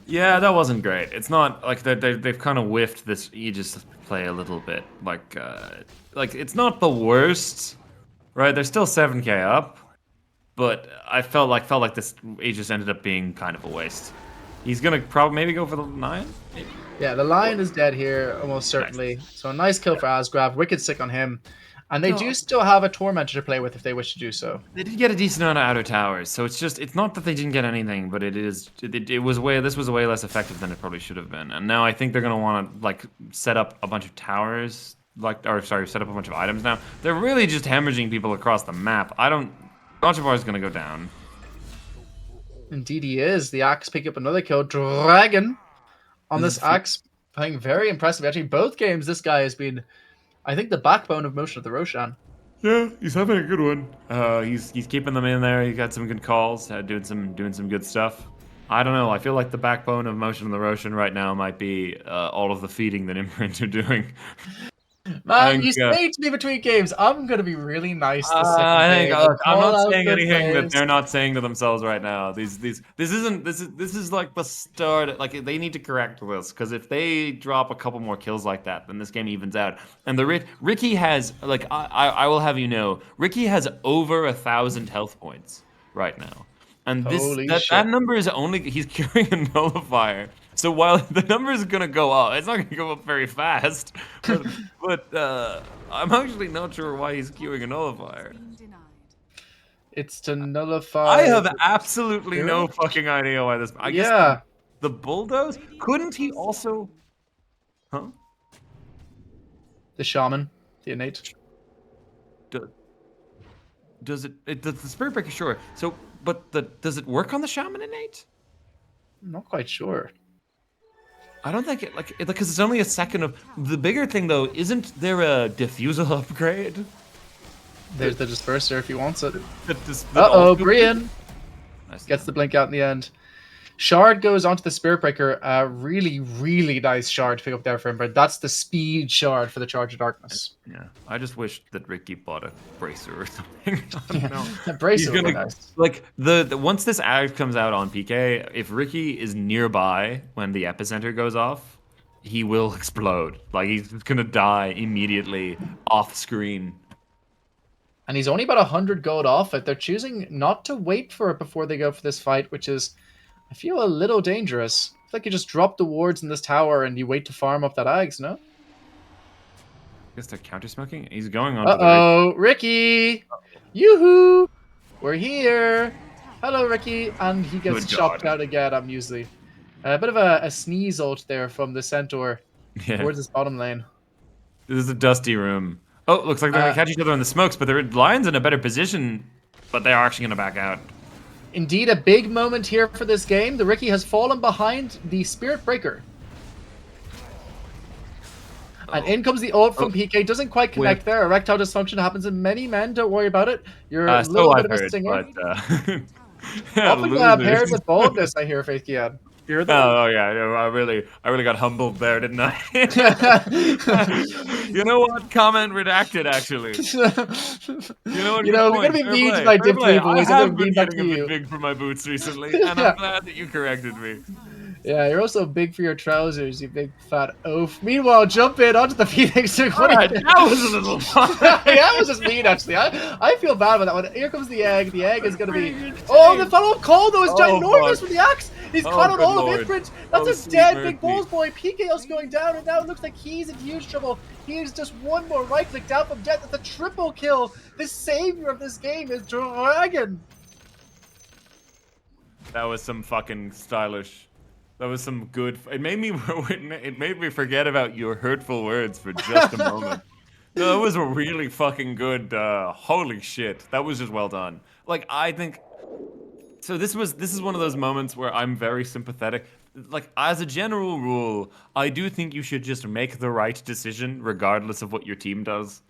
Yeah, that wasn't great. It's not like they've kind of whiffed this Aegis play a little bit. Like it's not the worst, right? They're still 7k up, but I felt like this Aegis ended up being kind of a waste. He's gonna probably maybe go for the 9. Maybe. Yeah, the Lion is dead here almost certainly. Nice. So a nice kill for Asgrav. Wicked sick on him. And they do still have a Tormentor to play with if they wish to do so. They did get a decent amount of outer towers, so it's not that they didn't get anything, but this was way less effective than it probably should have been. And now I think they're gonna want to like set up a bunch of towers, set up a bunch of items now. They're really just hemorrhaging people across the map. Controvar is gonna go down. Indeed he is. The Axe picking up another kill. Dragon on this Axe playing very impressive. Actually, both games this guy has been, I think, the backbone of Motion of the Roshan. Yeah, he's having a good one. He's keeping them in there. He got some good calls, doing some good stuff. I don't know. I feel like the backbone of Motion of the Roshan right now might be all of the feeding that Imprint are doing. Man, think, you say to me between games, I'm gonna be really nice this second I think game. I'm Call not out saying good anything that players. they're not saying to themselves right now. This is like the start. Like they need to correct this because if they drop a couple more kills like that, then this game evens out. And Ricky has like I will have you know, Ricky has over 1,000 health points right now. And Holy that shit. number is only he's carrying a nullifier. So while the number is gonna go up, it's not gonna go up very fast. But I'm actually not sure why he's queuing a nullifier. It's to I nullify have the absolutely no spirit? fucking idea why this. I guess Yeah. the bulldoze. Couldn't he also? Huh? The shaman, the innate. Do, does it? Does the spirit breaker? Sure. So, but does it work on the shaman innate? I'm not quite sure. I don't think it because it's only a second of the bigger thing though. Isn't there a diffusal upgrade? There's the disperser if he wants it. That Uh-oh, also- Brian Nice. gets the blink out in the end. Shard goes onto the Spirit Breaker. Really, really nice shard to pick up there for him, but that's the speed shard for the Charge of Darkness. Yeah, I just wish that Ricky bought a bracer or something. I don't know. That bracer He's would be gonna nice. like the once this ad comes out on PK, if Ricky is nearby when the epicenter goes off, he will explode. Like he's gonna die immediately off screen. And he's only about 100 gold off it. They're choosing not to wait for it before they go for this fight, which is, I feel, a little dangerous. I feel like you just drop the wards in this tower and you wait to farm up that Ags, no? I guess they're counter smoking. He's going on to the Uh-oh, Ricky! Yoo-hoo! We're here! Hello, Ricky! And he gets Good chopped God. out again, I'm usually. A bit of a sneeze ult there from the Centaur Yeah. towards his bottom lane. This is a dusty room. Oh, looks like they're gonna catch each other in the smokes, but the Lions in a better position, but they are actually gonna back out. Indeed, a big moment here for this game. The Ricky has fallen behind the Spirit Breaker. And in comes the ult from PK. Doesn't quite connect there. Erectile dysfunction happens in many men. Don't worry about it. You're a So little bit I've of a heard, singer. but Often losers. paired with boldness, I hear, Faith Kian. Hear that? Oh yeah, I really got humbled there, didn't I? You know what? Comment redacted, actually. You know what? You know, we're gonna be Fair mean play, to my fair Dip play. 3 boys. I I'm have gonna be been mean back getting to a bit you. big for my boots recently, and Yeah. I'm glad that you corrected me. Yeah, you're also big for your trousers, you big fat oaf. Meanwhile, jump in onto the Phoenix. Alright, that was a little fun. Yeah, that was just mean, actually. I feel bad about that one. Here comes the egg. The egg is going to be... Oh, the follow-up call, though, is ginormous with the axe. He's caught on good all lord. of Imprint. That's Oh, a sweet dead mercy. big balls boy. PK also going down, and now it looks like he's in huge trouble. He is just one more right-click down from death. That's a triple kill. The savior of this game is Dragon. That was some fucking stylish. That was some good. It made me forget about your hurtful words for just a moment. No, that was a really fucking good. Holy shit, that was just well done. Like I think. So this is one of those moments where I'm very sympathetic. Like as a general rule, I do think you should just make the right decision regardless of what your team does.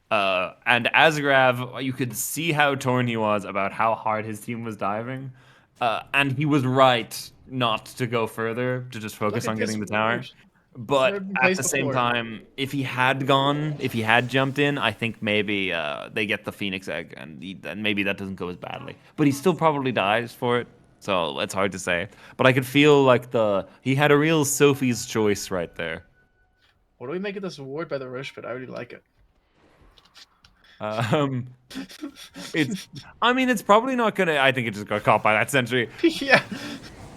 And Asgrav, you could see how torn he was about how hard his team was diving. And he was right not to go further, to just focus on getting the tower. But at the same time, if he had jumped in, I think maybe they get the Phoenix egg, and maybe that doesn't go as badly. But he still probably dies for it, so it's hard to say. But I could feel like he had a real Sophie's choice right there. What do we make of this award by the Rush? But I really like it. It's probably not gonna. I think it just got caught by that sentry. Yeah.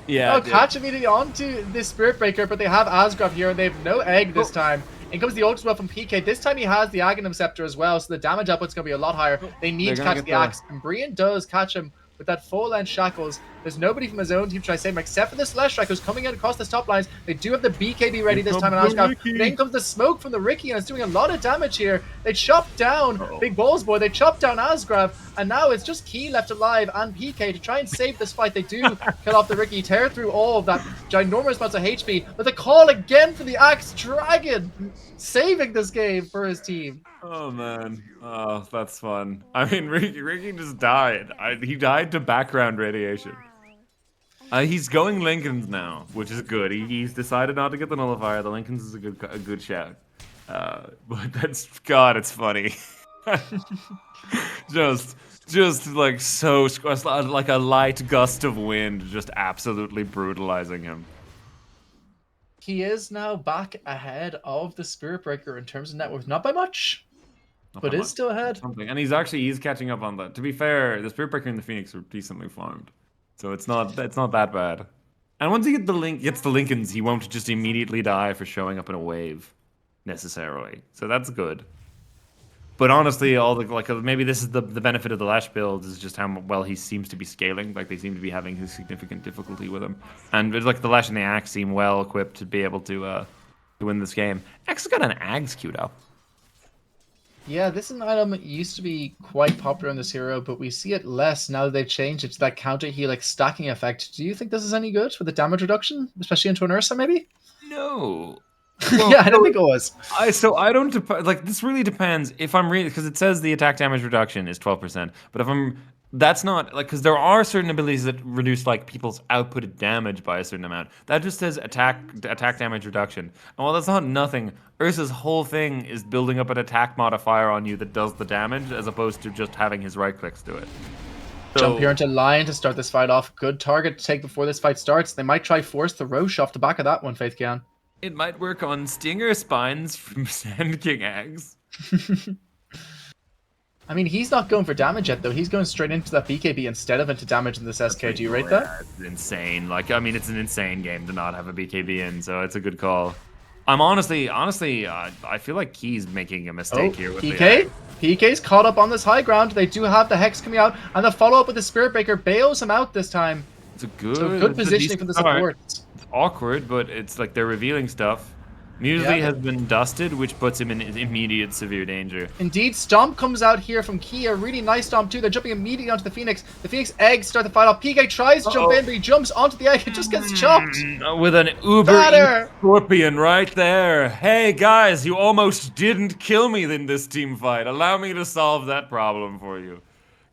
Yeah. Oh, catch immediately onto this Spirit Breaker, but they have Asgrav here, and they have no egg this time. In comes the ult as well from PK. This time he has the Aghanim Scepter as well, so the damage output's going to be a lot higher. They need to catch the Axe, and Brian does catch him with that full-length Shackles. There's nobody from his own team to try to save him, except for the Celestial who's coming in across the top lines. They do have the BKB ready this time in Asgrav. Then comes the smoke from the Ricky, and it's doing a lot of damage here. They chop down Big Balls Boy, they chop down Asgrav, and now it's just Key left alive and PK to try and save this fight. They do kill off the Ricky, tear through all of that ginormous amounts of HP, but the call again for the Axe Dragon, saving this game for his team. Oh man, oh that's fun. I mean, Ricky just died. He died to background radiation. He's going Lincolns now, which is good. He's decided not to get the nullifier. The Lincolns is a good shout. But that's God, it's funny. just like so like a light gust of wind, just absolutely brutalizing him. He is now back ahead of the Spirit Breaker in terms of net worth, not by much, Not but by is much. still ahead. Something, and he's catching up on that. To be fair, the Spirit Breaker and the Phoenix are decently farmed, so it's not that bad. And once he gets the Lincolns, he won't just immediately die for showing up in a wave, necessarily. So that's good. But honestly, all the maybe this is the benefit of the Lash build is just how well he seems to be scaling. Like they seem to be having a significant difficulty with him, and it's like the Lash and the Axe seem well equipped to be able to win this game. Axe has got an Axe queued up. Yeah, this is an item used to be quite popular in this hero, but we see it less now that they've changed it to that counter heal like stacking effect. Do you think this is any good for the damage reduction, especially into an Ursa maybe? No. Well, Yeah, I don't think it was. I don't like this. Really depends if I'm reading because it says the attack damage reduction is 12%. But if I'm that's not like because there are certain abilities that reduce like people's outputted damage by a certain amount. That just says attack damage reduction. And while that's not nothing, Ursa's whole thing is building up an attack modifier on you that does the damage as opposed to just having his right clicks do it. Jump here into line to start this fight off. Good target to take before this fight starts. They might try force the Roche off the back of that one, Faith Kian. It might work on Stinger Spines from Sand King Eggs. I mean, he's not going for damage yet, though. He's going straight into that BKB instead of into damage in this SK. Do you rate that? It's insane. Like, I mean, it's an insane game to not have a BKB in, so it's a good call. I'm honestly, I feel like Key's making a mistake here. With PK? PK's caught up on this high ground. They do have the Hex coming out, and the follow-up with the Spirit Breaker bails him out this time. It's a good, so good positioning from the support. It's awkward, but it's like they're revealing stuff. Muesli has been dusted, which puts him in immediate severe danger. Indeed, Stomp comes out here from Kia. Really nice Stomp too. They're jumping immediately onto the Phoenix. The Phoenix eggs start the fight off. PK tries to jump in, but he jumps onto the egg. It just gets chopped. With an uber scorpion right there. Hey guys, you almost didn't kill me in this team fight. Allow me to solve that problem for you.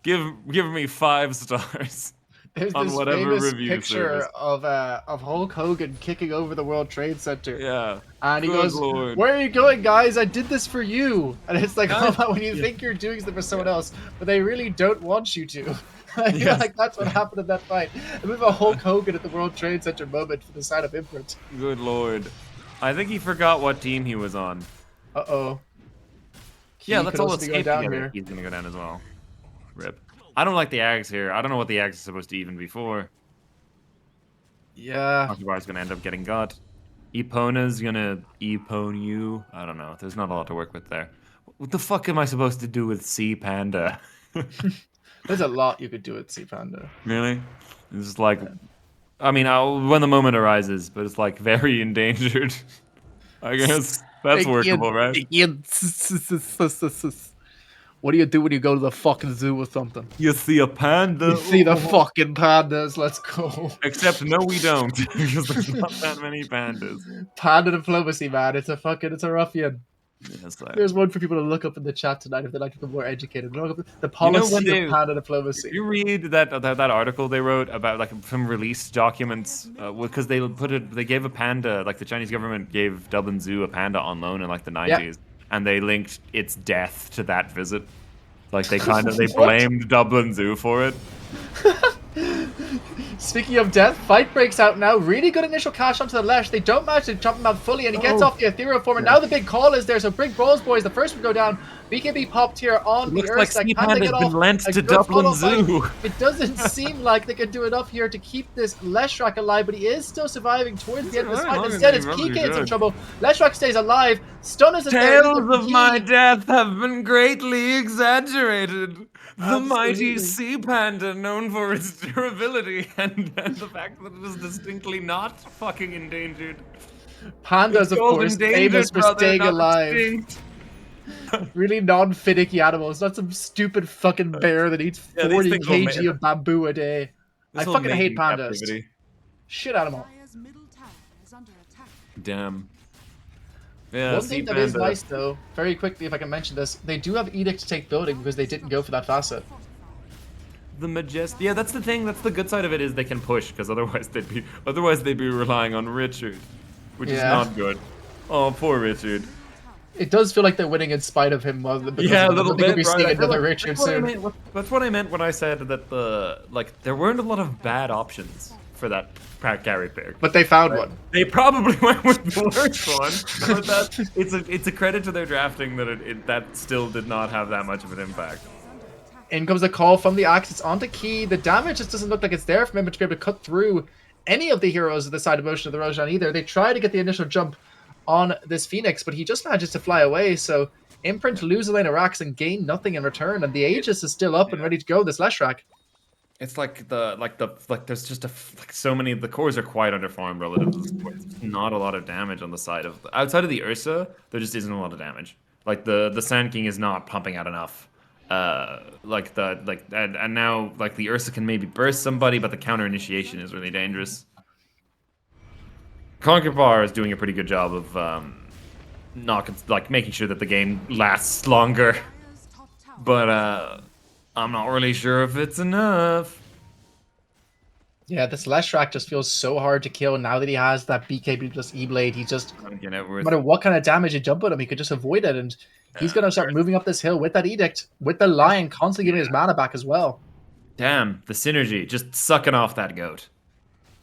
Give me 5 stars. There's on this whatever famous review picture service. of Hulk Hogan kicking over the World Trade Center. Yeah. And he goes, Lord. "Where are you going, guys? I did this for you." And it's like, when you think you're doing something for someone else, but they really don't want you to. I feel like that's what happened in that fight. A bit of a Hulk Hogan at the World Trade Center moment for the side of Imprint. Good lord. I think he forgot what team he was on. Uh-oh. Yeah, let's all escape down together. here. He's gonna go down as well. Rip. I don't like the Ags here. I don't know what the Ags is supposed to even be for. Yeah. Occupies gonna end up getting got. Epona's gonna Epone you. I don't know. There's not a lot to work with there. What the fuck am I supposed to do with Sea Panda? There's a lot you could do with Sea Panda. Really? It's just like, I mean, when the moment arises, but it's like very endangered. I guess that's workable, right? What do you do when you go to the fucking zoo or something? You see a panda. You see the fucking pandas. Let's go. Except no, we don't, because there's not that many pandas. Panda diplomacy, man. It's a ruffian. Yes, There's one for people to look up in the chat tonight if they'd like to become more educated. Look up the policy of panda diplomacy. You read that article they wrote about like some released documents because they gave a panda, like the Chinese government gave Dublin Zoo a panda on loan in like the 90s. And they linked its death to that visit. Like they blamed Dublin Zoo for it. Speaking of death, fight breaks out now. Really good initial cash onto the Lesh. They don't manage to jump him out fully, and he gets off the ethereal form. And now the big call is there. So big brawls, boys. The first one go down. BKB popped here on the Earth. Looks like Can they get off? Been lent to Dublin Zoo. It doesn't seem like they can do enough here to keep this Leshrac alive, but he is still surviving towards the end of this fight. Instead, it's PK in some trouble. Leshrac stays alive. Stun is there. Tales of my death have been greatly exaggerated. The mighty sea panda, known for its durability and the fact that it is distinctly not fucking endangered. Pandas, of course, famous for staying alive. Really non-finicky animals, not some stupid fucking bear that eats 40 kg of bamboo a day. I fucking hate pandas. Captivity. Shit out of them all. Damn. Yeah, one thing that is nice, though, very quickly, if I can mention this, they do have Edict to take building because they didn't go for that facet. The Majestic. Yeah, that's the thing. That's the good side of it is they can push because otherwise they'd be relying on Richard, which is not good. Oh, poor Richard. It does feel like they're winning in spite of him. Because Yeah, of a him. I little don't think we'll bit, be seeing right? another That's Richard what I soon. meant. That's what I meant when I said that there weren't a lot of bad options for that carry pick. But they found one. They probably went with the worst one, but it's a credit to their drafting that that still did not have that much of an impact. In comes the call from the Axe. It's onto Key. The damage just doesn't look like it's there for him to be able to cut through any of the heroes of the side of motion of the Roshan either. They try to get the initial jump on this Phoenix, but he just manages to fly away. So Imprint lose a lane of racks and gain nothing in return. And the Aegis is still up and ready to go. This Leshrac. It's like there's just so many of the cores are quite underfarmed relative to the supports. There's not a lot of damage on the side of outside of the Ursa. There just isn't a lot of damage. Like the Sand King is not pumping out enough. And now like the Ursa can maybe burst somebody, but the counter initiation is really dangerous. Conqueror is doing a pretty good job of making sure that the game lasts longer, but I'm not really sure if it's enough. Yeah, this Leshrac just feels so hard to kill now that he has that BKB plus E-Blade. He just, no matter what kind of damage you jump at him, he could just avoid it. And he's going to start moving up this hill with that Edict, with the Lion constantly giving his mana back as well. Damn, the synergy, just sucking off that goat.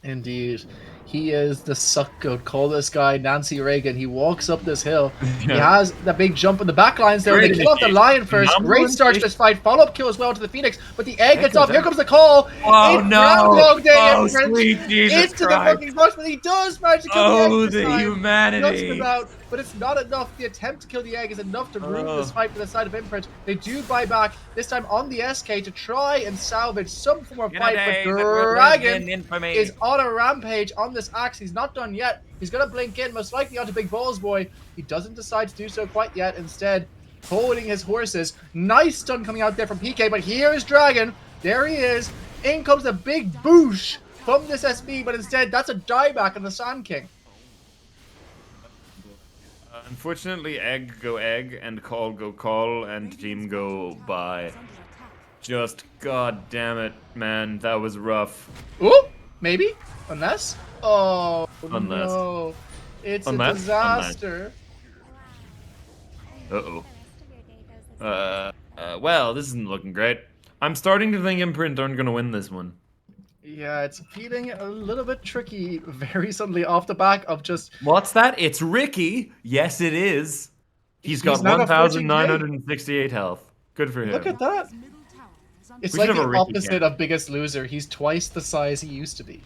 Indeed. He is the suck goat. Call this guy Nancy Reagan. He walks up this hill. Yeah. He has the big jump in the back lines there. They kill off the Lion first. Great start to this fight. Follow-up kill as well to the Phoenix. But the egg gets off. Here comes the call. Oh, it's no. Day Sweet Jesus It's to the fucking box, but he does manage to kill the egg. The humanity. But it's not enough. The attempt to kill the egg is enough to ruin this fight for the side of Imprint. They do buy back, this time on the SK, to try and salvage some form of fight. But Dragon is on a rampage on this Axe. He's not done yet. He's going to blink in, most likely onto Big Balls Boy. He doesn't decide to do so quite yet. Instead, holding his horses. Nice stun coming out there from PK, but here is Dragon. There he is. In comes a big boosh from this SB, but instead, that's a dieback on the Sand King. Unfortunately, egg go egg, and call go call, and team go by. Just god damn it, man, that was rough. Ooh, maybe? Unless? Oh, no. It's a disaster. Uh-oh. Well, this isn't looking great. I'm starting to think Imprint aren't gonna win this one. Yeah, it's feeling a little bit tricky very suddenly off the back of just... What's that? It's Ricky. Yes, it is. He's got 1,968 health. Good for him. Look at that. It's like the opposite of Biggest Loser. He's twice the size he used to be.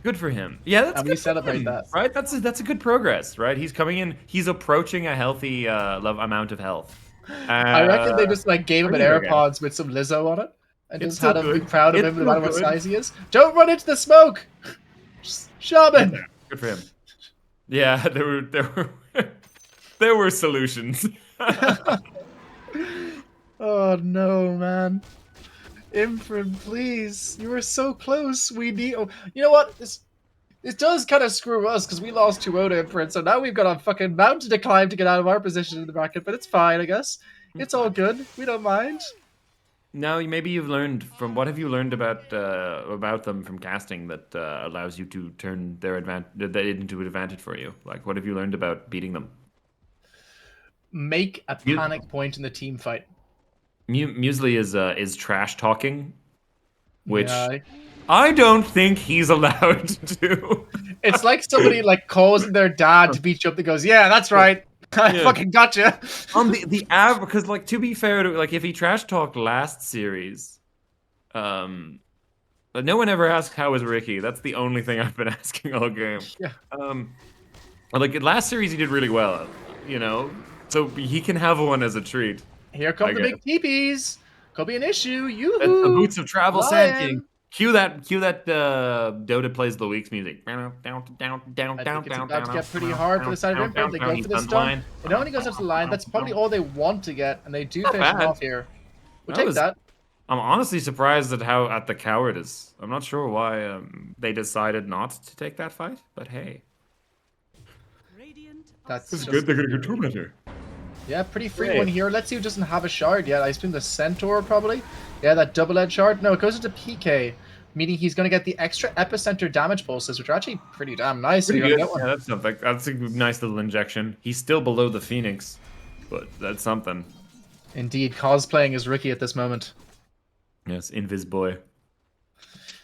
Good for him. Yeah, that's and good. We celebrate that. Right? That's a good progress, right? He's coming in. He's approaching a healthy amount of health. I reckon they just like gave him an AirPods with some Lizzo on it. And just had him be proud of him no matter what size he is. Don't run into the smoke! Shaman! Good for him. Yeah, there were solutions. Oh no, man. Imprint, please. You were so close. We need... Oh, you know what? This does kind of screw us because we lost 2-0 to Imprint, so now we've got a fucking mountain to climb to get out of our position in the bracket, but it's fine, I guess. It's all good. We don't mind. Now, maybe you've learned from what have you learned about them from casting that allows you to turn their into an advantage for you? Like, what have you learned about beating them? Make a panic point in the team fight. Muesli is trash talking, which I don't think he's allowed to. It's like somebody like calls their dad to beat you up that goes, "Yeah, that's right. I fucking gotcha." On the average, because like to be fair to like if he trash talked last series, but no one ever asked how was Ricky. That's the only thing I've been asking all game. Yeah. Like last series he did really well, you know, so he can have one as a treat. Here come the big teepees. Could be an issue. You the boots of travel, Sand King. Cue that Dota plays the week's music. I think it's about to get pretty hard for the side of Imprint. They go for the stun. It only goes up to the line. That's probably all they want to get, and they do finish it off here. We'll take that. I'm honestly surprised at the cowardice. I'm not sure why they decided not to take that fight, but hey. That's good. They're gonna get Tormentor. Yeah, pretty free one here. Let's see who doesn't have a shard yet. I assume the Centaur probably. Yeah, that double-edged shard. No, it goes into PK, meaning he's going to get the extra epicenter damage pulses, which are actually pretty damn nice. Pretty good. Yeah, that's something. That's a nice little injection. He's still below the Phoenix. but that's something. Indeed, cosplaying as Ricky at this moment. Yes, Invis boy.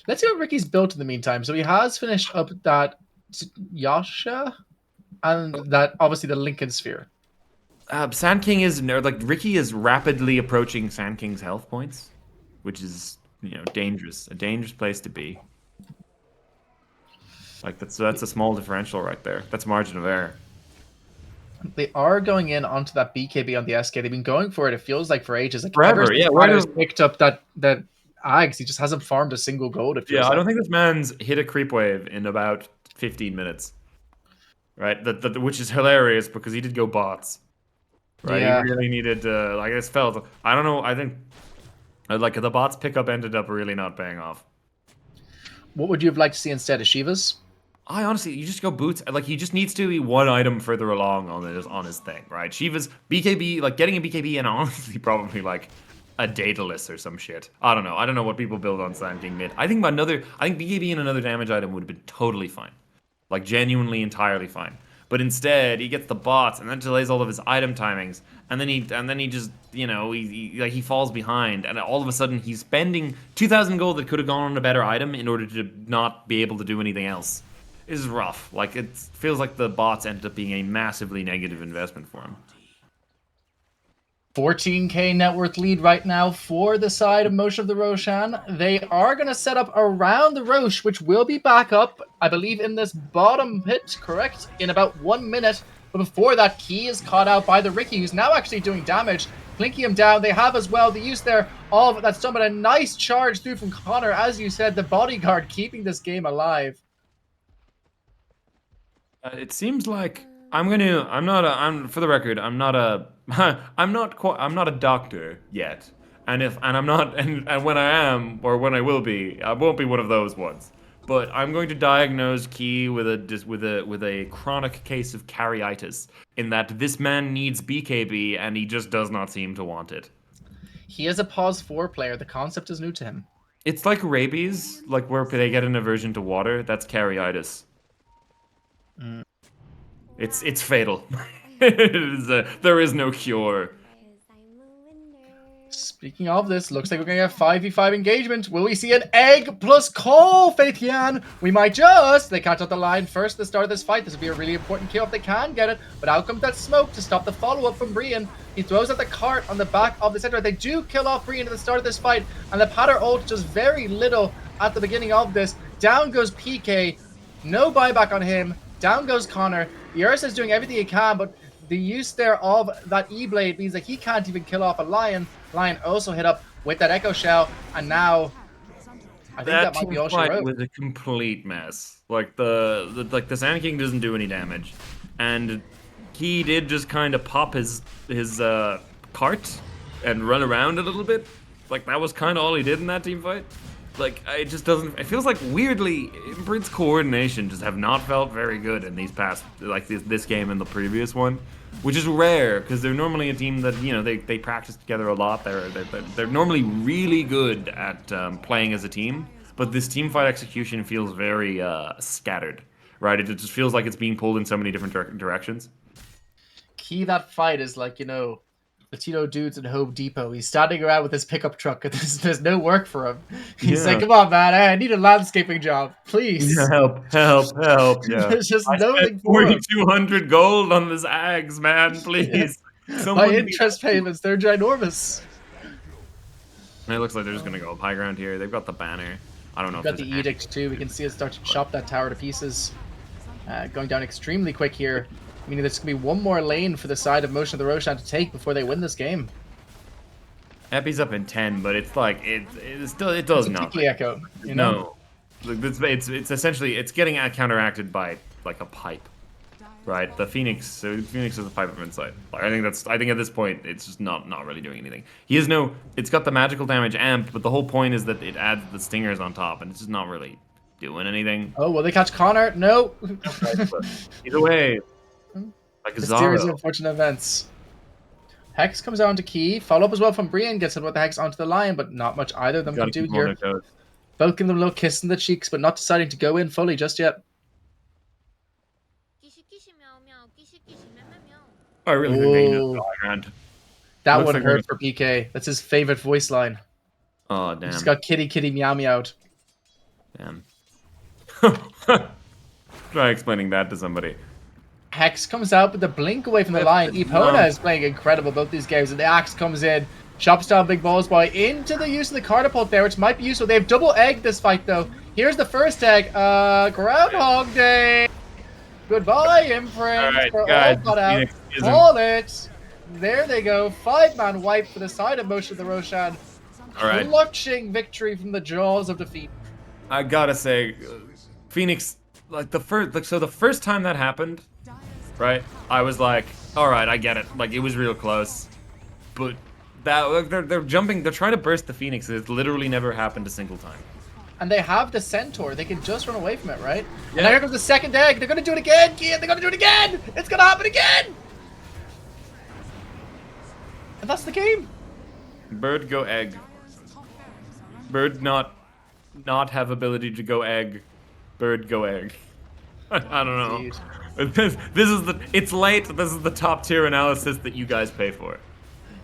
Let's see what Ricky's built in the meantime. So he has finished up that Yasha and that obviously the Lincoln Sphere. Sand King is like Ricky is rapidly approaching Sand King's health points, which is dangerous. A dangerous place to be. Like that's a small differential right there. That's margin of error. They are going in onto that BKB on the SK. They've been going for it. It feels like for ages. Like Forever, ever yeah. since Patter's picked up that Ags, he just hasn't farmed a single gold. It feels I don't think this man's hit a creep wave in about 15 minutes. Right, which is hilarious because he did go bots. Right, Yeah. he really needed like this felt. I don't know. I think like the bots pickup ended up really not paying off. What would you have liked to see instead of Shivas? I honestly, you just go boots. Like he just needs to be one item further along on his thing, right? Shiva's BKB, like getting a BKB, and honestly probably like a Daedalus or some shit. I don't know. I don't know what people build on Sand King mid. I think BKB and another damage item would have been totally fine, like genuinely entirely fine. But instead, he gets the bots and then delays all of his item timings, and then he just he falls behind, and all of a sudden he's spending 2,000 gold that could have gone on a better item in order to not be able to do anything else. This is rough. Like it feels like the bots ended up being a massively negative investment for him. 14k net worth lead right now for the side of Motion of the Roshan. They are going to set up around the Rosh, which will be back up, I believe, in this bottom pit, correct? In about 1 minute. But before that, Key is caught out by the Ricky, who's now actually doing damage, plinking him down. They have as well the use there of that summon. A nice charge through from Connor, as you said, the bodyguard keeping this game alive. It seems like I'm for the record, I'm not a doctor yet. And when I am, or when I will be, I won't be one of those ones. But I'm going to diagnose Key with a chronic case of carryitis, in that this man needs BKB and he just does not seem to want it. He is a pause 4 player. The concept is new to him. It's like rabies, like where they get an aversion to water. That's carryitis. It's fatal. There is no cure. Speaking of this, looks like we're going to have 5v5 engagement. Will we see an egg plus call, Faithian? We might just. They catch out the line first at the start of this fight. This would be a really important kill if they can get it. But out comes that smoke to stop the follow-up from Brian. He throws out the cart on the back of the center. They do kill off Brian at the start of this fight. And the Patter ult does very little at the beginning of this. Down goes PK. No buyback on him. Down goes Connor. Ursa is doing everything he can, but the use there of that E-Blade means that he can't even kill off a Lion. Lion also hit up with that Echo Shell, and now I think that might be all she wrote. Was a complete mess. Like the Sand King doesn't do any damage, and he did just kind of pop his cart and run around a little bit. Like that was kind of all he did in that team fight. Like it just doesn't. It feels like weirdly Imprint's coordination just have not felt very good in these past, like this game and the previous one, which is rare because they're normally a team that they practice together a lot. They're normally really good at playing as a team, but this team fight execution feels very scattered. Right? It just feels like it's being pulled in so many different directions. Key that fight is like Latino dudes in Home Depot. He's standing around with his pickup truck and there's no work for him. He's like, come on, man, I need a landscaping job, please. Yeah, help. Yeah. There's just I nothing spent for him. 4,200 gold on this Ags, man, please. My interest payments, they're ginormous. And it looks like they're just going to go up high ground here. They've got the banner. I don't know if got the edict too. We can see it start to chop that tower to pieces. Going down extremely quick here. Meaning there's going to be one more lane for the side of Motion of the Roshan to take before they win this game. Epi's up in 10, but it's like it does not. Echo, No, it's essentially getting counteracted by like a pipe, right? The Phoenix, so Phoenix is a pipe of insight. Like, I think at this point it's just not really doing anything. It's got the magical damage amp, but the whole point is that it adds the stingers on top, and it's just not really doing anything. Oh, will they catch Connor? No. Either way. Like a series of unfortunate events. Hex comes down to Key. Follow up as well from Brian. Gets him with the Hex onto the line, but not much either of them can do here. Both giving them a little kiss in the cheeks, but not deciding to go in fully just yet. I really think they need Oh, a hand. that Looks one like hurt for PK. That's his favorite voice line. Oh, He just damn. got kitty kitty meow meowed. Damn. Try explaining that to somebody. Hex comes out with the blink away from the Whip line. it, Epona no. is playing incredible both these games, and the axe comes in, chops down Big Balls Boy into the use of the catapult there, which might be useful. They've double egged this fight though. Here's the first egg. Groundhog Day. Goodbye, Imprint. Alright, We're all guys, cut the out. Phoenix isn't. Call it. There they go. 5-man wipe for the side of Motion of the Roshan. Alright, Clutching victory from the jaws of defeat. I gotta say, Phoenix, like the first time that happened, right? I was like, alright, I get it. Like, it was real close. But that, like, they're jumping, they're trying to burst the Phoenix. It's literally never happened a single time. And they have the Centaur. They can just run away from it, right? Yeah. And now here comes the second egg. They're going to do it again, Kian. They're going to do it again. It's going to happen again. And that's the game. Bird go egg. Bird not have ability to go egg. Bird go egg. I don't know. Indeed. This is it's late. This is the top tier analysis that you guys pay for.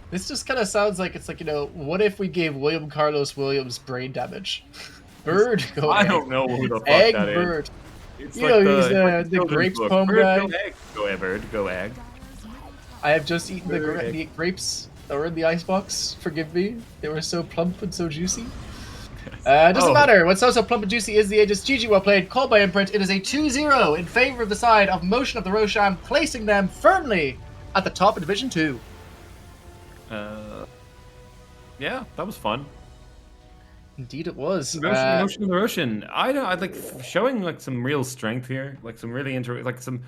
This just kind of sounds like it's like, you know, what if we gave William Carlos Williams brain damage? Bird go I egg. don't know who the fuck Egg that is. bird. It's You like know, he's it's like the children's grapes book. poem Bird guy. go egg. Go egg. Bird go egg. I have just eaten the Bird. grapes that were in the icebox. Forgive me. They were so plump and so juicy. Doesn't matter. What's also plump and juicy is the Aegis. GG, well played. Called by Imprint. It is a 2-0 in favor of the side of Motion of the Roshan, placing them firmly at the top of Division 2. Yeah, that was fun. Indeed, it was. Motion of the Roshan. I like showing like some real strength here, like some really like some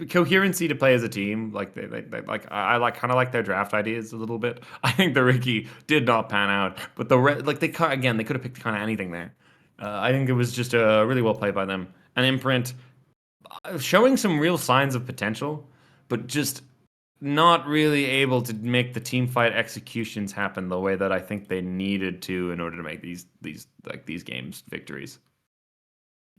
coherency to play as a team. Like they like I like kind of like their draft ideas a little bit. I think the Ricky did not pan out, but like they could have picked kind of anything there. I think it was just really well played by them. And Imprint showing some real signs of potential, but just not really able to make the team fight executions happen the way that I think they needed to in order to make these games victories.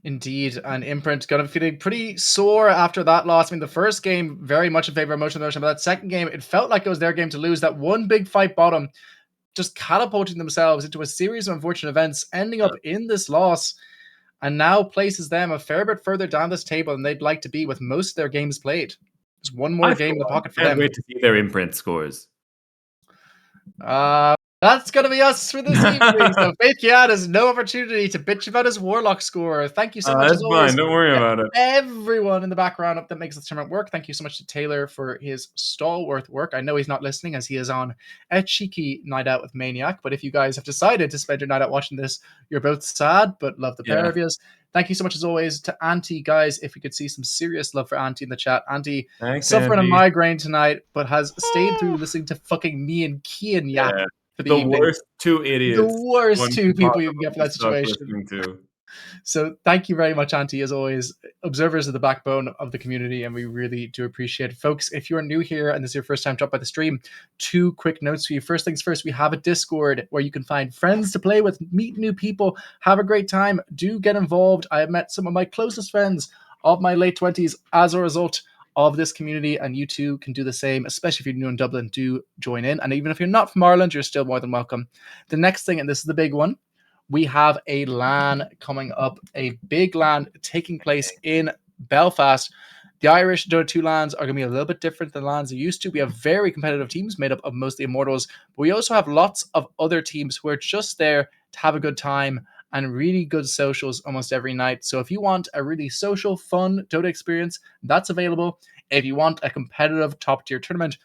Indeed, and Imprint gonna be feeling pretty sore after that loss. I mean, the first game very much in favor of Motion of the Roshan, but that second game, it felt like it was their game to lose. That one big fight bottom, just catapulting themselves into a series of unfortunate events, ending up in this loss, and now places them a fair bit further down this table than they'd like to be with most of their games played. There's one more game in the pocket for them. I can't wait to see their Imprint scores. That's going to be us for this evening. So Faith Kian has no opportunity to bitch about his Warlock score. Thank you so much. That's fine. Don't worry about it. Everyone in the background that makes the tournament work. Thank you so much to Taylor for his stalwart work. I know he's not listening as he is on a cheeky night out with Maniac. But if you guys have decided to spend your night out watching this, you're both sad, but love the pair of yous. Thank you so much as always to Auntie, guys. If we could see some serious love for Auntie in the chat. Auntie suffering a migraine tonight, but has stayed through listening to fucking me and Kian yap for the evening. Worst two idiots. The worst two people you can get for that situation. So thank you very much, Auntie, as always. Observers are the backbone of the community, and we really do appreciate it. Folks, if you're new here and this is your first time dropped by the stream, 2 quick notes for you. First things first, we have a Discord where you can find friends to play with, meet new people, have a great time. Do get involved. I have met some of my closest friends of my late 20s as a result of this community, and you too can do the same, especially if you're new in Dublin. Do join in, and even if you're not from Ireland, you're still more than welcome. The next thing, and this is the big one, we have a LAN coming up, a big LAN taking place in Belfast. The Irish Dota 2 LANs are going to be a little bit different than LANs they used to. We have very competitive teams made up of mostly Immortals, but we also have lots of other teams who are just there to have a good time and really good socials almost every night. So if you want a really social, fun Dota experience, that's available. If you want a competitive top-tier tournament,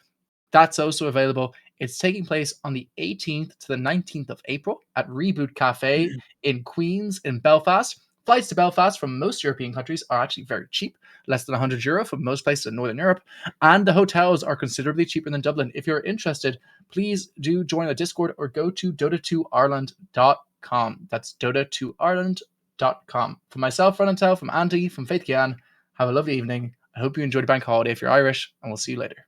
that's also available. It's taking place on the 18th to the 19th of April at Reboot Cafe in Queens in Belfast. Flights to Belfast from most European countries are actually very cheap, less than €100 from most places in Northern Europe, and the hotels are considerably cheaper than Dublin. If you're interested, please do join the Discord or go to dota2ireland.com. That's dota2ireland.com. From myself, Ron and Tel, from Andy, from Faith Kian, have a lovely evening. I hope you enjoyed the bank holiday if you're Irish, and we'll see you later.